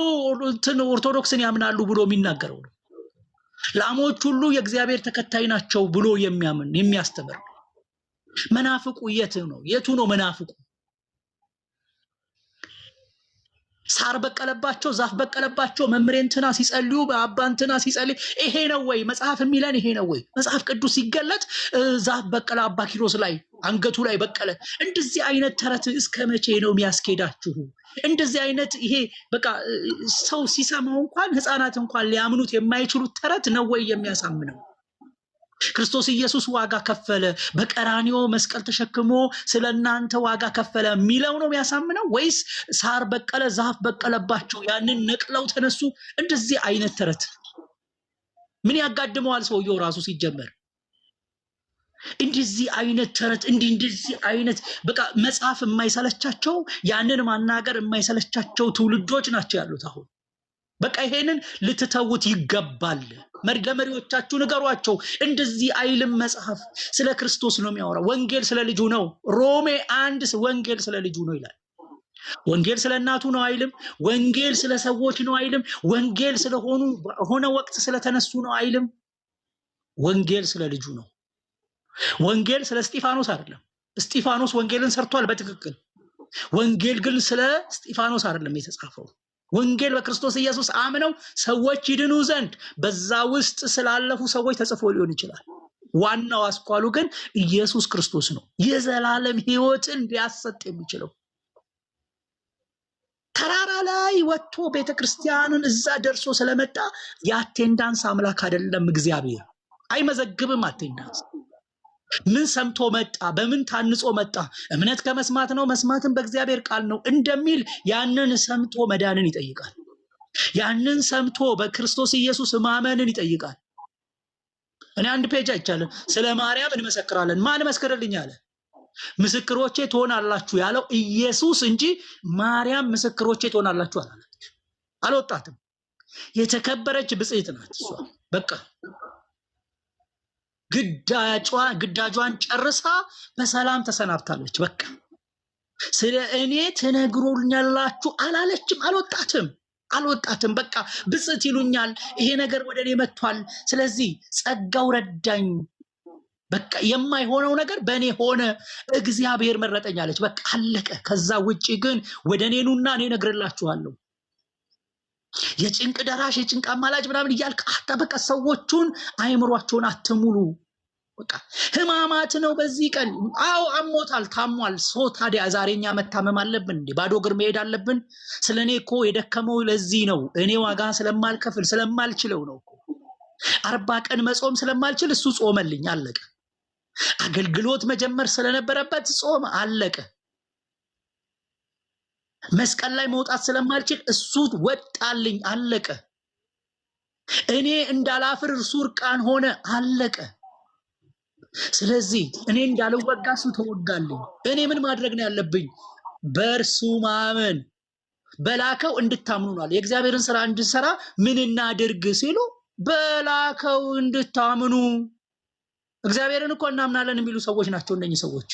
ኦርቶዶክስን ያምናሉ ብሎ የሚናገረው ነው? ላሞች ሁሉ የእግዚአብሔር ተከታይ ናቸው ብሎ የሚያስተምር መናፍቁ የቱ ነው መናፍቁ? ሳር በቀለባቸው ዛፍ በቀለባቸው መምሬንትና ሲጸልዩ በአባንትና ሲጸልይ ይሄ ነው ወይ መጽሐፍ የሚለን? ይሄ ነው ወይ መጽሐፍ ቅዱስ ሲገለጥ ዛፍ በቀለ አባ ኪሮስ ላይ አንገቱ ላይ በቀለ? እንደዚህ አይነት ተረት እስከ መቼ ነው የሚያስኬዳችሁ? እንደዚህ አይነት ይሄ በቃ ሰው ሲሰማው እንኳን ህፃናት እንኳን ሊያምኑት የማይችሉት ተረት ነው ወይ የሚያሳምነው? ክርስቶስ ኢየሱስ ዋጋ ከፈለ፣ በቀራንዮ መስቀል ተሸክሞ ስለናንተ ዋጋ ከፈለ የሚለው ነው የሚያሳምነው? ወይስ ሳር በቀለ ዛፍ በቀለባቸው ያንን ነቅለው ተነሱ? እንደዚህ አይነት ተረት ምን ያጋድመዋል ሰውየው ራሱ ሲጀመር? እንደዚህ አይነት ተረት እንደዚህ አይነት በቃ መጽሐፍ የማይሰለቻቸው ያንን ማናገር የማይሰለቻቸው ትውልዶች ናቸው ያሉት አሁን። በቃ ይሄንን ልትተውት ይገባል። ለመሪዎቻችሁ ንገሯቸው። እንደዚህ አይልም መጽሐፍ። ስለ ክርስቶስ ነው የሚያወራው። ወንጌል ስለ ልጁ ነው። ሮሜ 1 ወንጌል ስለ ልጁ ነው ይላል። ወንጌል ስለ እናቱ ነው አይልም። ወንጌል ስለ ሰዎች ነው አይልም። ወንጌል ስለሆኑ ሆነ ወቅት ስለተነሱ ነው አይልም። ወንጌል ስለ ልጁ ነው። ወንጌል ስለ እስጢፋኖስ አይደለም። እስጢፋኖስ ወንጌልን ሰርቷል በትክክል። ወንጌል ግን ስለ እስጢፋኖስ አይደለም የተጻፈው። ወንጌል በክርስቶስ ኢየሱስ አምነው ሰዎች ይድኑ ዘንድ በዛ ውስጥ ስላለፉ ሰዎች ተጽፎ ሊሆን ይችላል። ዋናው አስኳሉ ግን ኢየሱስ ክርስቶስ ነው፣ የዘላለም ሕይወትን ሊያሰጥ የሚችለው። ተራራ ላይ ወጥቶ ቤተክርስቲያንን እዛ ደርሶ ስለመጣ የአቴንዳንስ አምላክ አይደለም እግዚአብሔር። አይመዘግብም አቴንዳንስ። ምን ሰምቶ መጣ? በምን ታንጾ መጣ? እምነት ከመስማት ነው፣ መስማትም በእግዚአብሔር ቃል ነው እንደሚል ያንን ሰምቶ መዳንን ይጠይቃል። ያንን ሰምቶ በክርስቶስ ኢየሱስ ማመንን ይጠይቃል። እኔ አንድ ፔጅ አይቻለን ስለ ማርያም እንመሰክራለን። ማን መስክርልኝ አለ? ምስክሮቼ ትሆናላችሁ ያለው ኢየሱስ እንጂ ማርያም ምስክሮቼ ትሆናላችሁ አላለች። አልወጣትም። የተከበረች ብጽዕት ናት እሷ። በቃ ግዳጇን ጨርሳ በሰላም ተሰናብታለች። በቃ ስለ እኔ ትነግሩኛላችሁ አላለችም። አልወጣትም። በቃ ብጽዕት ይሉኛል፣ ይሄ ነገር ወደ እኔ መጥቷል፣ ስለዚህ ጸጋው ረዳኝ፣ በቃ የማይሆነው ነገር በእኔ ሆነ፣ እግዚአብሔር መረጠኝ አለች። በቃ አለቀ። ከዛ ውጪ ግን ወደ እኔ ኑና እኔ እነግርላችኋለሁ። የጭንቅ ደራሽ የጭንቅ አማላጅ ምናምን እያልክ በቃ ሰዎቹን አይምሯቸውን አትሙሉ። በቃ ህማማት ነው በዚህ ቀን። አዎ አሞታል፣ ታሟል። ታዲያ ዛሬኛ መታመም አለብን እንዴ? ባዶ እግር መሄድ አለብን? ስለኔ እኮ የደከመው ለዚህ ነው። እኔ ዋጋ ስለማልከፍል ስለማልችለው ነው እኮ። 40 ቀን መጾም ስለማልችል እሱ ጾመልኝ፣ አለቀ። አገልግሎት መጀመር ስለነበረበት ጾም፣ አለቀ። መስቀል ላይ መውጣት ስለማልችል እሱ ወጣልኝ፣ አለቀ። እኔ እንዳላፍር እርሱ እርቃን ሆነ፣ አለቀ። ስለዚህ እኔ እንዳልወጋ እሱ ተወጋልኝ። እኔ ምን ማድረግ ነው ያለብኝ? በእርሱ ማመን። በላከው እንድታምኑ ነው። የእግዚአብሔርን ስራ እንድንሰራ ምን እናድርግ ሲሉ በላከው እንድታምኑ። እግዚአብሔርን እኮ እናምናለን የሚሉ ሰዎች ናቸው እነኚህ ሰዎች፣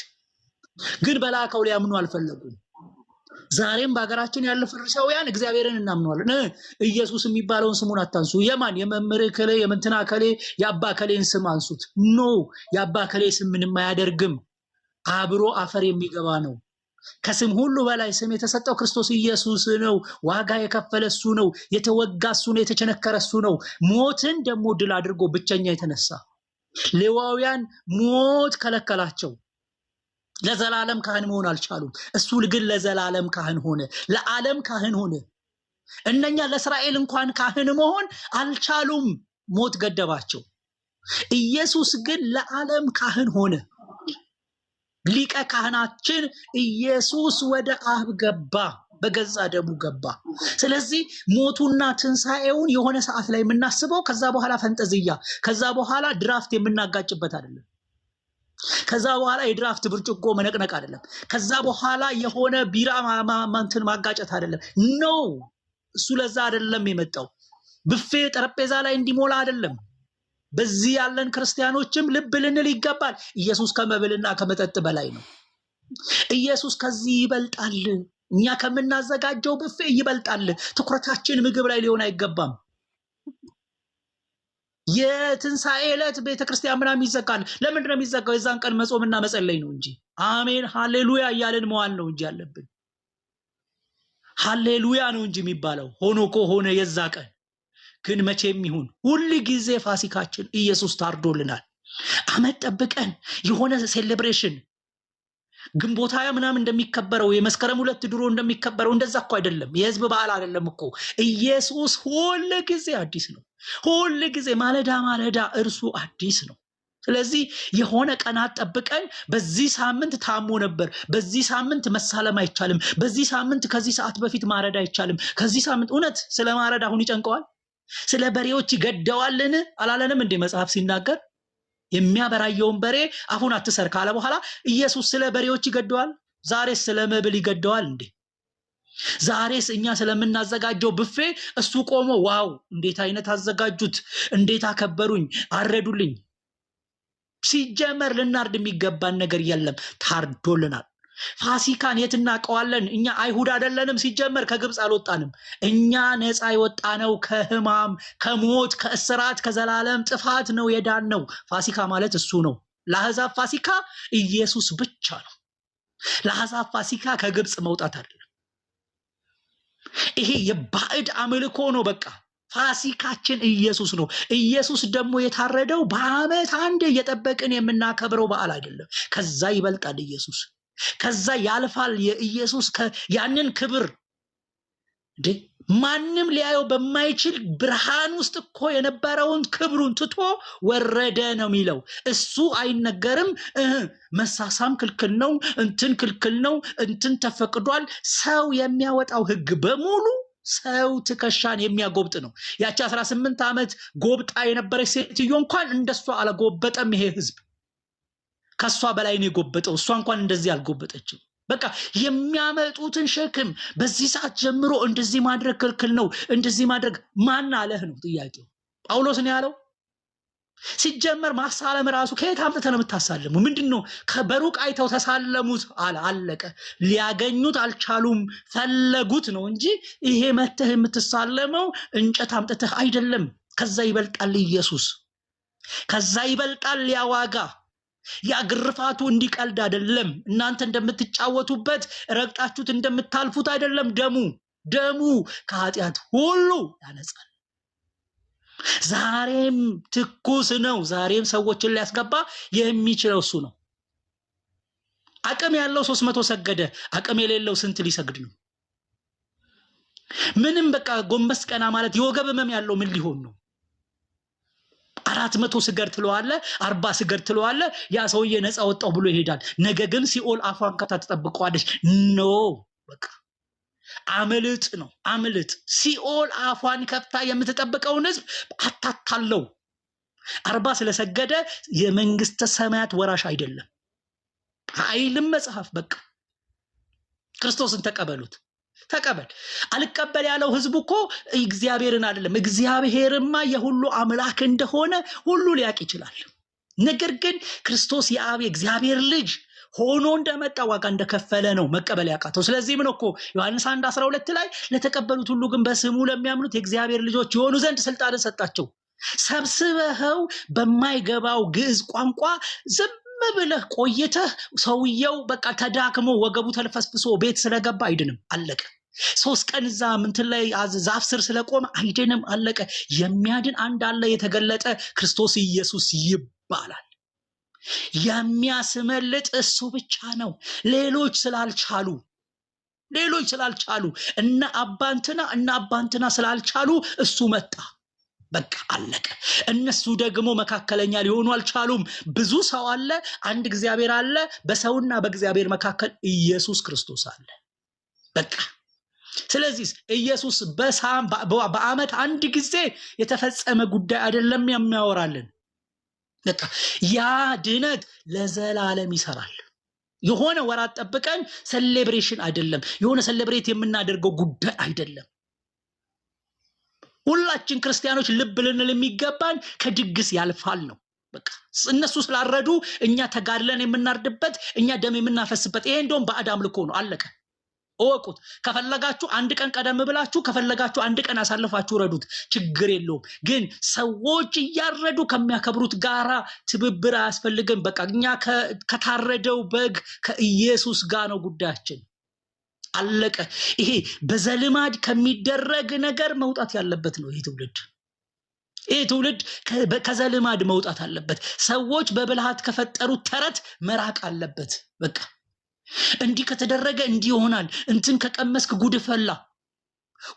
ግን በላከው ሊያምኑ አልፈለጉም። ዛሬም በሀገራችን ያለ ፈሪሳውያን እግዚአብሔርን እናምነዋለን። ኢየሱስ የሚባለውን ስሙን አታንሱ። የማን የመምህር ከሌ የምንትና ከሌ የአባ ከሌን ስም አንሱት። ኖ የአባ ከሌ ስም ምንም አያደርግም። አብሮ አፈር የሚገባ ነው። ከስም ሁሉ በላይ ስም የተሰጠው ክርስቶስ ኢየሱስ ነው። ዋጋ የከፈለ እሱ ነው። የተወጋ እሱ ነው። የተቸነከረ እሱ ነው። ሞትን ደግሞ ድል አድርጎ ብቸኛ የተነሳ። ሌዋውያን ሞት ከለከላቸው። ለዘላለም ካህን መሆን አልቻሉም። እሱ ግን ለዘላለም ካህን ሆነ፣ ለዓለም ካህን ሆነ። እነኛ ለእስራኤል እንኳን ካህን መሆን አልቻሉም፣ ሞት ገደባቸው። ኢየሱስ ግን ለዓለም ካህን ሆነ። ሊቀ ካህናችን ኢየሱስ ወደ አብ ገባ፣ በገዛ ደሙ ገባ። ስለዚህ ሞቱና ትንሣኤውን የሆነ ሰዓት ላይ የምናስበው፣ ከዛ በኋላ ፈንጠዝያ፣ ከዛ በኋላ ድራፍት የምናጋጭበት አይደለም። ከዛ በኋላ የድራፍት ብርጭቆ መነቅነቅ አይደለም። ከዛ በኋላ የሆነ ቢራ ማንትን ማጋጨት አይደለም። ኖ እሱ ለዛ አይደለም የመጣው። ብፌ ጠረጴዛ ላይ እንዲሞላ አይደለም። በዚህ ያለን ክርስቲያኖችም ልብ ልንል ይገባል። ኢየሱስ ከመብልና ከመጠጥ በላይ ነው። ኢየሱስ ከዚህ ይበልጣል። እኛ ከምናዘጋጀው ብፌ ይበልጣል። ትኩረታችን ምግብ ላይ ሊሆን አይገባም። የትንሣኤ ዕለት ቤተክርስቲያን ምናምን ይዘጋል። ለምንድን ነው የሚዘጋው? የዛን ቀን መጾምና መጸለይ ነው እንጂ አሜን ሃሌሉያ እያልን መዋል ነው እንጂ ያለብን። ሃሌሉያ ነው እንጂ የሚባለው። ሆኖ ከሆነ የዛ ቀን ግን መቼም ይሁን ሁል ጊዜ ፋሲካችን ኢየሱስ ታርዶልናል። አመት ጠብቀን የሆነ ሴሌብሬሽን ግንቦት 20 ምናምን እንደሚከበረው የመስከረም 2 ድሮ እንደሚከበረው እንደዛ እኮ አይደለም። የህዝብ በዓል አይደለም እኮ። ኢየሱስ ሁል ጊዜ አዲስ ነው። ሁል ጊዜ ማለዳ ማለዳ እርሱ አዲስ ነው። ስለዚህ የሆነ ቀናት ጠብቀን በዚህ ሳምንት ታሞ ነበር፣ በዚህ ሳምንት መሳለም አይቻልም፣ በዚህ ሳምንት ከዚህ ሰዓት በፊት ማረድ አይቻልም፣ ከዚህ ሳምንት እውነት ስለ ማረድ አሁን ይጨንቀዋል? ስለ በሬዎች ይገደዋልን አላለንም እንዴ መጽሐፍ ሲናገር? የሚያበራየውን በሬ አሁን አትሰር ካለ በኋላ ኢየሱስ ስለ በሬዎች ይገደዋል? ዛሬስ ስለ መብል ይገደዋል እንዴ? ዛሬስ እኛ ስለምናዘጋጀው ብፌ እሱ ቆሞ ዋው እንዴት አይነት አዘጋጁት፣ እንዴት አከበሩኝ፣ አረዱልኝ። ሲጀመር ልናርድ የሚገባን ነገር የለም፣ ታርዶልናል። ፋሲካን የት እናውቀዋለን? እኛ አይሁድ አይደለንም። ሲጀመር ከግብፅ አልወጣንም። እኛ ነፃ የወጣነው ከህማም፣ ከሞት፣ ከእስራት፣ ከዘላለም ጥፋት ነው የዳነው። ፋሲካ ማለት እሱ ነው። ለአሕዛብ ፋሲካ ኢየሱስ ብቻ ነው። ለአሕዛብ ፋሲካ ከግብፅ መውጣት አይደለም። ይሄ የባዕድ አምልኮ ነው። በቃ ፋሲካችን ኢየሱስ ነው። ኢየሱስ ደግሞ የታረደው በዓመት አንድ እየጠበቅን የምናከብረው በዓል አይደለም። ከዛ ይበልጣል ኢየሱስ፣ ከዛ ያልፋል የኢየሱስ ያንን ክብር እንዴ ማንም ሊያየው በማይችል ብርሃን ውስጥ እኮ የነበረውን ክብሩን ትቶ ወረደ ነው የሚለው። እሱ አይነገርም። መሳሳም ክልክል ነው፣ እንትን ክልክል ነው፣ እንትን ተፈቅዷል። ሰው የሚያወጣው ህግ በሙሉ ሰው ትከሻን የሚያጎብጥ ነው። ያቺ 18 ዓመት ጎብጣ የነበረች ሴትዮ እንኳን እንደሷ አልጎበጠም። ይሄ ህዝብ ከሷ በላይ ነው የጎበጠው። እሷ እንኳን እንደዚህ አልጎበጠችም። በቃ የሚያመጡትን ሸክም በዚህ ሰዓት ጀምሮ እንደዚህ ማድረግ ክልክል ነው፣ እንደዚህ ማድረግ ማን አለህ ነው ጥያቄው። ጳውሎስ ነው ያለው። ሲጀመር ማሳለም ራሱ ከየት አምጥተህ ነው የምታሳለሙ? ምንድነው? በሩቅ አይተው ተሳለሙት አለ፣ አለቀ። ሊያገኙት አልቻሉም፣ ፈለጉት ነው እንጂ ይሄ መተህ የምትሳለመው እንጨት አምጥተህ አይደለም። ከዛ ይበልጣል ኢየሱስ፣ ከዛ ይበልጣል ያዋጋ። ያግርፋቱ እንዲቀልድ አይደለም። እናንተ እንደምትጫወቱበት ረግጣችሁት እንደምታልፉት አይደለም። ደሙ ከኃጢአት ሁሉ ያነጻል። ዛሬም ትኩስ ነው። ዛሬም ሰዎችን ሊያስገባ የሚችለው እሱ ነው። አቅም ያለው 300 ሰገደ፣ አቅም የሌለው ስንት ሊሰግድ ነው? ምንም በቃ ጎንበስ ቀና ማለት የወገብ ህመም ያለው ምን ሊሆን ነው? 400 ስገድ ትለዋለ፣ 40 ስገድ ትለዋለ። ያ ሰውዬ ነፃ ወጣው ብሎ ይሄዳል። ነገ ግን ሲኦል አፏን ከፍታ ትጠብቀዋለች። ኖ በቃ አምልጥ ነው፣ አምልጥ። ሲኦል አፏን ከፍታ የምትጠብቀውን ህዝብ አታታለው። 40 ስለሰገደ የመንግስተ ሰማያት ወራሽ አይደለም አይልም መጽሐፍ። በቃ ክርስቶስን ተቀበሉት፣ ተቀበል። አልቀበል ያለው ህዝቡ እኮ እግዚአብሔርን አይደለም። እግዚአብሔርማ የሁሉ አምላክ እንደሆነ ሁሉ ሊያቅ ይችላል። ነገር ግን ክርስቶስ የአብ የእግዚአብሔር ልጅ ሆኖ እንደመጣ ዋጋ እንደከፈለ ነው መቀበል ያቃተው። ስለዚህ ምን እኮ ዮሐንስ 1:12 ላይ ለተቀበሉት ሁሉ ግን በስሙ ለሚያምኑት የእግዚአብሔር ልጆች የሆኑ ዘንድ ስልጣን ሰጣቸው። ሰብስበኸው በማይገባው ግዕዝ ቋንቋ ዝም ብለህ ቆይተህ ሰውየው በቃ ተዳክሞ ወገቡ ተልፈስፍሶ ቤት ስለገባ አይድንም፣ አለቀ። 3 ቀን እዛ ምንትን ላይ ዛፍ ስር ስለቆመ አይድንም፣ አለቀ። የሚያድን አንድ አለ የተገለጠ፣ ክርስቶስ ኢየሱስ ይባላል። የሚያስመልጥ እሱ ብቻ ነው። ሌሎች ስላልቻሉ እና አባንትና ስላልቻሉ እሱ መጣ። በቃ አለቀ። እነሱ ደግሞ መካከለኛ ሊሆኑ አልቻሉም። ብዙ ሰው አለ፣ አንድ እግዚአብሔር አለ። በሰውና በእግዚአብሔር መካከል ኢየሱስ ክርስቶስ አለ። በቃ ስለዚህ ኢየሱስ በዓመት አንድ ጊዜ የተፈጸመ ጉዳይ አይደለም የሚያወራልን። በቃ ያ ድነት ለዘላለም ይሰራል። የሆነ ወራት ጠብቀን ሴሌብሬሽን አይደለም፣ የሆነ ሴሌብሬት የምናደርገው ጉዳይ አይደለም። ሁላችን ክርስቲያኖች ልብ ልንል የሚገባን ከድግስ ያልፋል ነው። በቃ እነሱ ስላረዱ እኛ ተጋድለን የምናርድበት፣ እኛ ደም የምናፈስበት፣ ይሄ እንደውም ባዕድ አምልኮ ነው። አለቀ። እወቁት። ከፈለጋችሁ አንድ ቀን ቀደም ብላችሁ፣ ከፈለጋችሁ አንድ ቀን አሳልፋችሁ ረዱት፣ ችግር የለውም። ግን ሰዎች እያረዱ ከሚያከብሩት ጋራ ትብብር አያስፈልግም። በቃ እኛ ከታረደው በግ ከኢየሱስ ጋር ነው ጉዳያችን። አለቀ። ይሄ በዘልማድ ከሚደረግ ነገር መውጣት ያለበት ነው። ይሄ ትውልድ ከዘልማድ መውጣት አለበት። ሰዎች በብልሃት ከፈጠሩት ተረት መራቅ አለበት። በቃ እንዲህ ከተደረገ እንዲህ ይሆናል፣ እንትን ከቀመስክ ጉድ ፈላ።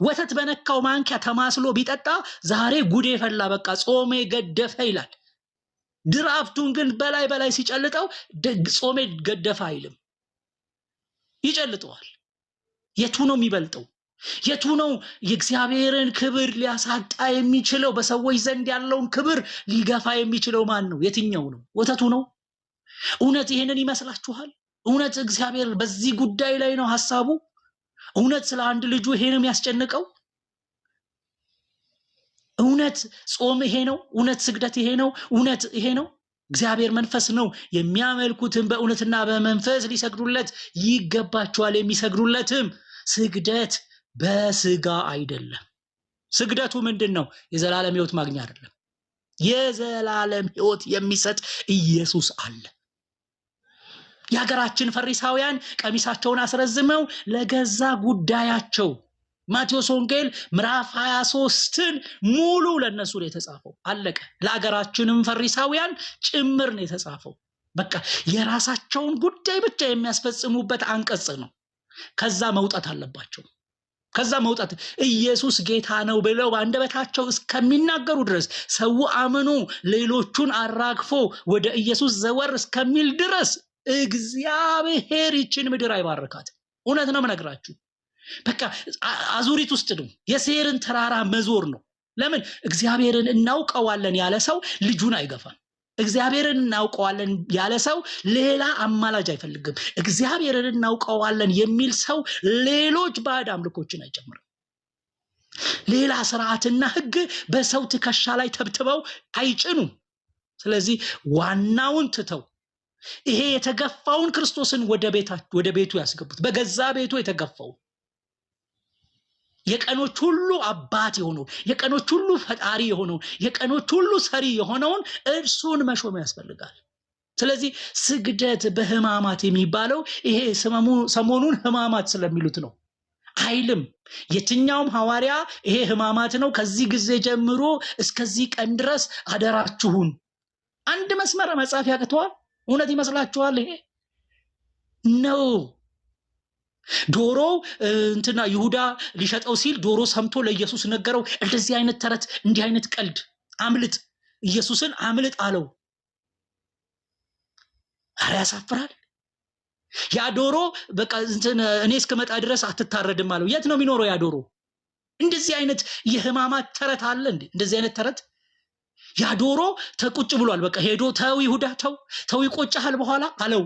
ወተት በነካው ማንኪያ ተማስሎ ቢጠጣ ዛሬ ጉድ ፈላ፣ በቃ ጾሜ ገደፈ ይላል። ድራፍቱን ግን በላይ ሲጨልጠው ጾሜ ገደፈ አይልም፣ ይጨልጠዋል። የቱ ነው የሚበልጠው? የቱ ነው የእግዚአብሔርን ክብር ሊያሳጣ የሚችለው? በሰዎች ዘንድ ያለውን ክብር ሊገፋ የሚችለው ማን ነው? የትኛው ነው? ወተቱ ነው? እውነት ይሄንን ይመስላችኋል? እውነት እግዚአብሔር በዚህ ጉዳይ ላይ ነው ሐሳቡ? እውነት ስለ አንድ ልጁ ይሄ ነው የሚያስጨንቀው? እውነት ጾም ይሄ ነው? እውነት ስግደት ይሄ ነው? እውነት ይሄ ነው? እግዚአብሔር መንፈስ ነው፣ የሚያመልኩትን በእውነትና በመንፈስ ሊሰግዱለት ይገባቸዋል። የሚሰግዱለትም ስግደት በስጋ አይደለም። ስግደቱ ምንድነው? የዘላለም ሕይወት ማግኛ አይደለም። የዘላለም ሕይወት የሚሰጥ ኢየሱስ አለ። የሀገራችን ፈሪሳውያን ቀሚሳቸውን አስረዝመው ለገዛ ጉዳያቸው ማቴዎስ ወንጌል ምዕራፍ 23ን ሙሉ ለነሱ ነው የተጻፈው። አለቀ። ለሀገራችንም ፈሪሳውያን ጭምር ነው የተጻፈው። በቃ የራሳቸውን ጉዳይ ብቻ የሚያስፈጽሙበት አንቀጽ ነው። ከዛ መውጣት አለባቸው። ከዛ መውጣት ኢየሱስ ጌታ ነው ብለው አንደበታቸው እስከሚናገሩ ድረስ ሰው አምኖ ሌሎቹን አራግፎ ወደ ኢየሱስ ዘወር እስከሚል ድረስ እግዚአብሔር ይችን ምድር አይባርካት። እውነት ነው የምነግራችሁ። በቃ አዙሪት ውስጥ ነው። የሴርን ተራራ መዞር ነው። ለምን? እግዚአብሔርን እናውቀዋለን ያለ ሰው ልጁን አይገፋም። እግዚአብሔርን እናውቀዋለን ያለ ሰው ሌላ አማላጅ አይፈልግም። እግዚአብሔርን እናውቀዋለን የሚል ሰው ሌሎች ባዕድ አምልኮችን አይጨምርም። ሌላ ስርዓትና ሕግ በሰው ትከሻ ላይ ተብትበው አይጭኑም። ስለዚህ ዋናውን ትተው ይሄ የተገፋውን ክርስቶስን ወደ ቤቱ ያስገቡት። በገዛ ቤቱ የተገፋው የቀኖች ሁሉ አባት የሆነው የቀኖች ሁሉ ፈጣሪ የሆነው የቀኖች ሁሉ ሰሪ የሆነውን እርሱን መሾም ያስፈልጋል። ስለዚህ ስግደት በሕማማት የሚባለው ይሄ ሰሞኑን ሕማማት ስለሚሉት ነው አይልም። የትኛውም ሐዋርያ ይሄ ሕማማት ነው ከዚህ ጊዜ ጀምሮ እስከዚህ ቀን ድረስ አደራችሁን አንድ መስመር መጻፍ ያቅተዋል? እውነት ይመስላችኋል? ይሄ ነው። ዶሮ እንትና ይሁዳ ሊሸጠው ሲል ዶሮ ሰምቶ ለኢየሱስ ነገረው። እንደዚህ አይነት ተረት፣ እንዲህ አይነት ቀልድ አምልጥ፣ ኢየሱስን አምልጥ አለው። አረ ያሳፍራል። ያ ዶሮ በቃ እኔ እስከመጣ ድረስ አትታረድም አለው። የት ነው የሚኖረው ያ ዶሮ? እንደዚህ አይነት የሕማማት ተረት አለ እንዴ? እንደዚህ አይነት ተረት ያ ዶሮ ተቁጭ ብሏል። በቃ ሄዶ ተው ይሁዳ ተው ይቆጫሃል በኋላ አለው።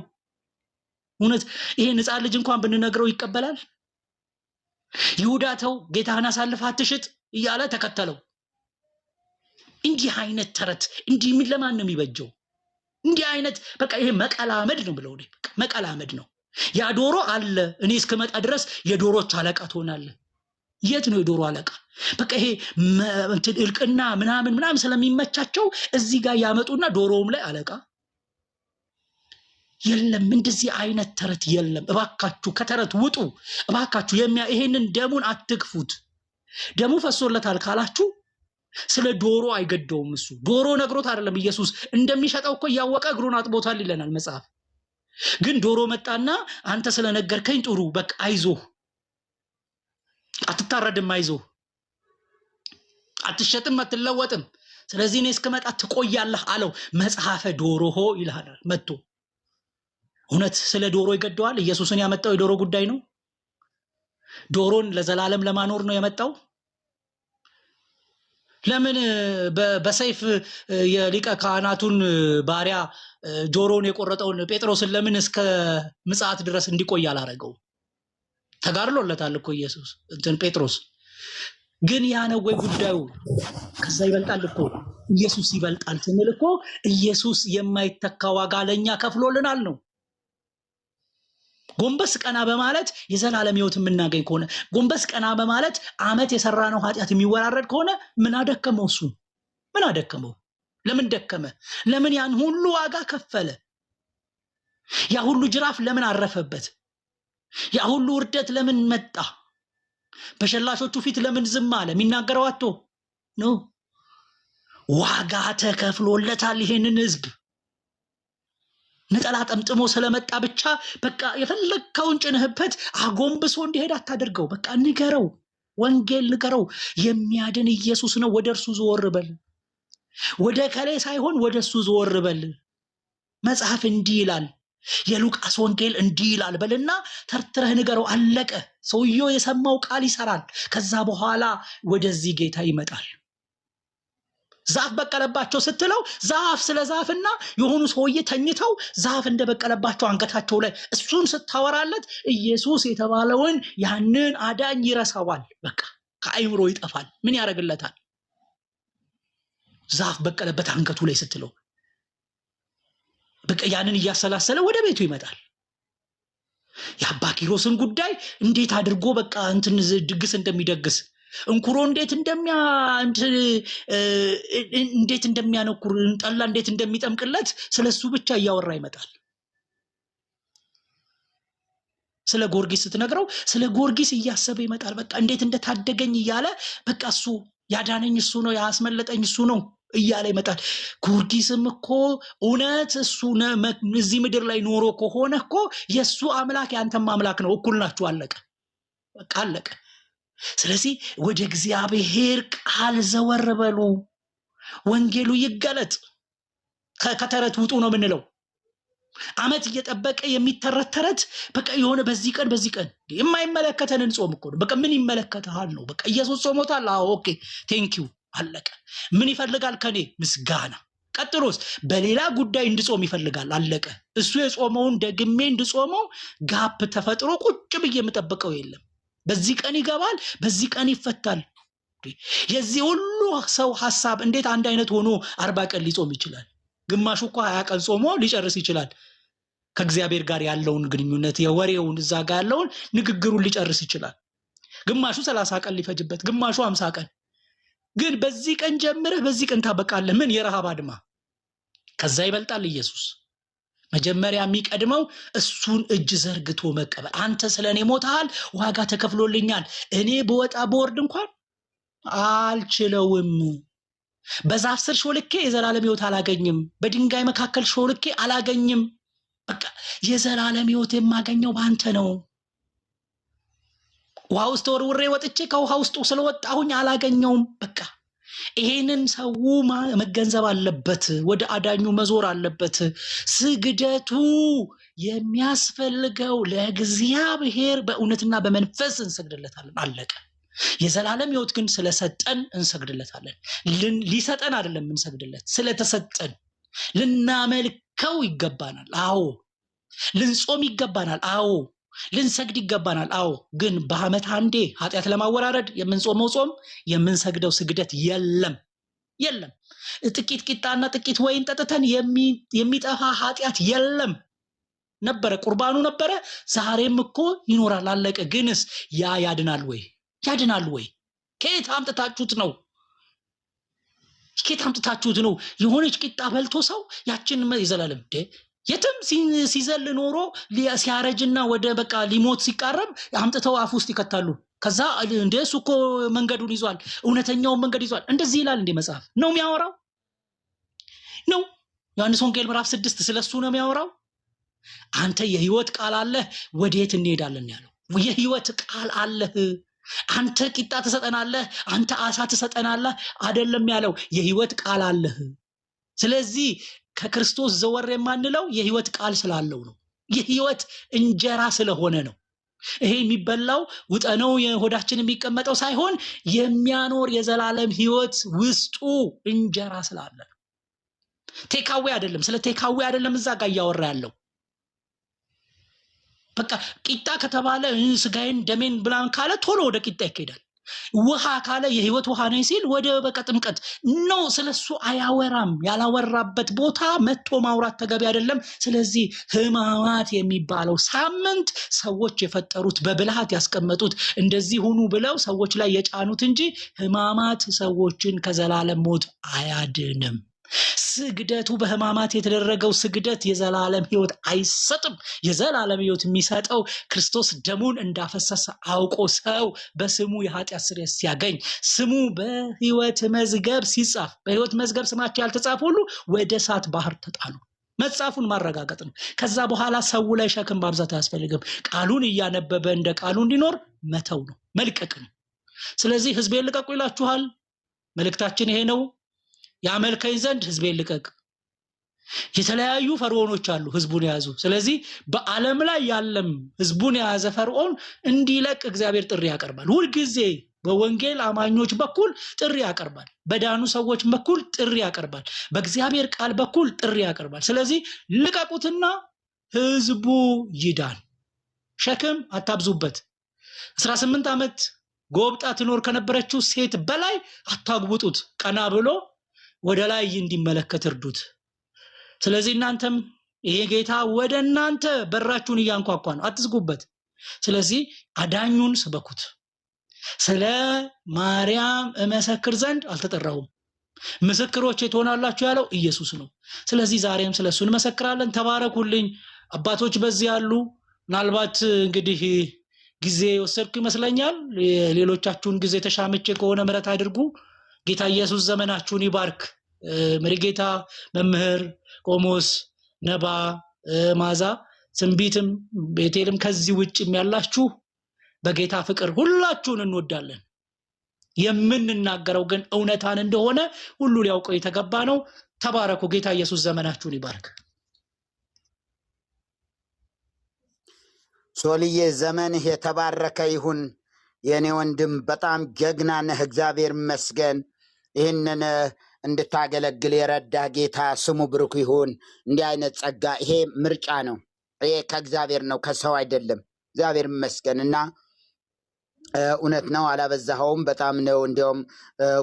እውነት ይሄን ሕፃን ልጅ እንኳን ብንነግረው ይቀበላል? ይሁዳ ተው ጌታህን አሳልፈህ አትሽጥ እያለ ተከተለው። እንዲህ አይነት ተረት እንዲህ ምን ለማን ነው የሚበጀው? እንዲህ አይነት በቃ ይሄ መቀላመድ ነው ብለው በቃ መቀላመድ ነው። ያ ዶሮ አለ እኔ እስከመጣ ድረስ የዶሮች አለቃ ትሆናለህ። የት ነው የዶሮ አለቃ? በቃ ይሄ እልቅና ምናምን ስለሚመቻቸው እዚህ ጋር ያመጡና ዶሮውም ላይ አለቃ የለም። እንደዚህ አይነት ተረት የለም። እባካችሁ ከተረት ውጡ። እባካችሁ ይሄንን ደሙን አትግፉት። ደሙ ፈሶለታል ካላችሁ ስለ ዶሮ አይገደውም። እሱ ዶሮ ነግሮት አይደለም። ኢየሱስ እንደሚሸጠው እኮ እያወቀ እግሩን አጥቦታል ይለናል መጽሐፍ። ግን ዶሮ መጣና አንተ ስለነገርከኝ ጥሩ በቃ አይዞህ፣ አትታረድም፣ አይዞህ፣ አትሸጥም፣ አትለወጥም፣ ስለዚህ እኔ እስከመጣ ትቆያለህ አለው። መጽሐፈ ዶሮሆ ይልሃል መጥቶ። እውነት ስለ ዶሮ ይገደዋል? ኢየሱስን ያመጣው የዶሮ ጉዳይ ነው? ዶሮን ለዘላለም ለማኖር ነው የመጣው? ለምን በሰይፍ የሊቀ ካህናቱን ባሪያ ጆሮን የቆረጠውን ጴጥሮስን ለምን እስከ ምጽአት ድረስ እንዲቆይ አላረገው? ተጋድሎለታል እኮ ኢየሱስ ጴጥሮስ። ግን ያ ነው ወይ ጉዳዩ? ከዛ ይበልጣል እኮ ኢየሱስ ይበልጣል ስንል እኮ ኢየሱስ የማይተካ ዋጋ ለኛ ከፍሎልናል ነው። ጎንበስ ቀና በማለት የዘላለም ሕይወት የምናገኝ ከሆነ ጎንበስ ቀና በማለት ዓመት የሰራነው ኃጢአት የሚወራረድ ከሆነ ምን አደከመው? እሱ ምን አደከመው? ለምን ደከመ? ለምን ያን ሁሉ ዋጋ ከፈለ? ያ ሁሉ ጅራፍ ለምን አረፈበት? ያ ሁሉ ውርደት ለምን መጣ? በሸላሾቹ ፊት ለምን ዝም አለ? የሚናገረው አጥቶ ነው። ዋጋ ተከፍሎለታል። ይሄንን ህዝብ ነጠላ ጠምጥሞ ስለመጣ ብቻ በቃ የፈለግከውን ጭንህበት አጎንብሶ እንዲሄድ አታደርገው። በቃ ንገረው፣ ወንጌል ንገረው። የሚያድን ኢየሱስ ነው፣ ወደ እርሱ ዘወር በል። ወደ ከሌ ሳይሆን ወደሱ ዞር በል። መጽሐፍ እንዲህ ይላል፣ የሉቃስ ወንጌል እንዲህ ይላል በልና ተርትረህ ንገረው። አለቀ። ሰውየው የሰማው ቃል ይሰራል። ከዛ በኋላ ወደዚህ ጌታ ይመጣል። ዛፍ በቀለባቸው ስትለው ዛፍ ስለ ዛፍና የሆኑ ሰውዬ ተኝተው ዛፍ እንደበቀለባቸው አንገታቸው ላይ እሱን ስታወራለት ኢየሱስ የተባለውን ያንን አዳኝ ይረሳዋል። በቃ ከአይምሮ ይጠፋል። ምን ያደርግለታል? ዛፍ በቀለበት አንገቱ ላይ ስትለው በቃ ያንን እያሰላሰለ ወደ ቤቱ ይመጣል። የአባ ኪሮስን ጉዳይ እንዴት አድርጎ በቃ እንትን ድግስ እንደሚደግስ እንኩሮ እንዴት እንደሚያነኩር ጠላ እንዴት እንደሚጠምቅለት ስለሱ ብቻ እያወራ ይመጣል። ስለ ጊዮርጊስ ስትነግረው ስለ ጊዮርጊስ እያሰበ ይመጣል። በቃ እንዴት እንደታደገኝ እያለ በቃ እሱ ያዳነኝ እሱ ነው፣ ያስመለጠኝ እሱ ነው እያለ ይመጣል። ጊዮርጊስም እኮ እውነት እሱ እዚህ ምድር ላይ ኖሮ ከሆነ እኮ የሱ አምላክ ያንተም አምላክ ነው፣ እኩል ናችሁ። አለቀ። በቃ አለቀ። ስለዚህ ወደ እግዚአብሔር ቃል ዘወር በሉ። ወንጌሉ ይገለጥ። ከተረት ውጡ ነው የምንለው። አመት እየጠበቀ የሚተረት ተረት በቃ የሆነ በዚህ ቀን የማይመለከተንን ጾም እኮ ነው። በቃ ምን ይመለከታል ነው። በቃ ኢየሱስ ጾሞታል። ኦኬ ቴንኪው አለቀ። ምን ይፈልጋል ከኔ? ምስጋና። ቀጥሎስ በሌላ ጉዳይ እንድጾም ይፈልጋል። አለቀ። እሱ የጾመውን ደግሜ እንድጾመው ጋፕ ተፈጥሮ ቁጭ ብዬ የምጠብቀው የለም። በዚህ ቀን ይገባል፣ በዚህ ቀን ይፈታል። የዚህ ሁሉ ሰው ሐሳብ እንዴት አንድ አይነት ሆኖ 40 ቀን ሊጾም ይችላል? ግማሹ እኮ 20 ቀን ጾሞ ሊጨርስ ይችላል። ከእግዚአብሔር ጋር ያለውን ግንኙነት የወሬውን እዛ ጋር ያለውን ንግግሩን ሊጨርስ ይችላል። ግማሹ 30 ቀን ሊፈጅበት፣ ግማሹ 50 ቀን። ግን በዚህ ቀን ጀምረህ በዚህ ቀን ታበቃለህ። ምን የረሃብ አድማ። ከዛ ይበልጣል ኢየሱስ። መጀመሪያ የሚቀድመው እሱን እጅ ዘርግቶ መቀበል። አንተ ስለኔ ሞተሃል፣ ዋጋ ተከፍሎልኛል። እኔ በወጣ በወርድ እንኳን አልችለውም። በዛፍ ስር ሾልኬ የዘላለም ሕይወት አላገኝም። በድንጋይ መካከል ሾልኬ አላገኝም። በቃ የዘላለም ሕይወት የማገኘው ባንተ ነው። ውሃ ውስጥ ወርውሬ ወጥቼ ከውሃ ውስጥ ስለወጣሁኝ አላገኘውም። በቃ ይሄንን ሰው መገንዘብ አለበት። ወደ አዳኙ መዞር አለበት። ስግደቱ የሚያስፈልገው ለእግዚአብሔር በእውነትና በመንፈስ እንሰግድለታለን። አለቀ። የዘላለም ሕይወት ግን ስለሰጠን እንሰግድለታለን። ሊሰጠን አይደለም እንሰግድለት፣ ስለተሰጠን ልናመልከው ይገባናል። አዎ። ልንጾም ይገባናል። አዎ። ልንሰግድ ይገባናል። አዎ። ግን በዓመት አንዴ ኃጢአት ለማወራረድ የምንጾመው ጾም የምንሰግደው ስግደት የለም። ጥቂት ቂጣና ጥቂት ወይን ጠጥተን የሚጠፋ ኃጢአት የለም። ነበረ፣ ቁርባኑ ነበረ፣ ዛሬም እኮ ይኖራል። አለቀ። ግንስ ያ ያድናል ወይ? ከየት አምጥታችሁት ነው? የሆነች ቂጣ በልቶ ሰው ያችን ይዘላለም የትም ሲዘል ኖሮ ሲያረጅና ወደ በቃ ሊሞት ሲቃረብ አምጥተው አፍ ውስጥ ይከታሉ። ከዛ እንደሱ እኮ መንገዱን ይዟል፣ እውነተኛውን መንገድ ይዟል። እንደዚህ ይላል እንደ መጽሐፍ ነው የሚያወራው ነው። ዮሐንስ ወንጌል ምዕራፍ 6 ስለሱ ነው የሚያወራው። አንተ የህይወት ቃል አለህ፣ ወዴት እንሄዳለን ያለው። የህይወት ቃል አለህ። አንተ ቂጣ ትሰጠናለህ፣ አንተ አሳ ትሰጠናለህ አይደለም ያለው። የህይወት ቃል አለህ። ስለዚህ ከክርስቶስ ዘወር የማንለው የህይወት ቃል ስላለው ነው። የህይወት እንጀራ ስለሆነ ነው። ይሄ የሚበላው ውጠነው የሆዳችን የሚቀመጠው ሳይሆን የሚያኖር የዘላለም ህይወት ውስጡ እንጀራ ስላለ ነው። ቴካዌ አይደለም። ስለ ቴካዌ አይደለም እዛ ጋር እያወራ ያለው። በቃ ቂጣ ከተባለ ስጋዬን ደሜን ብላን ካለ ቶሎ ወደ ቂጣ ይሄዳል። ውሃ ካለ የህይወት ውሃ ነው ሲል ወደ በቃ ጥምቀት ነው። ስለሱ አያወራም። ያላወራበት ቦታ መጥቶ ማውራት ተገቢ አይደለም። ስለዚህ ሕማማት የሚባለው ሳምንት ሰዎች የፈጠሩት በብልሃት ያስቀመጡት እንደዚህ ሁኑ ብለው ሰዎች ላይ የጫኑት እንጂ ሕማማት ሰዎችን ከዘላለም ሞት አያድንም። ስግደቱ በሕማማት የተደረገው ስግደት የዘላለም ህይወት አይሰጥም። የዘላለም ህይወት የሚሰጠው ክርስቶስ ደሙን እንዳፈሰሰ አውቆ ሰው በስሙ የኃጢአት ስርየት ሲያገኝ፣ ስሙ በህይወት መዝገብ ሲጻፍ፣ በህይወት መዝገብ ስማቸው ያልተጻፈ ሁሉ ወደ እሳት ባህር ተጣሉ። መጽሐፉን ማረጋገጥ ነው። ከዛ በኋላ ሰው ላይ ሸክም ማብዛት አያስፈልግም። ቃሉን እያነበበ እንደ ቃሉ እንዲኖር መተው ነው፣ መልቀቅ ነው። ስለዚህ ህዝቤን ልቀቁ ይላችኋል። መልእክታችን ይሄ ነው። ያመልከኝ ዘንድ ህዝቤን ልቀቅ። የተለያዩ ፈርዖኖች አሉ ህዝቡን ያዙ። ስለዚህ በዓለም ላይ ያለም ህዝቡን የያዘ ፈርዖን እንዲለቅ እግዚአብሔር ጥሪ ያቀርባል። ሁሉ ጊዜ በወንጌል አማኞች በኩል ጥሪ ያቀርባል። በዳኑ ሰዎች በኩል ጥሪ ያቀርባል። በእግዚአብሔር ቃል በኩል ጥሪ ያቀርባል። ስለዚህ ልቀቁትና ህዝቡ ይዳን። ሸክም አታብዙበት። 18 ዓመት ጎብጣ ትኖር ከነበረችው ሴት በላይ አታግቡጡት። ቀና ብሎ ወደ ላይ እንዲመለከት እርዱት። ስለዚህ እናንተም ይሄ ጌታ ወደ እናንተ በራችሁን እያንኳኳ ነው፣ አትዝጉበት። ስለዚህ አዳኙን ስበኩት። ስለ ማርያም እመሰክር ዘንድ አልተጠራሁም፣ ምስክሮች ትሆናላችሁ ያለው ኢየሱስ ነው። ስለዚህ ዛሬም ስለሱ እንመሰክራለን። ተባረኩልኝ አባቶች በዚህ ያሉ። ምናልባት እንግዲህ ጊዜ ወሰድኩ ይመስለኛል። ሌሎቻችሁን ጊዜ ተሻምቼ ከሆነ ምሕረት አድርጉ። ጌታ ኢየሱስ ዘመናችሁን ይባርክ። መሪጌታ መምህር ቆሞስ ነባ ማዛ ትንቢትም ቤቴልም ከዚህ ውጭም ያላችሁ በጌታ ፍቅር ሁላችሁን እንወዳለን። የምንናገረው ግን እውነታን እንደሆነ ሁሉ ሊያውቀው የተገባ ነው። ተባረኩ። ጌታ ኢየሱስ ዘመናችሁን ይባርክ።
ሶልዬ ዘመንህ የተባረከ ይሁን የኔ ወንድም። በጣም ጀግና ነህ። እግዚአብሔር ይመስገን። ይህንን እንድታገለግል የረዳ ጌታ ስሙ ብሩክ ይሁን። እንዲህ አይነት ጸጋ ይሄ ምርጫ ነው። ይሄ ከእግዚአብሔር ነው፣ ከሰው አይደለም። እግዚአብሔር ይመስገን እና እውነት ነው፣ አላበዛኸውም። በጣም ነው እንዲያውም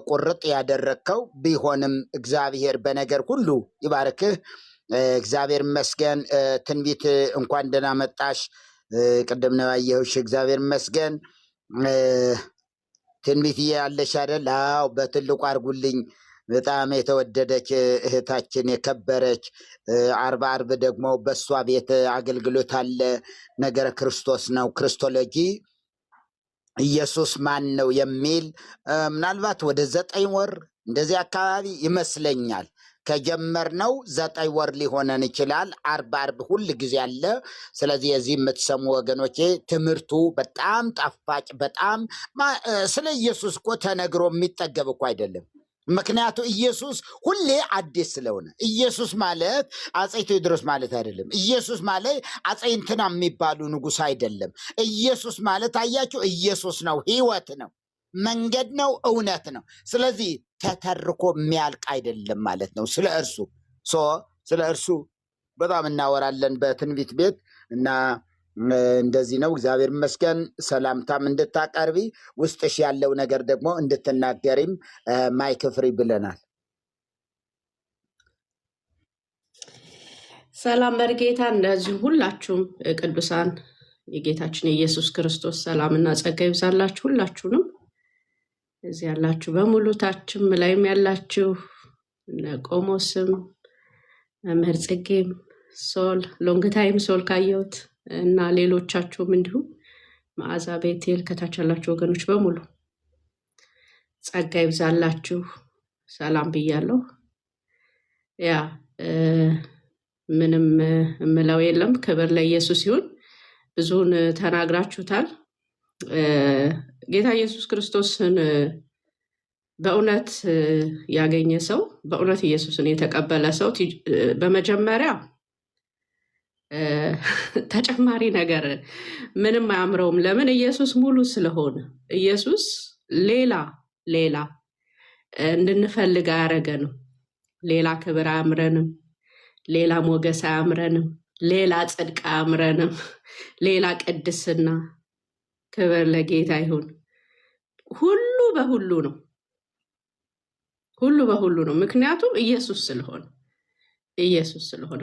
ቁርጥ ያደረግከው። ቢሆንም እግዚአብሔር በነገር ሁሉ ይባርክህ። እግዚአብሔር ይመስገን። ትንቢት እንኳን ደህና መጣሽ። ቅድም ነው ያየሁሽ። እግዚአብሔር ይመስገን። ትንቢት ያለሽ አይደል? አዎ፣ በትልቁ አድርጉልኝ። በጣም የተወደደች እህታችን የከበረች አርብ ደግሞ በእሷ ቤት አገልግሎት አለ። ነገረ ክርስቶስ ነው፣ ክርስቶሎጂ ኢየሱስ ማን ነው የሚል ምናልባት ወደ 9 ወር እንደዚህ አካባቢ ይመስለኛል ከጀመርነው 9 ወር ሊሆነን ይችላል። አርብ ሁል ጊዜ አለ። ስለዚህ የዚህ የምትሰሙ ወገኖቼ ትምህርቱ በጣም ጣፋጭ፣ በጣም ስለ ኢየሱስ እኮ ተነግሮ የሚጠገብ እኮ አይደለም። ምክንያቱ ኢየሱስ ሁሌ አዲስ ስለሆነ። ኢየሱስ ማለት አፄ ቴዎድሮስ ማለት አይደለም። ኢየሱስ ማለት አፄ እንትና የሚባሉ ንጉሥ አይደለም። ኢየሱስ ማለት አያችሁ፣ ኢየሱስ ነው፣ ሕይወት ነው፣ መንገድ ነው፣ እውነት ነው። ስለዚህ ተተርኮ የሚያልቅ አይደለም ማለት ነው። ስለ እርሱ በጣም እናወራለን በትንቢት ቤት እና እንደዚህ ነው። እግዚአብሔር ይመስገን። ሰላምታም እንድታቀርቢ ውስጥሽ ያለው ነገር ደግሞ እንድትናገሪም ማይክ ፍሪ ብለናል።
ሰላም በርጌታ። እንደዚሁ ሁላችሁም ቅዱሳን የጌታችን የኢየሱስ ክርስቶስ ሰላምና ጸጋ ይብዛላችሁ። ሁላችሁንም እዚህ ያላችሁ በሙሉ ታችም ላይም ያላችሁ ቆሞስም መምህር ጽጌም ሶል ሎንግ ታይም ሶል ካየሁት እና ሌሎቻችሁም እንዲሁም መዓዛ ቤቴል ከታች ያላችሁ ወገኖች በሙሉ ጸጋ ይብዛላችሁ። ሰላም ብያለሁ። ያ ምንም እምለው የለም። ክብር ለኢየሱስ ይሁን። ብዙውን ተናግራችሁታል። ጌታ ኢየሱስ ክርስቶስን በእውነት ያገኘ ሰው፣ በእውነት ኢየሱስን የተቀበለ ሰው በመጀመሪያ ተጨማሪ ነገር ምንም አያምረውም። ለምን? ኢየሱስ ሙሉ ስለሆነ። ኢየሱስ ሌላ እንድንፈልግ አያረገንም። ሌላ ክብር አያምረንም፣ ሌላ ሞገስ አያምረንም፣ ሌላ ጽድቅ አያምረንም፣ ሌላ ቅድስና። ክብር ለጌታ ይሁን። ሁሉ በሁሉ ነው፣ ሁሉ በሁሉ ነው። ምክንያቱም ኢየሱስ ስለሆነ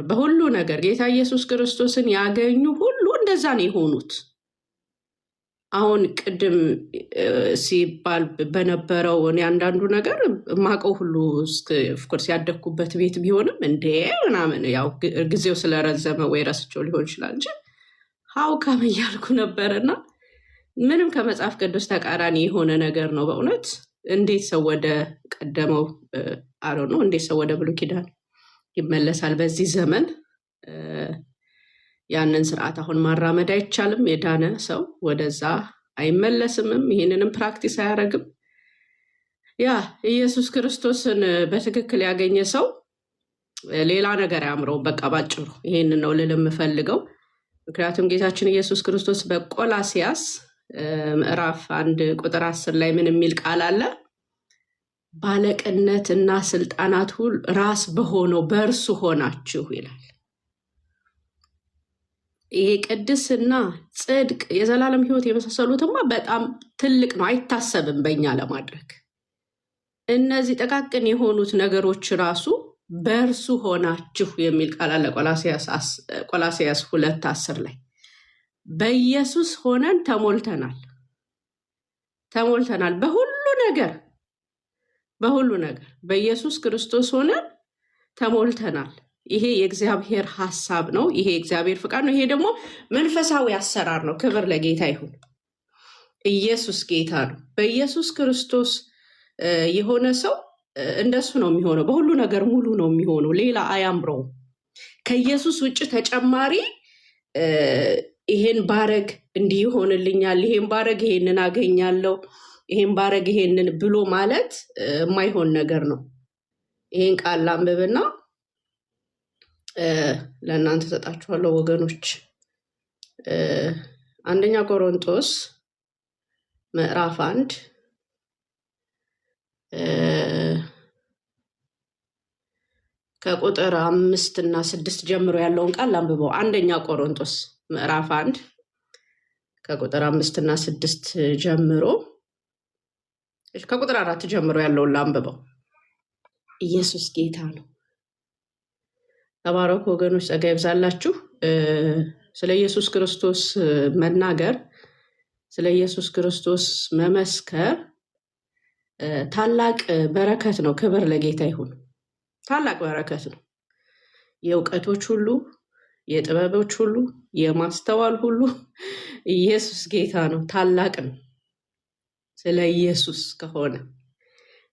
በሁሉ ነገር ጌታ ኢየሱስ ክርስቶስን ያገኙ ሁሉ እንደዛ ነው የሆኑት። አሁን ቅድም ሲባል በነበረው እኔ አንዳንዱ ነገር ማቀው ሁሉ ኦፍኮርስ ያደግኩበት ቤት ቢሆንም እንዴ ምናምን ያው ጊዜው ስለረዘመ ወይ ረስቸው ሊሆን ይችላል እንጂ ሀውካም እያልኩ ነበርና ምንም ከመጽሐፍ ቅዱስ ተቃራኒ የሆነ ነገር ነው በእውነት። እንዴት ሰው ወደ ቀደመው አሮ ነው እንዴት ሰው ወደ ብሉይ ኪዳን ይመለሳል? በዚህ ዘመን ያንን ስርዓት አሁን ማራመድ አይቻልም። የዳነ ሰው ወደዛ አይመለስምም። ይህንንም ፕራክቲስ አያደርግም። ያ ኢየሱስ ክርስቶስን በትክክል ያገኘ ሰው ሌላ ነገር ያምረው። በቃ ባጭሩ ይሄንን ነው ልል የምፈልገው። ምክንያቱም ጌታችን ኢየሱስ ክርስቶስ በቆላሲያስ ምዕራፍ 1 ቁጥር 10 ላይ ምን የሚል ቃል አለ? ባለቅነት እና ስልጣናት ሁሉ ራስ በሆነው በእርሱ ሆናችሁ ይላል። ይሄ ቅድስና፣ ጽድቅ፣ የዘላለም ሕይወት የመሳሰሉትማ በጣም ትልቅ ነው፣ አይታሰብም በእኛ ለማድረግ። እነዚህ ጥቃቅን የሆኑት ነገሮች ራሱ በእርሱ ሆናችሁ የሚል ቃል አለ ቆላሲያስ 2:10 ላይ። በኢየሱስ ሆነን ተሞልተናል በሁሉ ነገር በኢየሱስ ክርስቶስ ሆነን ተሞልተናል። ይሄ የእግዚአብሔር ሐሳብ ነው። ይሄ የእግዚአብሔር ፍቃድ ነው። ይሄ ደግሞ መንፈሳዊ አሰራር ነው። ክብር ለጌታ ይሁን። ኢየሱስ ጌታ ነው። በኢየሱስ ክርስቶስ የሆነ ሰው እንደሱ ነው የሚሆነው። በሁሉ ነገር ሙሉ ነው የሚሆነው። ሌላ አያምረውም። ከኢየሱስ ውጭ ተጨማሪ ይሄን ባረግ እንዲህ ይሆንልኛል፣ ይሄን ባረግ ይሄንን አገኛለሁ፣ ይሄን ባረግ ይሄንን ብሎ ማለት የማይሆን ነገር ነው። ይሄን ቃል ላንብብና ለእናንተ ሰጣችኋለሁ ወገኖች። አንደኛ ቆሮንቶስ ምዕራፍ 1 ከቁጥር 5 እና 6 ጀምሮ ያለውን ቃል ላንብበው። አንደኛ ቆሮንቶስ ምዕራፍ 1 ከቁጥር 5 እና 6 ጀምሮ፣ ከቁጥር 4 ጀምሮ ያለውን ላንብበው። ኢየሱስ ጌታ ነው። ተባረኩ ወገኖች፣ ጸጋ ይብዛላችሁ። ስለ ኢየሱስ ክርስቶስ መናገር፣ ስለ ኢየሱስ ክርስቶስ መመስከር ታላቅ በረከት ነው። ክብር ለጌታ ይሁን። ታላቅ በረከት ነው። የእውቀቶች ሁሉ፣ የጥበቦች ሁሉ፣ የማስተዋል ሁሉ ኢየሱስ ጌታ ነው። ታላቅ ነው ስለ ኢየሱስ ከሆነ።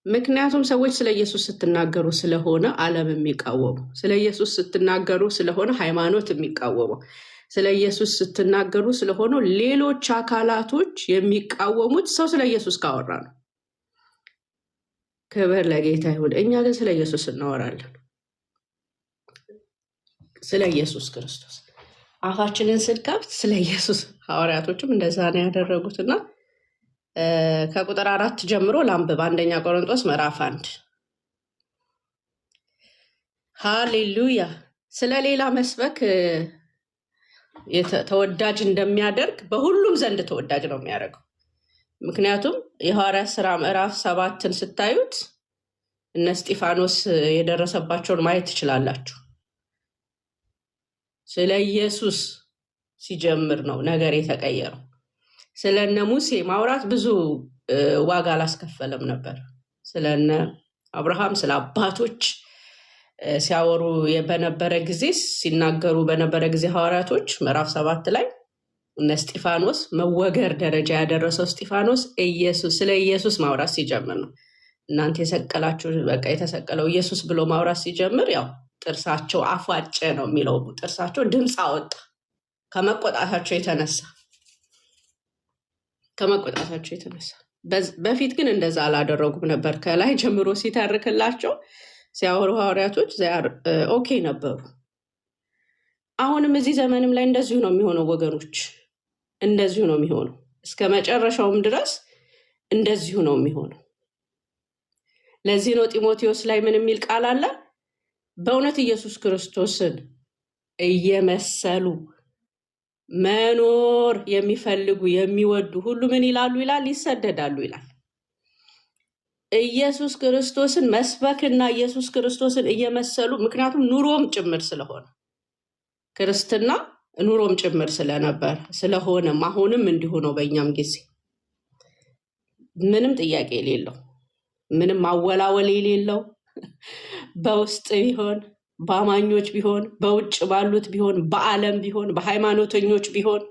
ምክንያቱም ሰዎች ስለ ኢየሱስ ስትናገሩ ስለሆነ ዓለም የሚቃወሙ፣ ስለ ኢየሱስ ስትናገሩ ስለሆነ ሃይማኖት የሚቃወሙ፣ ስለ ኢየሱስ ስትናገሩ ስለሆነ ሌሎች አካላቶች የሚቃወሙት ሰው ስለ ኢየሱስ ካወራ ነው። ክብር ለጌታ ይሁን። እኛ ግን ስለ ኢየሱስ እናወራለን። ስለ ኢየሱስ ክርስቶስ አፋችንን ስንከፍት ስለ ኢየሱስ፣ ሐዋርያቶችም እንደዛ ነው ያደረጉትና ከቁጥር 4 ጀምሮ ላንብብ። አንደኛ ቆሮንቶስ ምዕራፍ 1 ሃሌሉያ። ስለ ሌላ መስበክ ተወዳጅ እንደሚያደርግ በሁሉም ዘንድ ተወዳጅ ነው የሚያደርገው። ምክንያቱም የሐዋርያት ሥራ ምዕራፍ 7ን ስታዩት እነ እስጢፋኖስ የደረሰባቸውን ማየት ትችላላችሁ። ስለ ኢየሱስ ሲጀምር ነው ነገር የተቀየረው። ስለነ ሙሴ ማውራት ብዙ ዋጋ አላስከፈለም ነበር። ስለነ አብርሃም፣ ስለ አባቶች ሲያወሩ በነበረ ጊዜ፣ ሲናገሩ በነበረ ጊዜ ሐዋርያቶች ምዕራፍ 7 ላይ እነ እስጢፋኖስ መወገር ደረጃ ያደረሰው እስጢፋኖስ ስለ ኢየሱስ ማውራት ሲጀምር ነው። እናንተ የሰቀላችሁ በቃ የተሰቀለው ኢየሱስ ብሎ ማውራት ሲጀምር ያው ጥርሳቸው አፏጨ ነው የሚለው። ጥርሳቸው ድምፅ አወጣ ከመቆጣታቸው የተነሳ። በፊት ግን እንደዛ አላደረጉም ነበር። ከላይ ጀምሮ ሲተርክላቸው ሲያወሩ ሐዋርያቶች ኦኬ ነበሩ። አሁንም እዚህ ዘመንም ላይ እንደዚሁ ነው የሚሆነው ወገኖች፣ እንደዚሁ ነው የሚሆነው። እስከ መጨረሻውም ድረስ እንደዚሁ ነው የሚሆነው። ለዚህ ነው ጢሞቴዎስ ላይ ምን የሚል ቃል አለ? በእውነት ኢየሱስ ክርስቶስን እየመሰሉ መኖር የሚፈልጉ የሚወዱ ሁሉ ምን ይላሉ ይላል? ይሰደዳሉ ይላል። ኢየሱስ ክርስቶስን መስበክና ኢየሱስ ክርስቶስን እየመሰሉ፣ ምክንያቱም ኑሮም ጭምር ስለሆነ ክርስትና ኑሮም ጭምር ስለነበር ስለሆነም አሁንም እንዲሁ ነው። በእኛም ጊዜ ምንም ጥያቄ የሌለው፣ ምንም ማወላወል የሌለው፣ በውስጥ ቢሆን በአማኞች ቢሆን በውጭ ባሉት ቢሆን በዓለም ቢሆን በሃይማኖተኞች ቢሆን